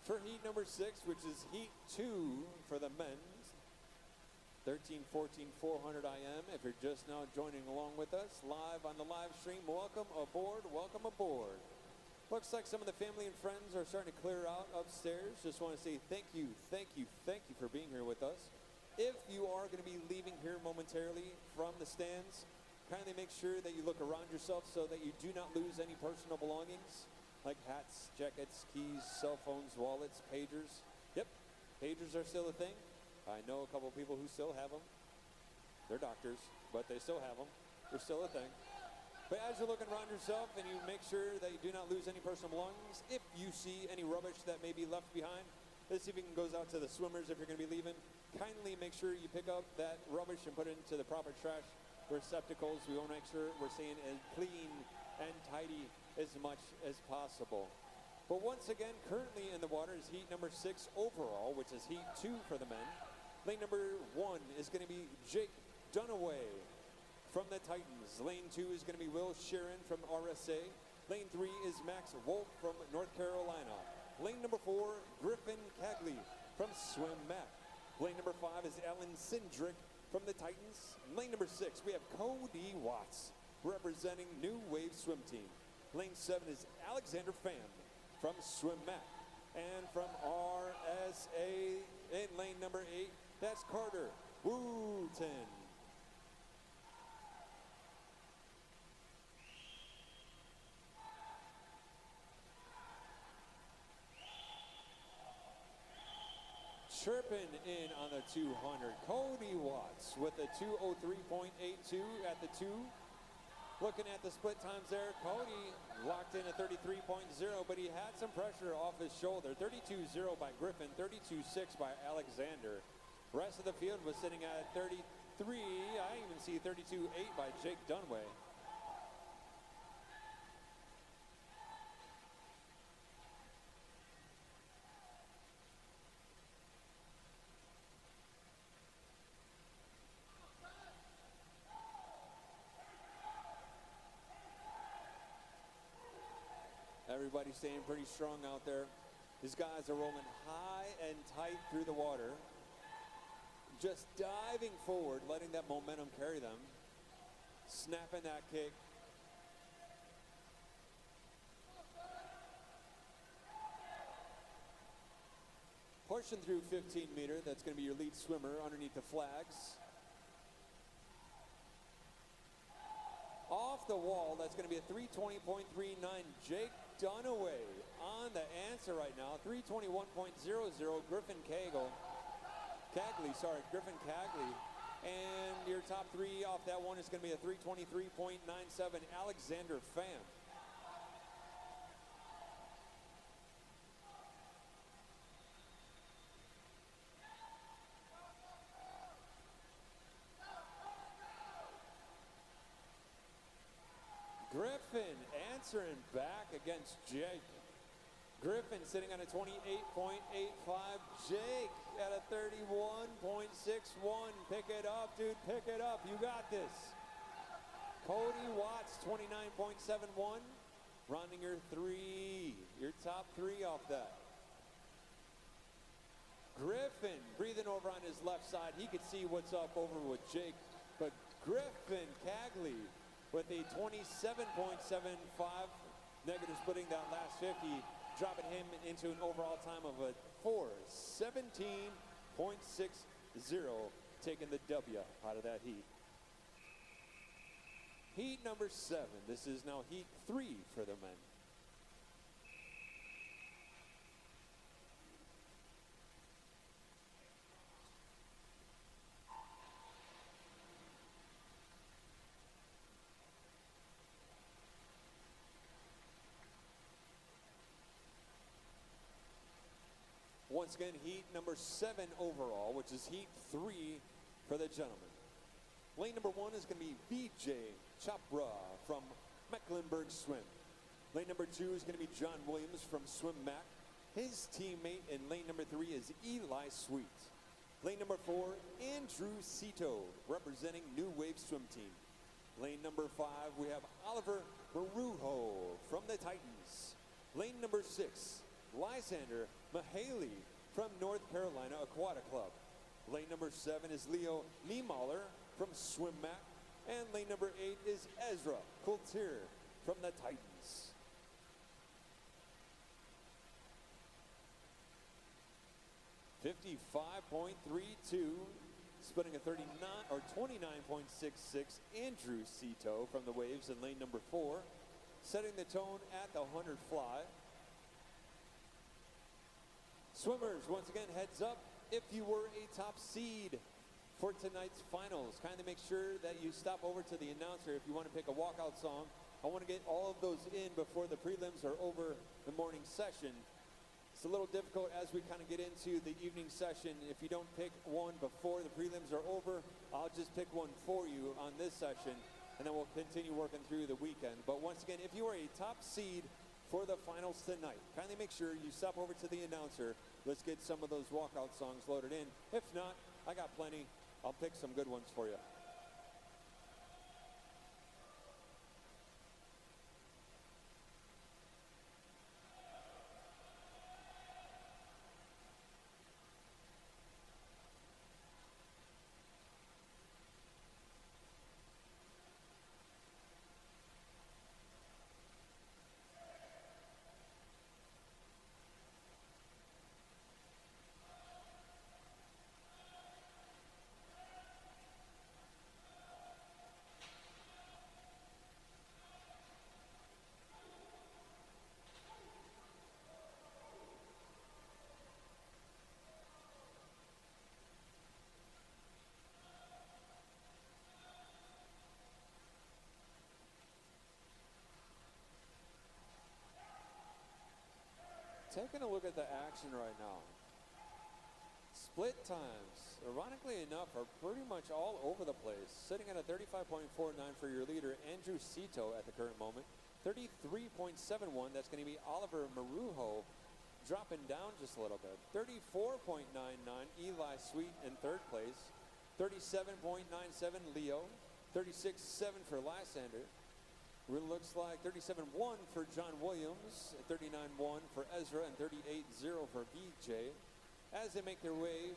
For heat number 6, which is heat 2 for the men's, 13-14-400 IM. If you're just now joining along with us live on the live stream, welcome aboard, welcome aboard. Looks like some of the family and friends are starting to clear out upstairs. Just want to say thank you for being here with us. If you are going to be leaving here momentarily from the stands, kindly make sure that you look around yourself so that you do not lose any personal belongings, like hats, jackets, keys, cell phones, wallets, pagers. Yep, pagers are still a thing. I know a couple of people who still have them. They're doctors, but they still have them. They're still a thing. But as you're looking around yourself and you make sure that you do not lose any personal belongings, if you see any rubbish that may be left behind, this even goes out to the swimmers if you're going to be leaving. Kindly make sure you pick up that rubbish and put it into the proper trash receptacles. We want to make sure we're staying as clean and tidy as much as possible. But once again, currently in the water is heat number 6 overall, which is heat 2 for the men. Lane number 1 is going to be Jake Dunaway from the Titans. Lane 2 is going to be Will Sheeran from RSA. Lane 3 is Max Wolf from North Carolina. Lane number 4, Griffin Cagley from Swim Mac. Lane number 5 is Alan Sindrick from the Titans. Lane number 6, we have Cody Watts representing New Wave Swim Team. Lane 7 is Alexander Pham from Swim Mac. And from RSA in lane number 8, that's Carter Wooten. Chirping in on the 200, Cody Watts with a 2:03.82 at the 2. Looking at the split times there, Cody locked in at 33.0, but he had some pressure off his shoulder. 32.0 by Griffin, 32.6 by Alexander. Rest of the field was sitting at 33. I even see 32.8 by Jake Dunway. Everybody's staying pretty strong out there. These guys are rolling high and tight through the water. Just diving forward, letting that momentum carry them. Snapping that kick. Pushing through 15 meter, that's going to be your lead swimmer underneath the flags. Off the wall, that's going to be a 320.39. Jake Dunaway on the answer right now. 321.00. Griffin Cagley. And your top three off that one is going to be a 323.97. Alexander Pham. Griffin answering back against Jake. Griffin sitting on a 28.85. Jake at a 31.61. Pick it up, dude. Pick it up. You got this. Cody Watts, 29.71. Rounding your top three off that. Griffin breathing over on his left side. He could see what's up over with Jake. But Griffin Cagley with a 27.75, negative splitting that last 50, dropping him into an overall time of a 4:17.60, taking the W out of that heat. Heat number 7. This is now heat 3 for the men. Once again, heat number 7 overall, which is heat 3 for the gentlemen. Lane number 1 is going to be VJ Chopra from Mecklenburg Swim. Lane number 2 is going to be John Williams from Swim Mac. His teammate in lane number 3 is Eli Sweet. Lane number 4, Andrew Cito, representing New Wave Swim Team. Lane number 5, we have Oliver Marujo from the Titans. Lane number 6, Lysander Mahaley from North Carolina Aquatic Club. Lane number 7 is Leo Niemaller from Swim Mac. And lane number 8 is Ezra Coulter from the Titans. .52, splitting a 39 or 29.66. Andrew Cito from the Waves in lane number 4, setting the tone at the 100 fly. Swimmers, once again, heads up. If you were a top seed for tonight's finals, kindly make sure that you stop over to the announcer if you want to pick a walkout song. I want to get all of those in before the prelims are over the morning session. It's a little difficult as we kind of get into the evening session. If you don't pick one before the prelims are over, I'll just pick one for you on this session, and then we'll continue working through the weekend. But once again, if you are a top seed for the finals tonight, kindly make sure you stop over to the announcer. Let's get some of those walkout songs loaded in. If not, I got plenty. I'll pick some good ones for you. Taking a look at the action right now. Split times, ironically enough, are pretty much all over the place. Sitting at a 35.49 for your leader, Andrew Cito, at the current moment. 33.71, that's going to be Oliver Marujo, dropping down just a little bit. 34.99, Eli Sweet in third place. 37.97, Leo. 36.7 for Lysander. It looks like 37.1 for John Williams, 39.1 for Ezra, and 38.0 for BJ. As they make their way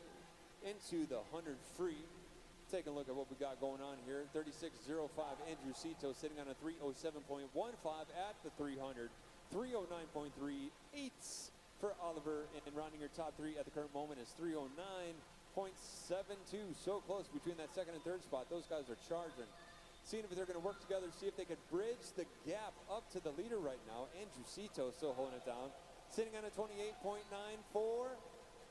into the 100 free, take a look at what we got going on here. 36.05, Andrew Cito sitting on a 307.15 at the 300. 309.38, for Oliver, and rounding your top three at the current moment is 309.72. So close between that second and third spot. Those guys are charging. Seeing if they're going to work together, see if they can bridge the gap up to the leader right now. Andrew Cito still holding it down, sitting on a 28.94.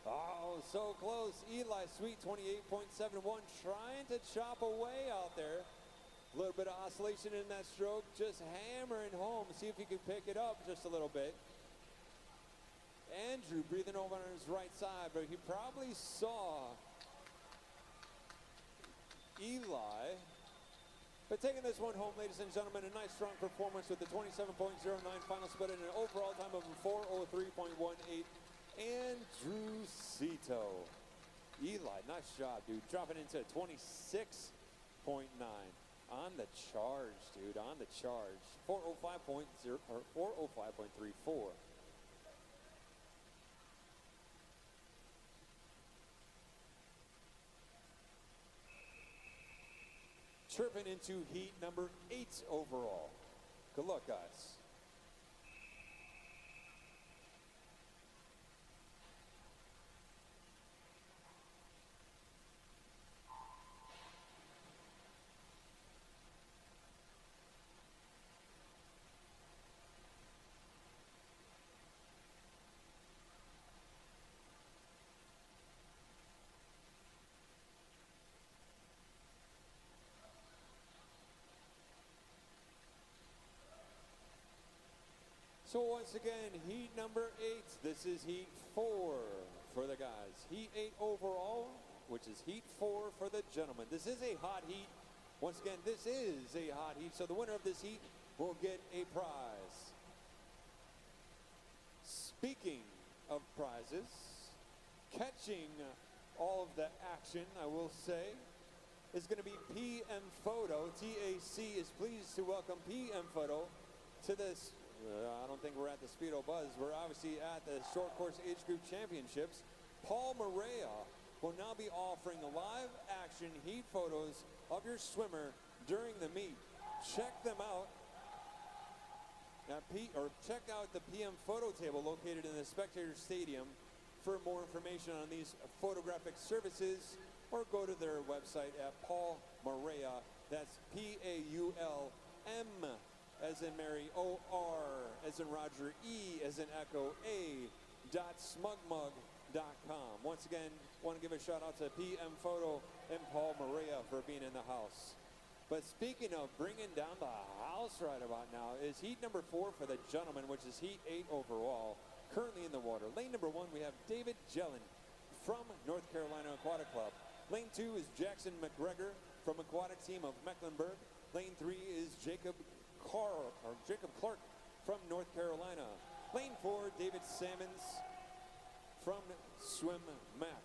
Oh, so close. Eli Sweet, 28.71, trying to chop away out there. A little bit of oscillation in that stroke, just hammering home. See if he can pick it up just a little bit. Andrew breathing over on his right side, but he probably saw Eli. But taking this one home, ladies and gentlemen, a nice strong performance with the 27.09 final split and an overall time of 4:03.18. Andrew Cito. Eli, nice job, dude. Dropping into 26.9 on the charge, dude. On the charge. 4:05.0 or 4:05.34. Tripping into heat number 8 overall. Good luck, guys. So once again, heat number 8. This is heat 4 for the guys. Heat 8 overall, which is heat 4 for the gentlemen. This is a hot heat. Once again, this is a hot heat. So the winner of this heat will get a prize. Speaking of prizes, catching all of the action, I will say, is going to be PM Photo. TAC is pleased to welcome PM Photo to this. I don't think we're at the Speedo Buzz. We're obviously at the Short Course Age Group Championships. Paul Marea will now be offering live action heat photos of your swimmer during the meet. Check them out. Check out the PM photo table located in the Spectator Stadium for more information on these photographic services, or go to their website at Paul Marea. That's PAULM as in Mary, OR as in Roger, E as in Echo, a.smugmug.com. Once again, want to give a shout out to PM Photo and Paul Marea for being in the house. But speaking of bringing down the house right about now is heat number 4 for the gentlemen, which is heat 8 overall, currently in the water. Lane number 1, we have David Jellin from North Carolina Aquatic Club. Lane 2 is Jackson McGregor from Aquatic Team of Mecklenburg. Lane 3 is Jacob Clark from North Carolina. Lane 4, David Sammons from Swim Mac.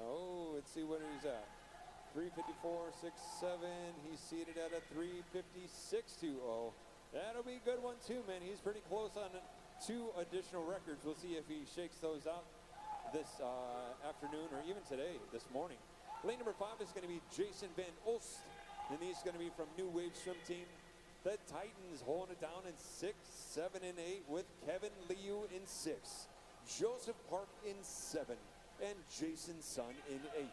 Oh, let's see what he's at. 354.67. He's seated at a 356.20. That'll be a good one too, man. He's pretty close on 2 additional records. We'll see if he shakes those out this afternoon or even today, this morning. Lane number 5 is going to be Jason Van Olst, and he's going to be from New Wave Swim Team. The Titans holding it down in 6, 7, and 8 with Kevin Liu in 6, Joseph Park in 7, and Jason Sun in 8.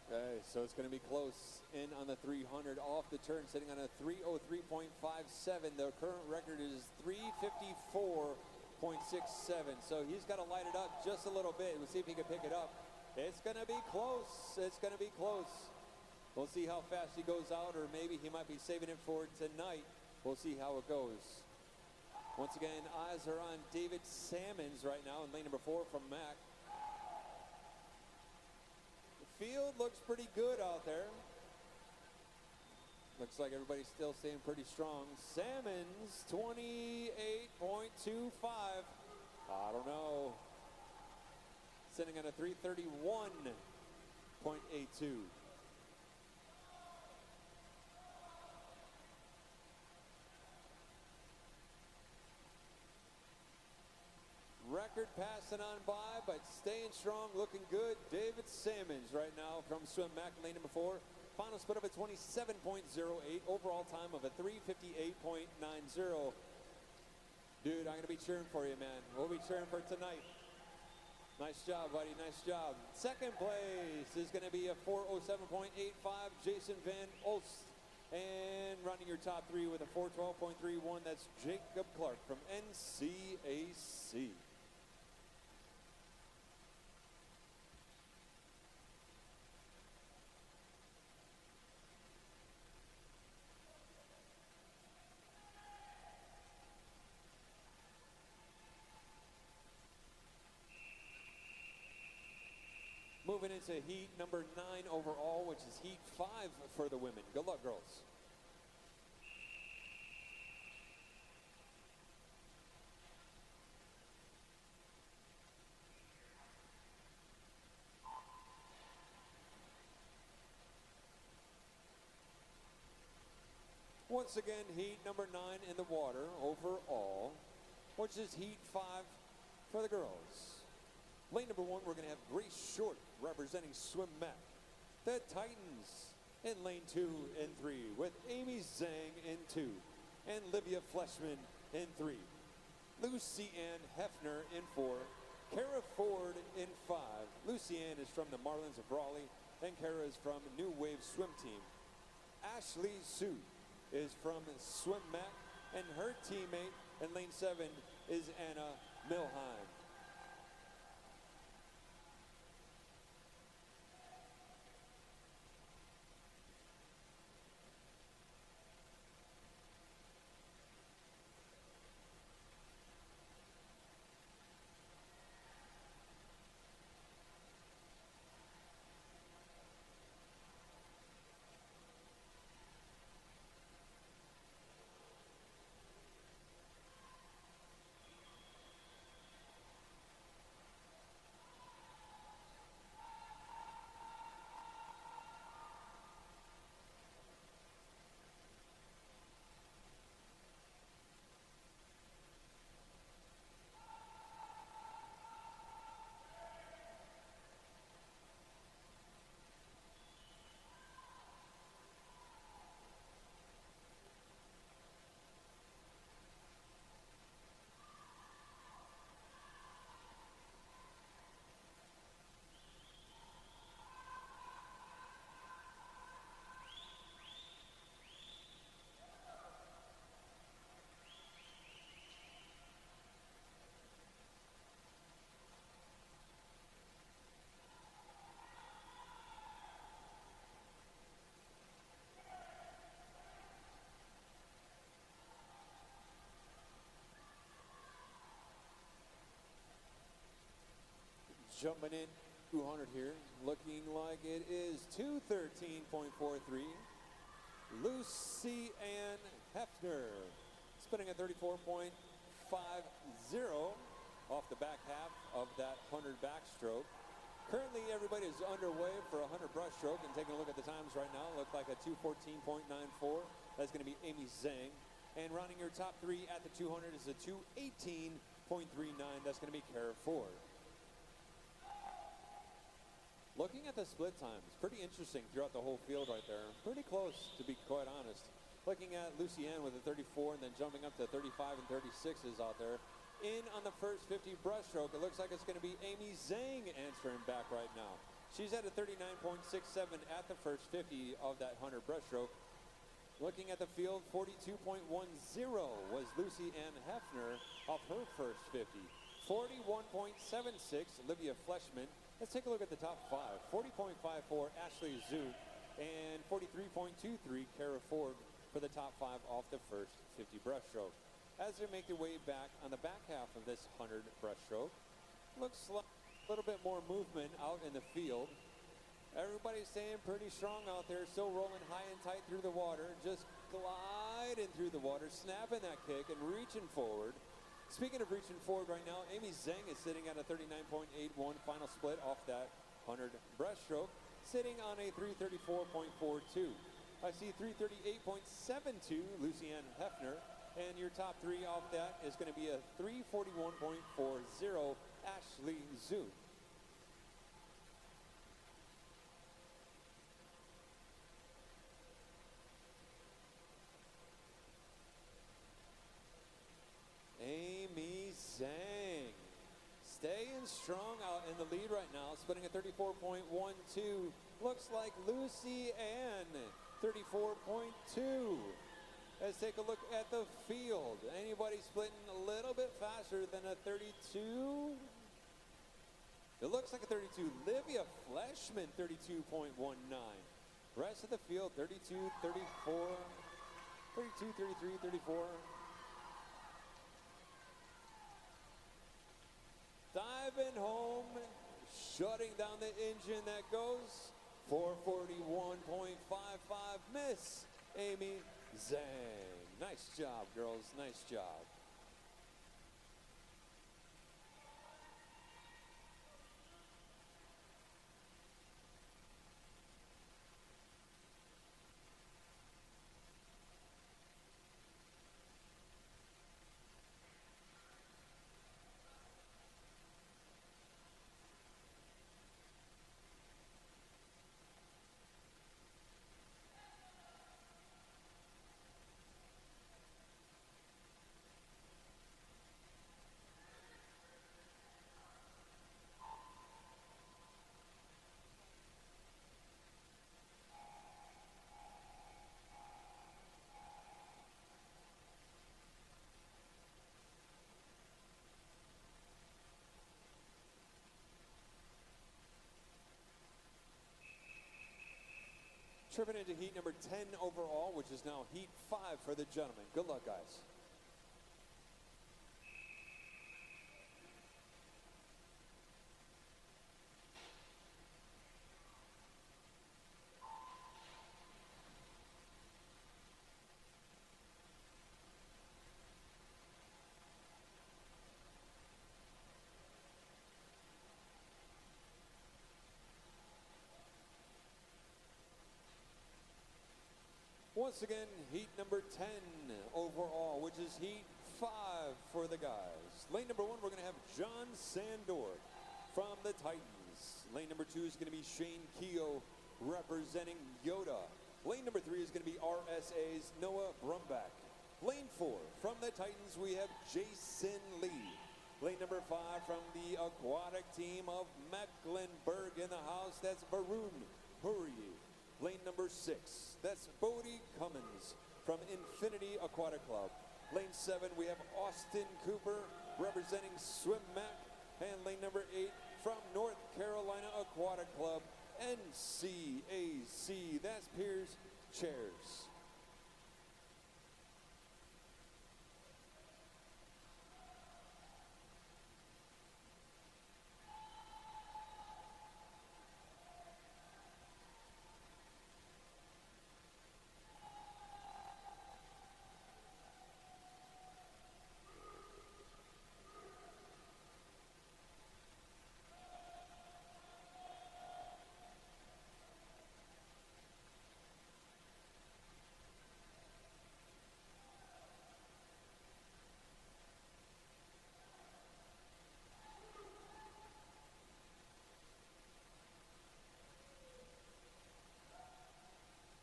Okay, so it's going to be close in on the 300 off the turn, sitting on a 3:03.57. The current record is 3:54.67. So he's got to light it up just a little bit. We'll see if he can pick it up. It's going to be close. It's going to be close. We'll see how fast he goes out, or maybe he might be saving it for tonight. We'll see how it goes. Once again, eyes are on David Sammons right now in lane number 4 from Mac. Field looks pretty good out there. Looks like everybody's still staying pretty strong. Salmons, 28.25. I don't know. Sitting at a 331.82. Record passing on by, but staying strong, looking good. David Salmons right now from Swim Mac, lane number 4. Final split of a 27.08. Overall time of a 358.90. Dude, I'm going to be cheering for you, man. We'll be cheering for tonight. Nice job, buddy. Nice job. Second place is going to be a 407.85. Jason Van Olst. And running your top 3 with a 412.31. That's Jacob Clark from NCAC. Moving into heat number 9 overall, which is heat 5 for the women. Good luck, girls. Once again, heat number 9 in the water overall, which is heat 5 for the girls. Lane number 1, we're going to have Grace Short representing Swim Mac. The Titans in lane 2 and 3 with Amy Zhang in 2 and Livia Fleshman in 3. Lucy Ann Hefner in 4. Kara Ford in 5. Lucy Ann is from the Marlins of Raleigh and Kara is from New Wave Swim Team. Ashley Sue is from Swim Mac and her teammate in lane 7 is Anna Milheim. Jumping in 200 here, looking like it is 213.43. Lucy Ann Hefner spinning at 34.50 off the back half of that 100 backstroke. Currently everybody is underway for a 100 breaststroke, and taking a look at the times right now, look like a 214.94. That's going to be Amy Zhang. And rounding your top 3 at the 200 is a 218.39. That's going to be Kara Ford. Looking at the split times, pretty interesting throughout the whole field right there. Pretty close, to be quite honest. Looking at Lucy Ann with a 34 and then jumping up to 35 and 36s out there. In on the first 50 breaststroke, it looks like it's going to be Amy Zhang answering back right now. She's at a 39.67 at the first 50 of that 100 breaststroke. Looking at the field, 42.10 was Lucy Ann Hefner off her first 50. 41.76, Livia Fleshman. Let's take a look at the top 5. 40.54, Ashley Zhu, and 43.23, Kara Ford for the top 5 off the first 50 breaststroke. As they make their way back on the back half of this 100 breaststroke, looks like a little bit more movement out in the field Everybody's staying pretty strong out there, still rolling high and tight through the water, just gliding through the water, snapping that kick and reaching forward. Speaking of reaching forward right now, Amy Zhang is sitting at a 39.81 final split off that 100 breaststroke, sitting on a 334.42. I see 338.72, Lucianne Hefner, and your top three off that is going to be a 341.40, Ashley Zhu. Amy Zhang staying strong out in the lead right now, splitting at 34.12. Looks like Lucy Ann, 34.2. Let's take a look at the field. Anybody splitting a little bit faster than a 32? It looks like a 32. Livia Fleshman, 32.19. Rest of the field, 32, 34, 32, 33, 34. Diving home, shutting down the engine that goes 441.55, Miss Amy Zhang. Nice job, girls, nice job. Tripping into heat number 10 overall, which is now heat 5 for the gentlemen. Good luck, guys. Once again, heat number 10 overall, which is heat 5 for the guys. Lane number 1, we're going to have John Sandor from the Titans. Lane number 2 is going to be Shane Keogh representing Yoda. Lane number 3 is going to be RSA's Noah Brumback. Lane 4, from the Titans, we have Jason Lee. Lane number 5 from the aquatic team of Mecklenburg in the house, that's Varun Hurry. Lane number 6, that's Bodie Cummins from Infinity Aquatic Club. Lane 7, we have Austin Cooper representing Swim Mac. And lane number 8 from North Carolina Aquatic Club, NCAC, that's Piers Chairs.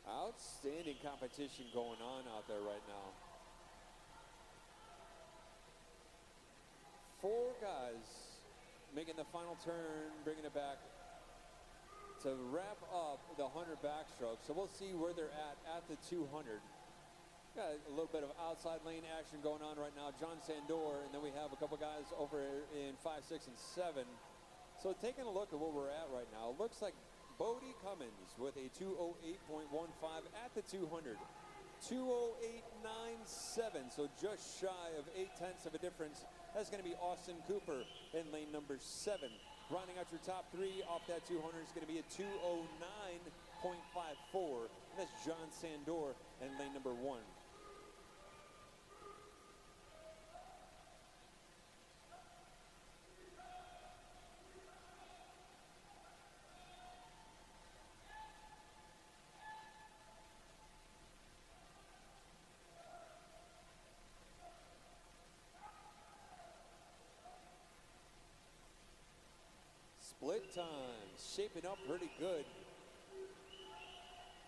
Outstanding competition going on out there right now. 4 guys making the final turn, bringing it back to wrap up the 100 backstroke. So we'll see where they're at the 200. Got a little bit of outside lane action going on right now. John Sandor, and then we have a couple guys over in 5, 6, and 7. So taking a look at where we're at right now, looks like Bodie Cummins with a 208.15 at the 200. 208.97, so just shy of 0.8 of a difference. That's going to be Austin Cooper in lane number 7. Rounding out your top three off that 200 is going to be a 209.54. And that's John Sandor in lane number 1. Split time, shaping up pretty good.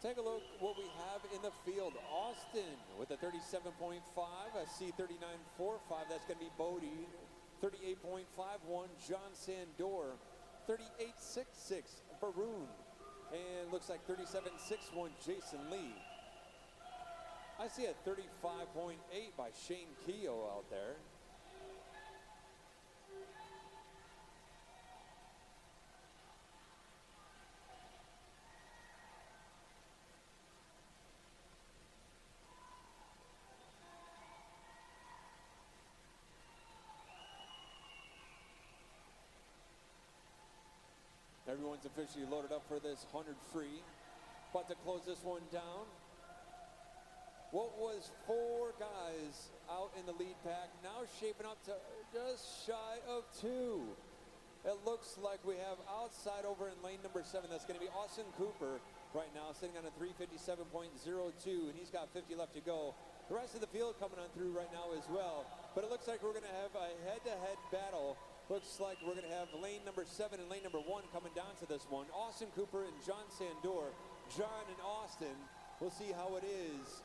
Take a look what we have in the field. Austin with a 37.5, a C39.45, that's going to be Bodie. 38.51, John Sandor. 38.66, Baroon. And looks like 37.61, Jason Lee. I see a 35.8 by Shane Keogh out there. Everyone's officially loaded up for this 100 free. About to close this one down. What was 4 guys out in the lead pack, now shaping up to just shy of 2. It looks like we have outside over in lane number 7. That's going to be Austin Cooper right now, sitting on a 357.02, and he's got 50 left to go. The rest of the field coming on through right now as well. But it looks like we're going to have a head-to-head battle. Looks like we're going to have lane number 7 and lane number 1 coming down to this one. Austin Cooper and John Sandor. John and Austin. We'll see how it is.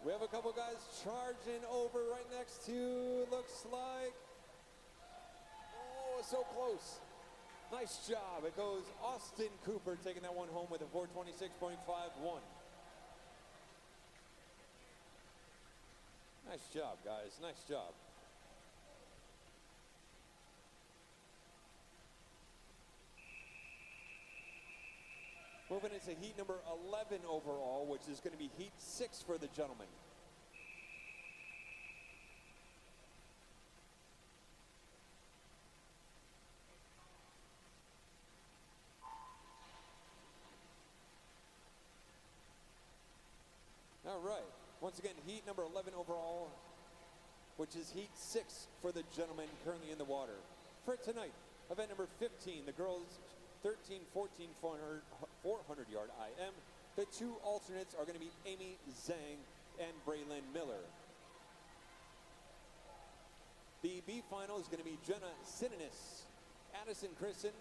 We have a couple guys charging over right next to, looks like, oh, so close. Nice job. It goes Austin Cooper taking that one home with a 426.51. Nice job, guys. Nice job. Moving into heat number 11 overall, which is going to be heat 6 for the gentlemen. All right. Once again, heat number 11 overall, which is heat 6 for the gentlemen currently in the water. For tonight, event number 15, the girls 13, 14, 400 yard IM. The 2 alternates are going to be Amy Zhang and Braylon Miller. The B final is going to be Jenna Sinanis, Addison Christen,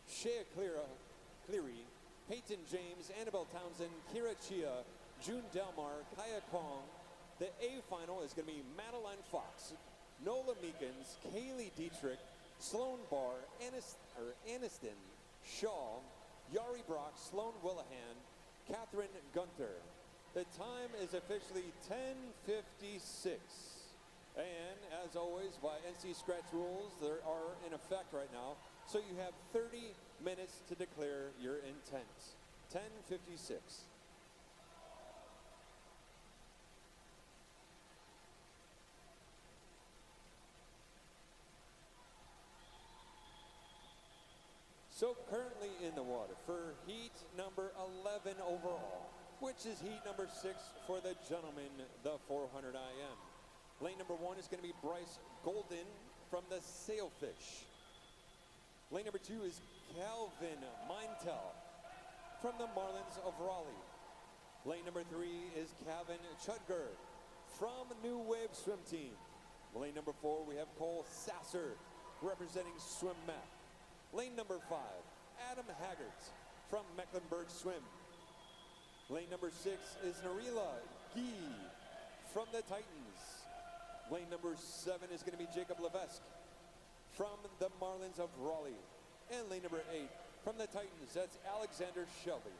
Shea Cleary, Peyton James, Annabelle Townsend, Kira Chia, June Delmar, Kaya Kong. The A final is going to be Madeline Fox, Nola Meekins, Kaylee Dietrich, Sloan Barr, Aniston Shaw, Yari Brock, Sloan Willahan, Catherine Gunter. The time is officially 10:56. And as always, by NC Scratch rules, there are in effect right now. So you have 30 minutes to declare your intent. 10:56. So currently in the water for heat number 11 overall, which is heat number 6 for the gentlemen, the 400 IM. Lane number 1 is going to be Bryce Golden from the Sailfish. Lane number 2 is Calvin Mintel from the Marlins of Raleigh. Lane number 3 is Kevin Chudger from New Wave Swim Team. Lane number 4, we have Cole Sasser representing Swim Map. Lane number 5, Adam Haggart from Mecklenburg Swim. Lane number 6 is Narila Gee from the Titans. Lane number 7 is going to be Jacob Levesque from the Marlins of Raleigh. And lane number 8 from the Titans, that's Alexander Shelby.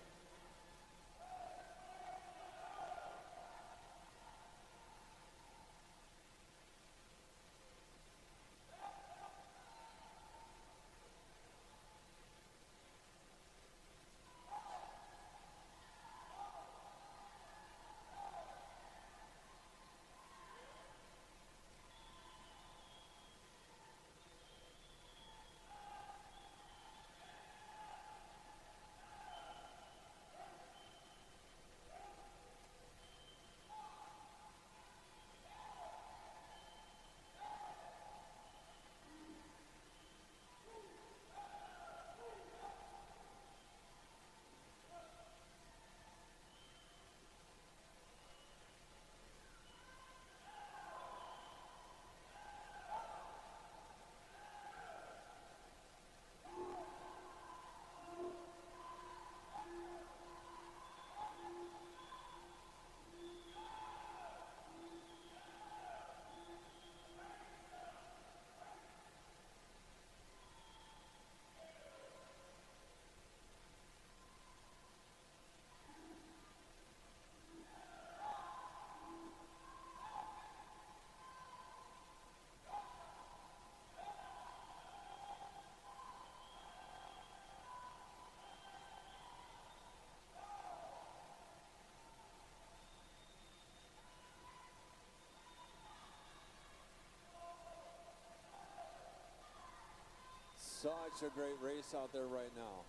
Such a great race out there right now.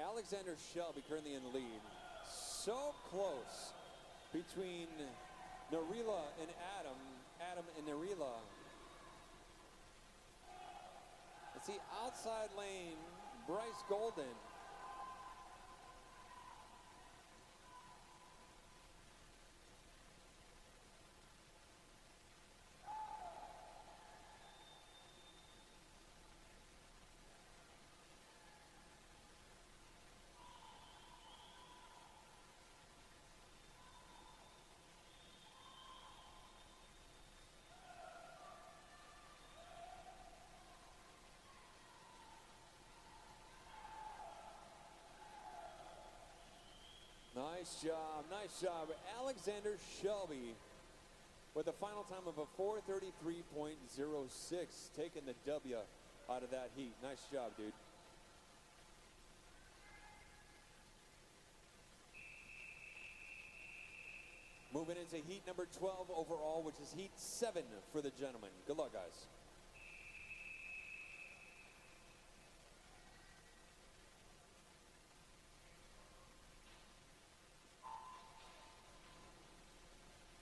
Alexander Shelby currently in the lead. So close between Narila and Adam. Adam and Narila. It's the outside lane, Bryce Golden. Nice job. Alexander Shelby with a final time of a 4:33.06, taking the W out of that heat. Nice job, dude. Moving into heat number 12 overall, which is heat 7 for the gentlemen. Good luck, guys.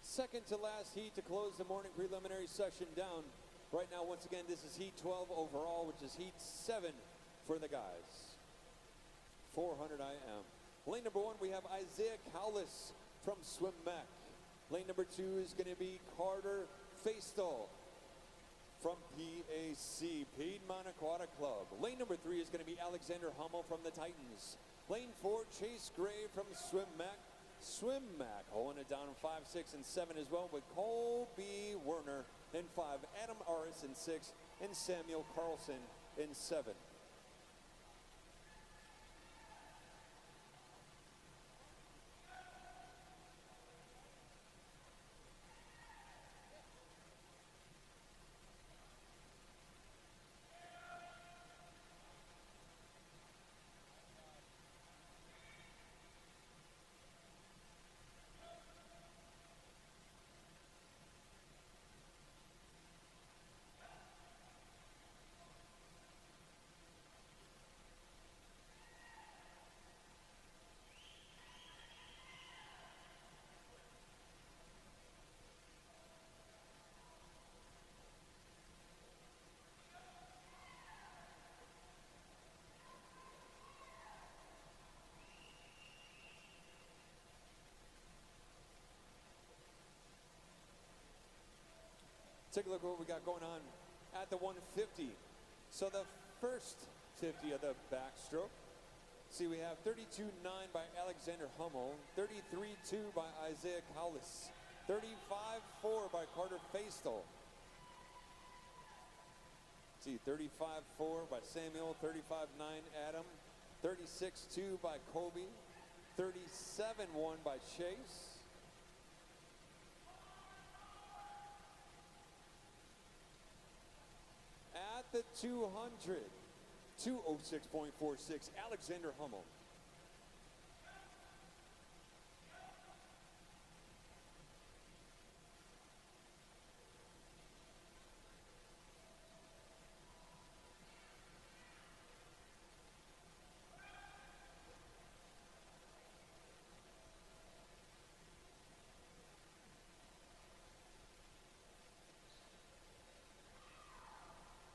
Second to last heat to close the morning preliminary session down. Right now, once again, this is heat 12 overall, which is heat 7 for the guys. 400 IM. Lane number 1, we have Isaiah Cowlis from Swim Mech. Lane number 2 is going to be Carter Faistal from PAC, Piedmont Aquatic Club. Lane number 3 is going to be Alexander Hummel from the Titans. Lane 4, Chase Gray from Swim Mech. Swim Mac holding it down in 5, 6, and 7 as well, with Colby Werner in 5, Adam Aris in 6, and Samuel Carlson in 7. Take a look at what we got going on at the 150. So the first 50 of the backstroke. See, we have 32.9 by Alexander Hummel, 33.2 by Isaiah Cowlis, 35.4 by Carter Faistal. See, 35.4 by Samuel, 35.9 Adam, 36.2 by Kobe, 37.1 by Chase. At the 200, 206.46, Alexander Hummel.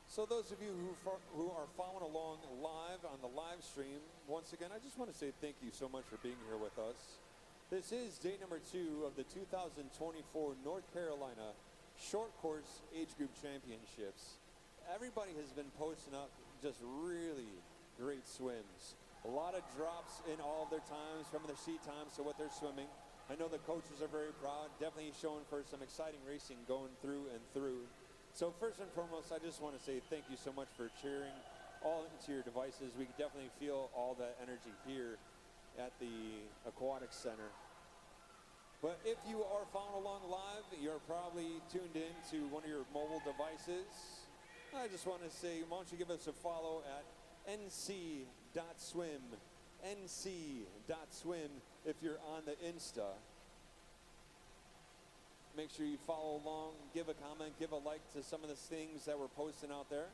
So those of you who are following along live on the live stream, once again, I just want to say thank you so much for being here with us. This is day number 2 of the 2024 North Carolina Short Course Age Group Championships. Everybody has been posting up just really great swims. A lot of drops in all of their times, from their seat times to what they're swimming. I know the coaches are very proud, definitely showing for some exciting racing going through and through. So first and foremost, I just want to say thank you so much for cheering all into your devices. We can definitely feel all that energy here at the Aquatic Center. But if you are following along live, you're probably tuned in to one of your mobile devices. I just want to say, why don't you give us a follow at nc.swim, nc.swim if you're on the Insta. Make sure you follow along, give a comment, give a like to some of the things that we're posting out there.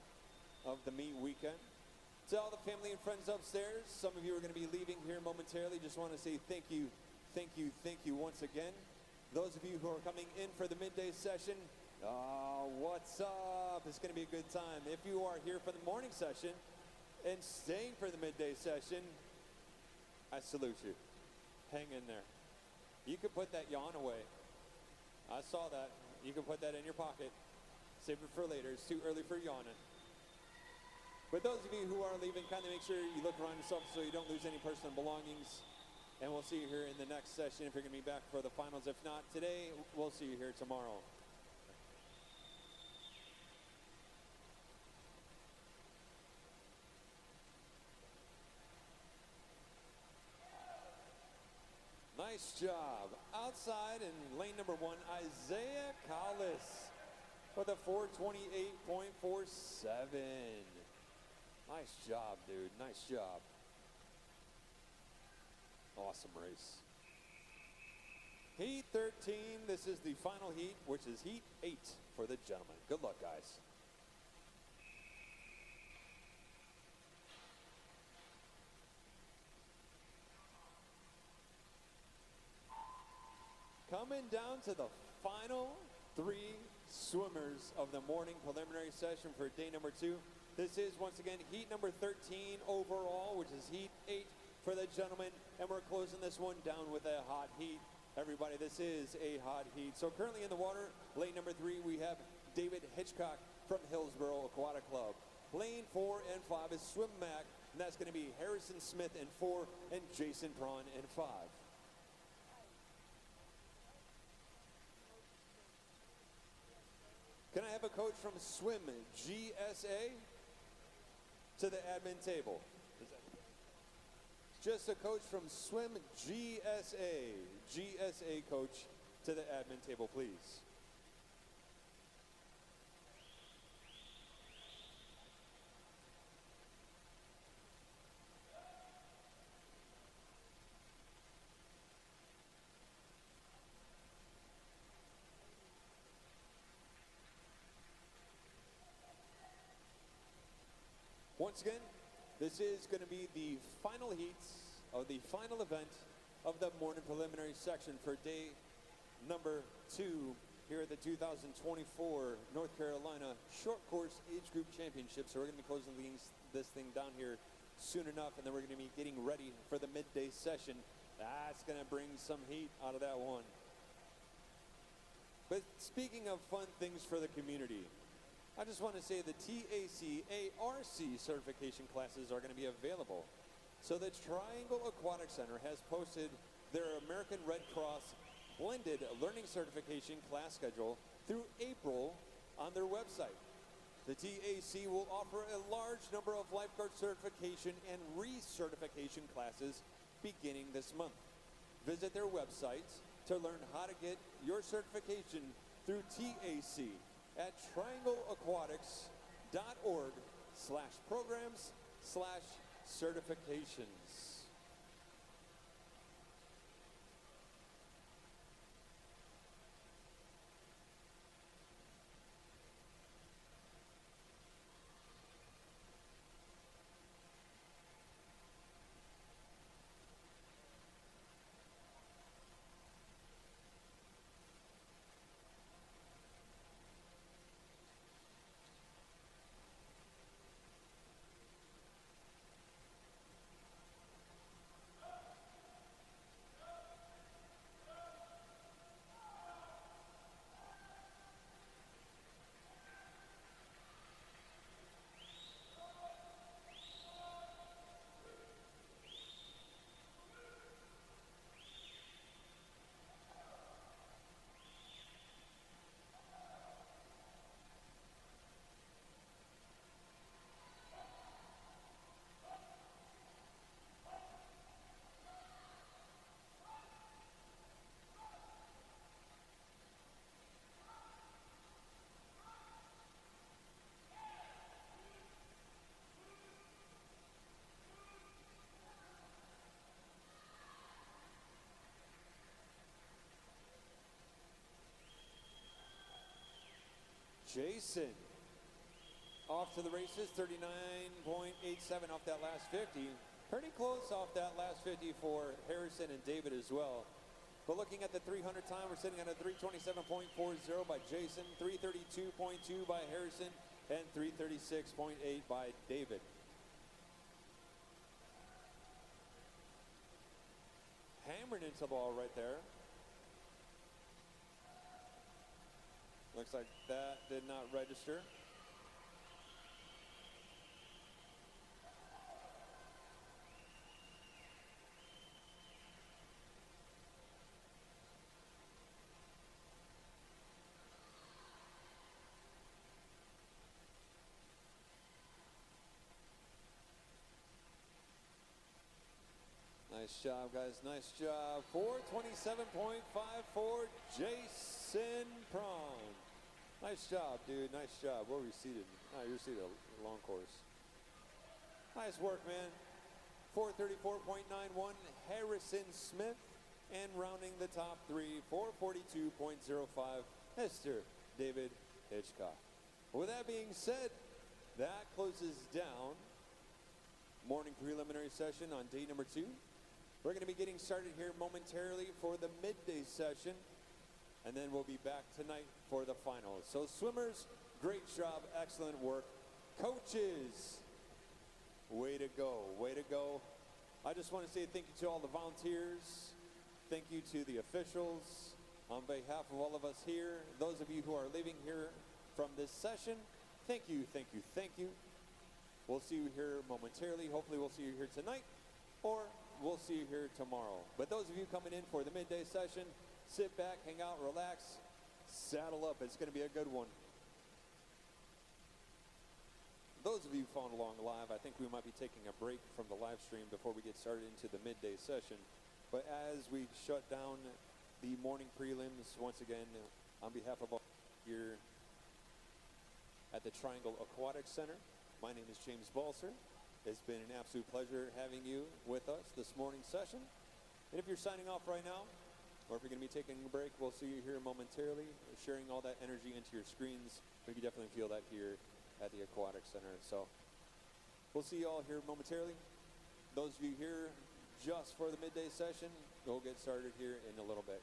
of the meet weekend. To all the family and friends upstairs, some of you are going to be leaving here momentarily. Just want to say thank you once again. Those of you who are coming in for the midday session, what's up? It's going to be a good time. If you are here for the morning session and staying for the midday session, I salute you. Hang in there. You can put that yawn away. I saw that. You can put that in your pocket. Save it for later. It's too early for yawning. But those of you who are leaving, kindly make sure you look around yourself so you don't lose any personal belongings. And we'll see you here in the next session if you're going to be back for the finals. If not today, we'll see you here tomorrow. Nice job. Outside in lane number 1, Isaiah Collis with a 428.47. Nice job, dude. Nice job. Awesome race. Heat 13. This is the final heat, which is heat 8 for the gentlemen. Good luck, guys. Coming down to the final 3 swimmers of the morning preliminary session for day number 2. This is once again heat number 13 overall, which is heat 8 for the gentlemen. And we're closing this one down with a hot heat. Everybody, this is a hot heat. So currently in the water, lane number 3, we have David Hitchcock from Hillsborough Aquatic Club. Lane 4 and 5 is Swim Mac, and that's going to be Harrison Smith in 4 and Jason Braun in 5. Can I have a coach from Swim GSA to the admin table? Just a coach from Swim GSA coach to the admin table, please. Once again, this is going to be the final heats of the final event of the morning preliminary section for day number 2 here at the 2024 North Carolina Short Course Age Group Championships. So we're going to be closing this thing down here soon enough, and then we're going to be getting ready for the midday session. That's going to bring some heat out of that one. But speaking of fun things for the community, I just want to say the TAC ARC certification classes are going to be available. So the Triangle Aquatic Center has posted their American Red Cross blended learning certification class schedule through April on their website. The TAC will offer a large number of lifeguard certification and recertification classes beginning this month. Visit their website to learn how to get your certification through TAC at triangleaquatics.org/programs/certifications. Jason. All off to the races, 39.87 off that last 50. Pretty close off that last 50 for Harrison and David as well. But looking at the 300 time, we're sitting at a 327.40 by Jason, 332.2 by Harrison, and 336.8 by David. Hammered into the ball right there. Looks like that did not register. Nice job, guys. Nice job. 427.54, Jason Prawn. Nice job, dude. Nice job. Where were you seated? Oh, you're seated a long course. Nice work, man. 434.91, Harrison Smith. And rounding the top three, 442.05, Mr. David Hitchcock. With that being said, that closes down morning preliminary session on day number 2. We're going to be getting started here momentarily for the midday session, and then we'll be back tonight for the finals. So swimmers, great job, excellent work. Coaches, way to go, way to go. I just want to say thank you to all the volunteers. Thank you to the officials. On behalf of all of us here, those of you who are leaving here from this session, thank you, thank you, thank you. We'll see you here momentarily. Hopefully we'll see you here tonight, or we'll see you here tomorrow. But those of you coming in for the midday session, sit back, hang out, relax, saddle up. It's going to be a good one. Those of you following along live, I think we might be taking a break from the live stream before we get started into the midday session. But as we shut down the morning prelims, once again, on behalf of all here at the Triangle Aquatic Center, my name is James Balser. It's been an absolute pleasure having you with us this morning's session. And if you're signing off right now, or if you're going to be taking a break, we'll see you here momentarily, sharing all that energy into your screens. We can definitely feel that here at the Aquatic Center. So we'll see you all here momentarily. Those of you here just for the midday session, we'll get started here in a little bit.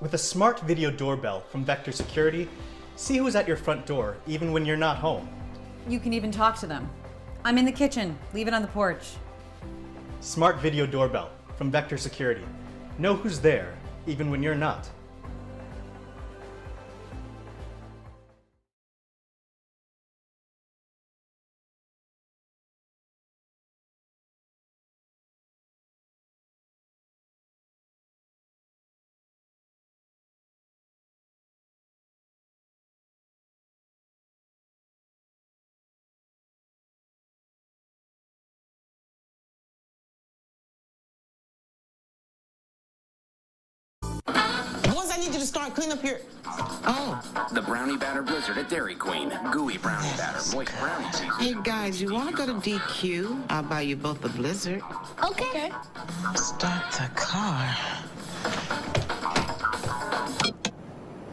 With a smart video doorbell from Vector Security, see who's at your front door even when you're not home. You can even talk to them. I'm in the kitchen. Leave it on the porch. Smart video doorbell from Vector Security. Know who's there even when you're not. Boys, I need you to start clean up your... Oh. The Brownie Batter Blizzard at Dairy Queen. Gooey brownie batter, moist brownie cheese. Hey, guys, you want to go to DQ? I'll buy you both a Blizzard. Okay. Start the car.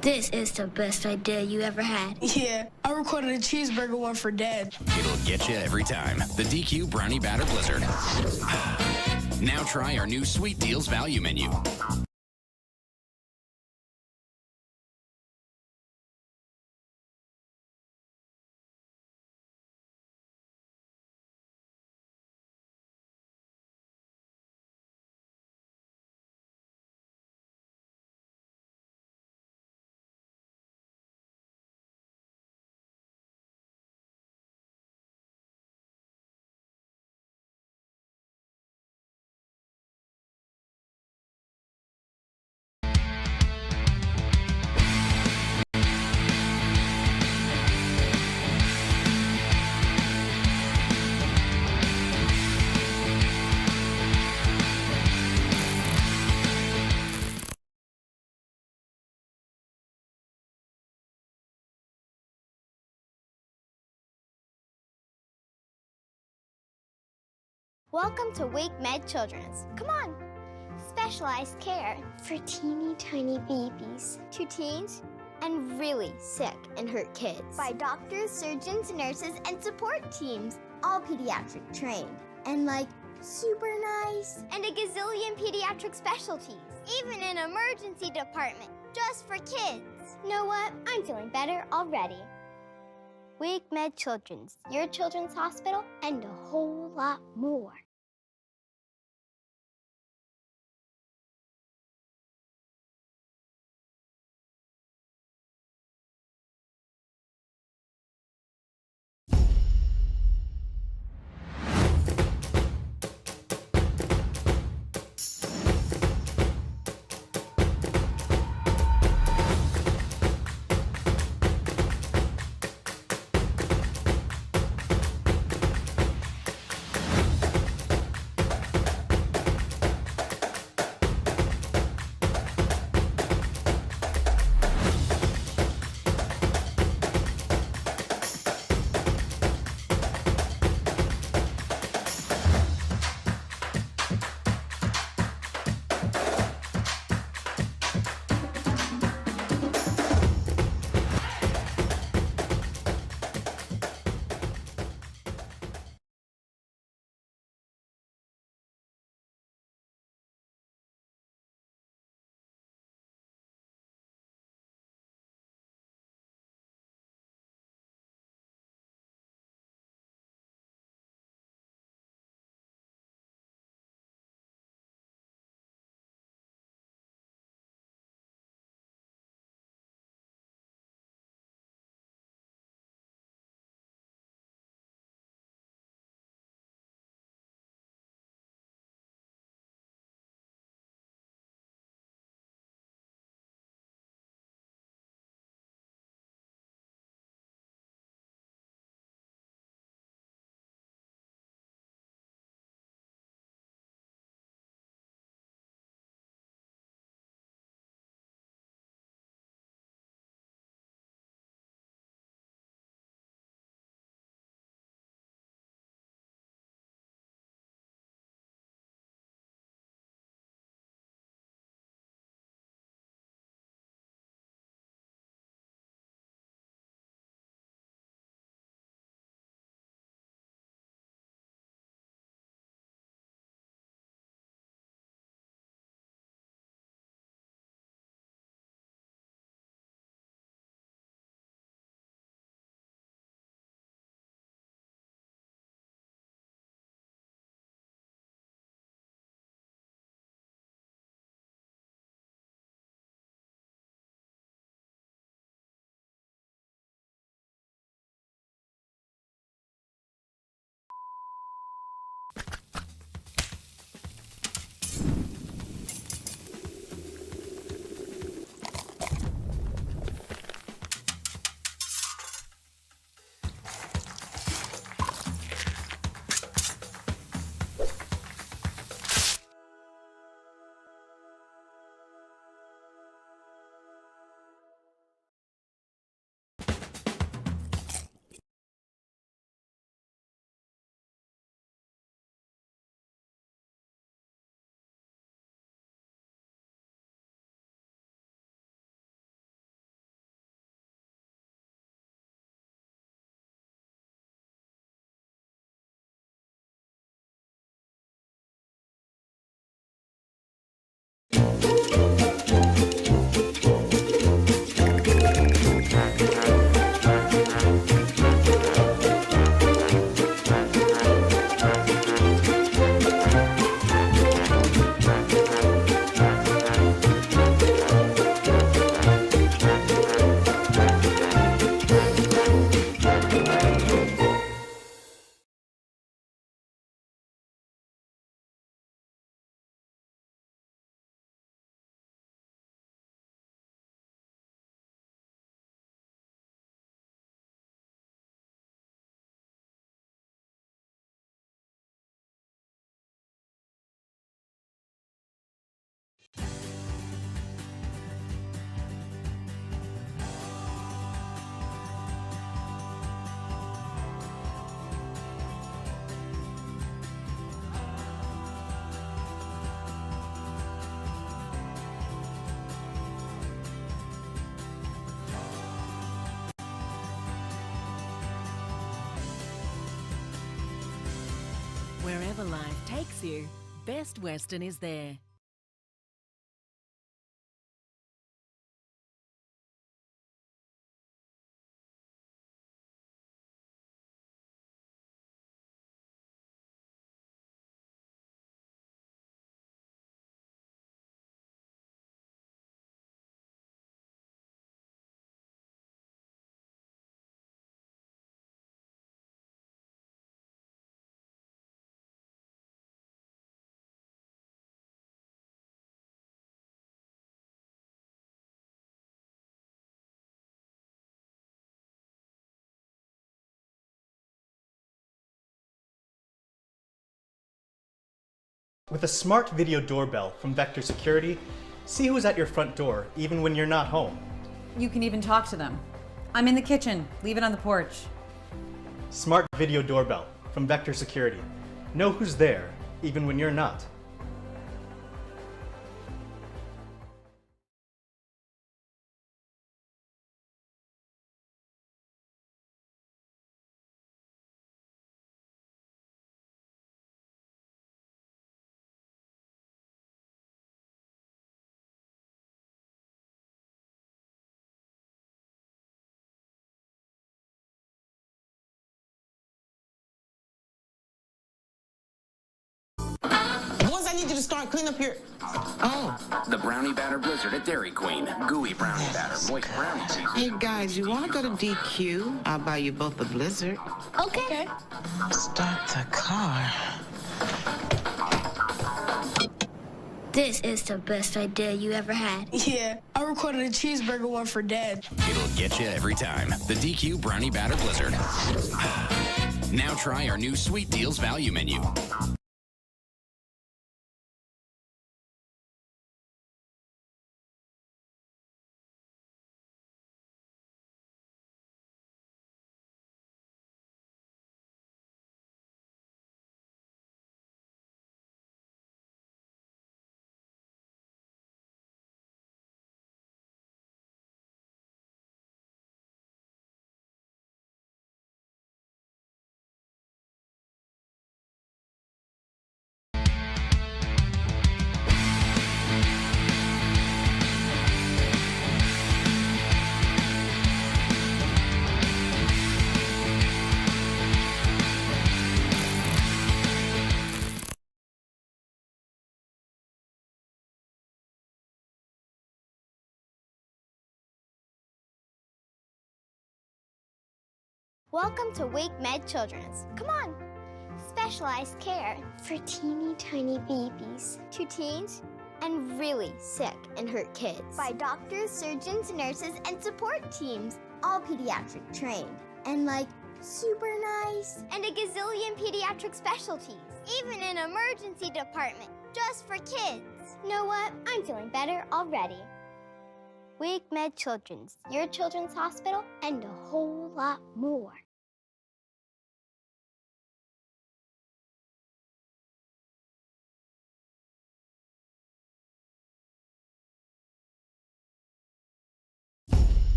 This is the best idea you ever had. Yeah, I recorded a cheeseburger one for Dad. It'll get you every time. The DQ Brownie Batter Blizzard. Now try our new Sweet Deals value menu. Welcome to Wake Med Children's. Come on. Specialized care for teeny tiny babies to teens and really sick and hurt kids. By doctors, surgeons, nurses, and support teams. All pediatric trained. And like super nice. And a gazillion pediatric specialties. Even an emergency department just for kids. You know what? I'm feeling better already. Wake Med Children's, your children's hospital, and a whole lot more. Wherever life takes you, Best Western is there. With a smart video doorbell from Vector Security, see who's at your front door even when you're not home. You can even talk to them. I'm in the kitchen. Leave it on the porch. Smart video doorbell from Vector Security. Know who's there even when you're not. Once I need you to start clean up your... Oh. The brownie batter blizzard at Dairy Queen. Gooey brownie batter, moist brownie cheese. Hey, guys, you want to go to DQ? I'll buy you both a Blizzard. Okay. Start the car. This is the best idea you ever had. Yeah, I recorded a cheeseburger one for Dad. It'll get you every time. The DQ brownie batter blizzard. Now try our new Sweet Deals value menu. Welcome to Wake Med Children's. Come on. Specialized care for teeny tiny babies, to teens, and really sick and hurt kids. By doctors, surgeons, nurses, and support teams, all pediatric trained. And like, super nice. And a gazillion pediatric specialties. Even an emergency department, just for kids. You know what? I'm feeling better already. Wake Med Children's, your children's hospital, and a whole lot more.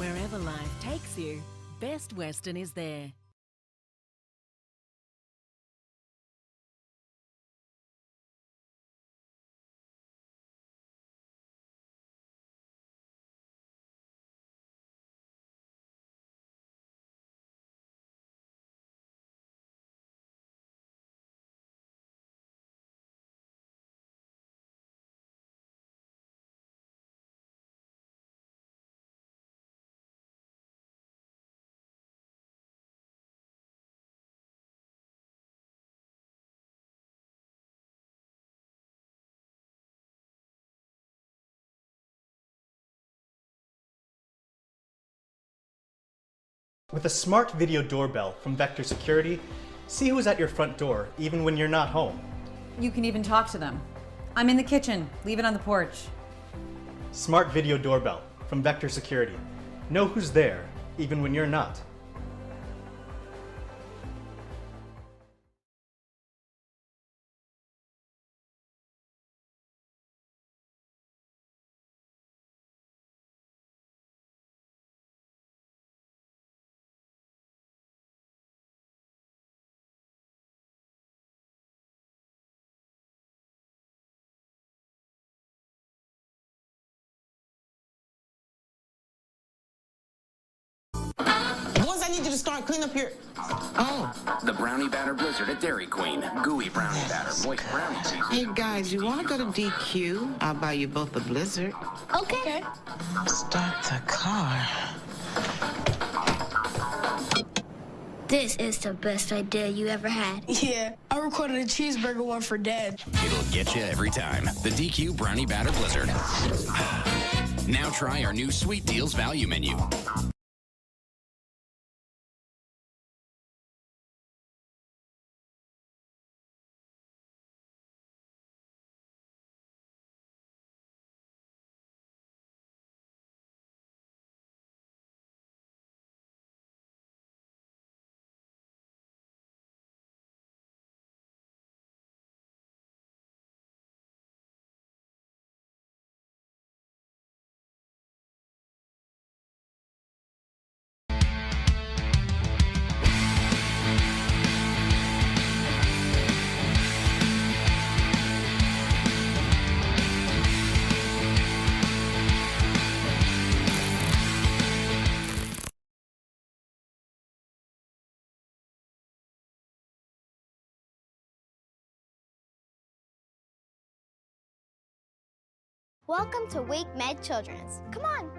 Wherever life takes you, Best Western is there. With a smart video doorbell from Vector Security, see who's at your front door even when you're not home. You can even talk to them. I'm in the kitchen. Leave it on the porch. Smart video doorbell from Vector Security. Know who's there even when you're not. Boys, I need you to start clean up your... Oh. The brownie batter blizzard at Dairy Queen. Gooey brownie batter, moist brownie cheese. Hey, guys, you want to go to DQ? I'll buy you both a Blizzard. Okay. Start the car. This is the best idea you ever had. Yeah, I recorded a cheeseburger one for Dad. It'll get you every time. The DQ brownie batter blizzard. Now try our new Sweet Deals value menu. Welcome to Wake Med Children's. Come on.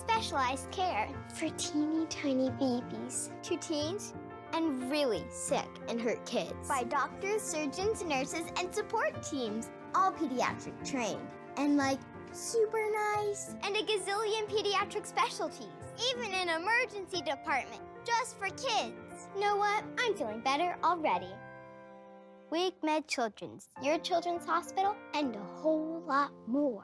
Specialized care for teeny tiny babies, to teens, and really sick and hurt kids. By doctors, surgeons, nurses, and support teams, all pediatric trained. And super nice. And a gazillion pediatric specialties. Even an emergency department, just for kids. You know what? I'm feeling better already. Wake Med Children's, your children's hospital, and a whole lot more.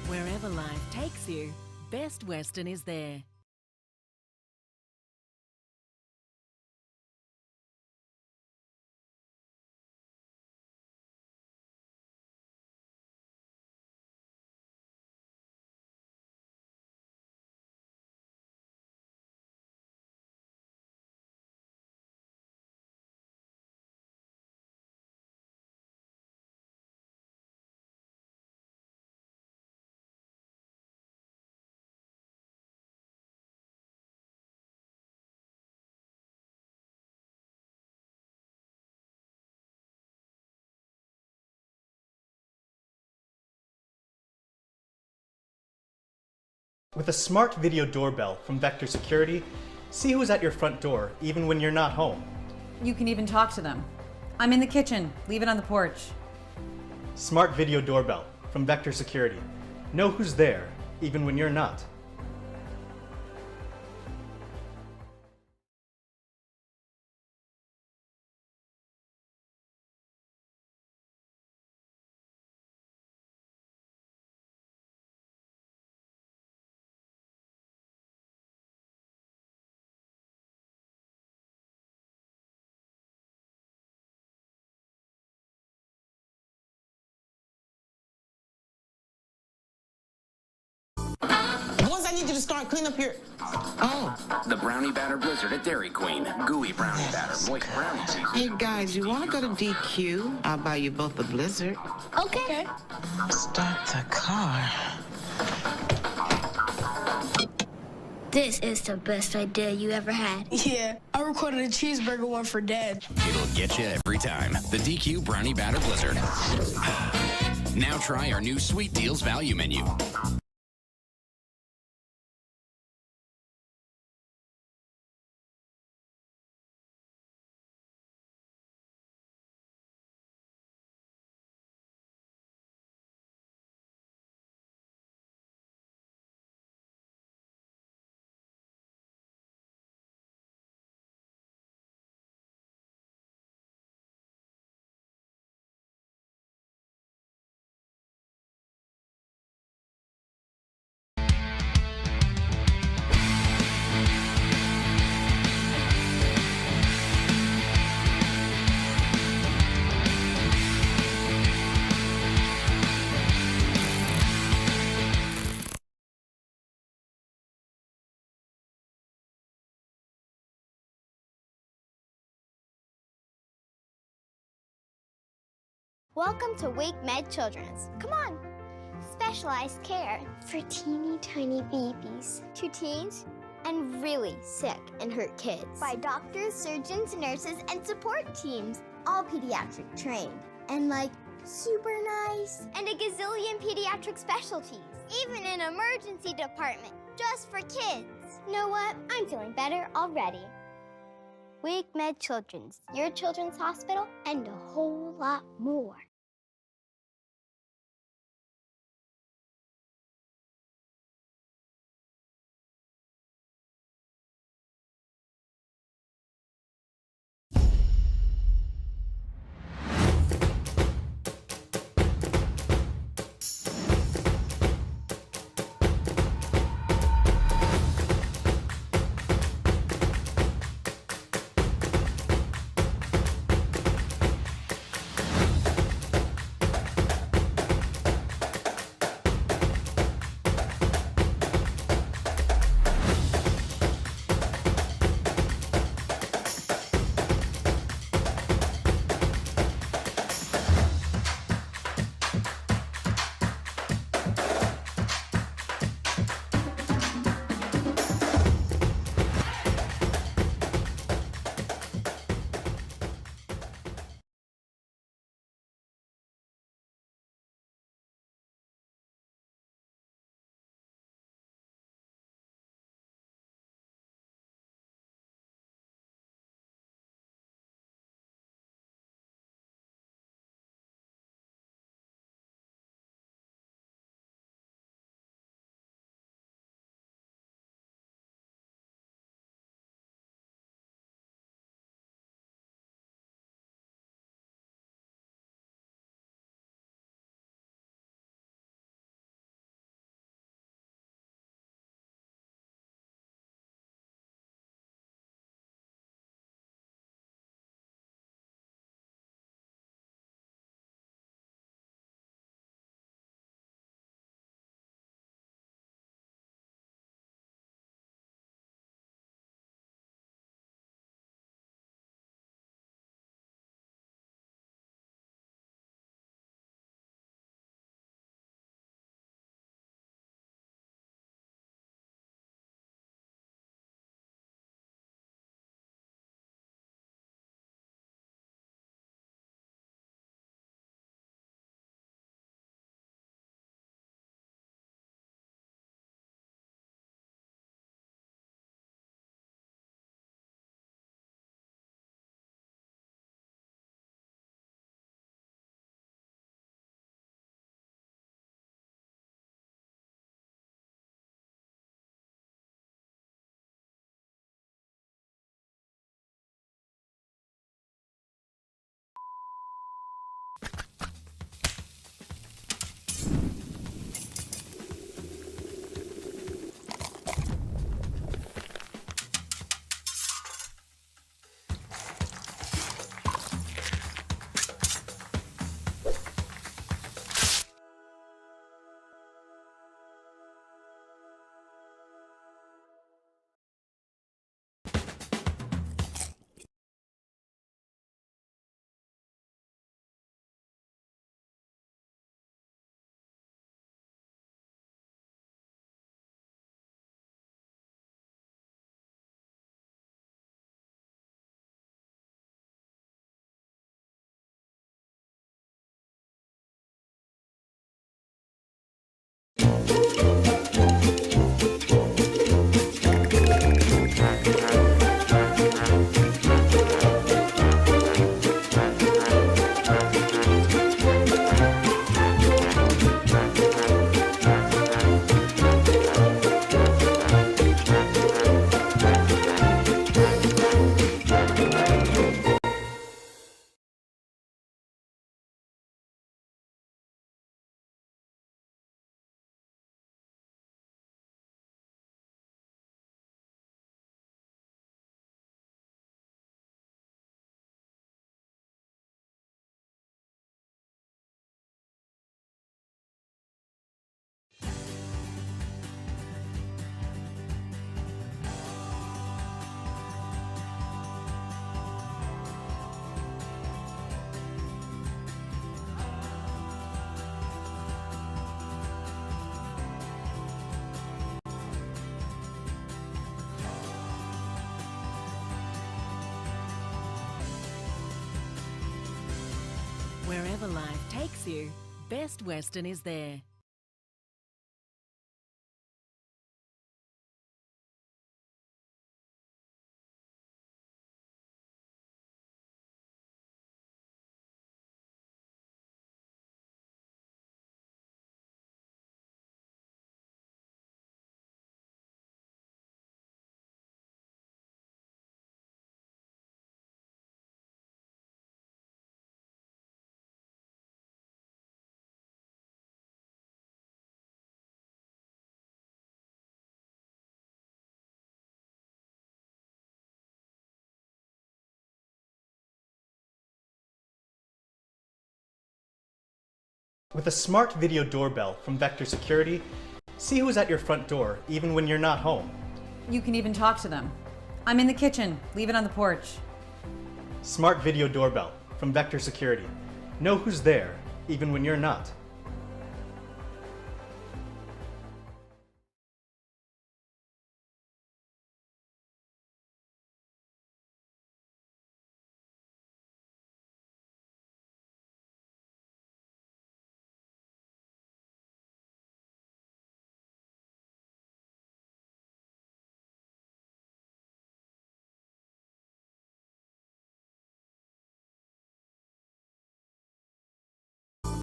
Wherever life takes you, Best Western is there. With a smart video doorbell from Vector Security, see who's at your front door even when you're not home. You can even talk to them. I'm in the kitchen. Leave it on the porch. Smart video doorbell from Vector Security. Know who's there even when you're not. Boys, I need you to start clean up here. Oh. The brownie batter blizzard at Dairy Queen. Gooey brownie batter, moist brownie cheese. Hey, guys, you want to go to DQ? I'll buy you both a Blizzard. Okay. Start the car. This is the best idea you ever had. Yeah, I recorded a cheeseburger one for Dad. It'll get you every time. The DQ brownie batter blizzard. Now try our new Sweet Deals value menu. Welcome to Wake Med Children's. Come on. Specialized care for teeny tiny babies, to teens, and really sick and hurt kids. By doctors, surgeons, nurses, and support teams. All pediatric trained. And super nice. And a gazillion pediatric specialties. Even an emergency department just for kids. Know what? I'm feeling better already. Wake Med Children's, your children's hospital, and a whole lot more. Wherever life takes you, Best Western is there. With a smart video doorbell from Vector Security, see who's at your front door even when you're not home. You can even talk to them. I'm in the kitchen. Leave it on the porch. Smart video doorbell from Vector Security. Know who's there even when you're not.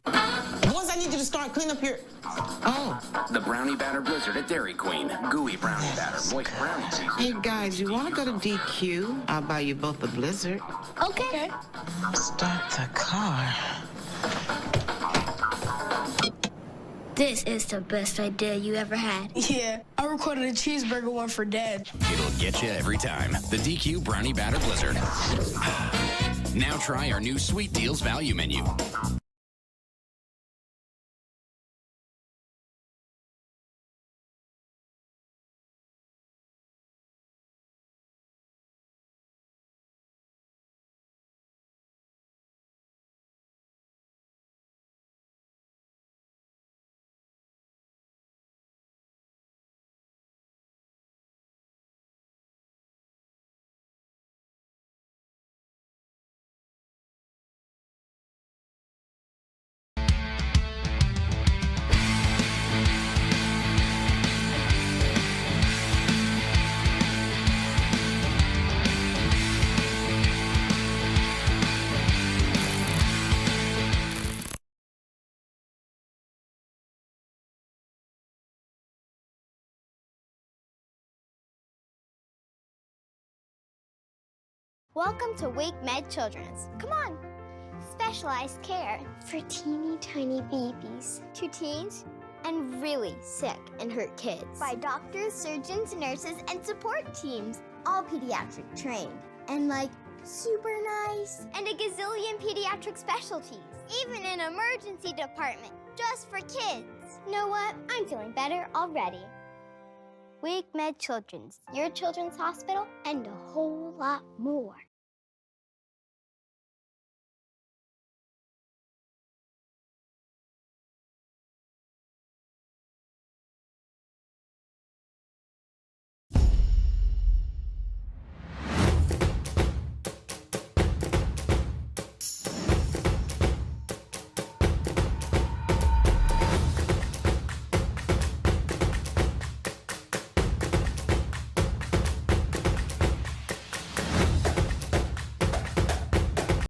Boys, I need you to start clean up your... Oh. The Brownie Batter Blizzard at Dairy Queen. Gooey brownie batter, moist brownie seasoning. Hey, guys, you want to go to DQ? I'll buy you both a Blizzard. Okay. Start the car. This is the best idea you ever had. Yeah, I recorded a cheeseburger one for Dad. It'll get you every time. The DQ Brownie Batter Blizzard. Now try our new Sweet Deals value menu. Welcome to Wake Med Children's. Come on. Specialized care for teeny tiny babies, to teens, and really sick and hurt kids. By doctors, surgeons, nurses, and support teams, all pediatric trained. And like super nice. And a gazillion pediatric specialties. Even an emergency department just for kids. You know what? I'm feeling better already. Wake Med Children's, your children's hospital, and a whole lot more.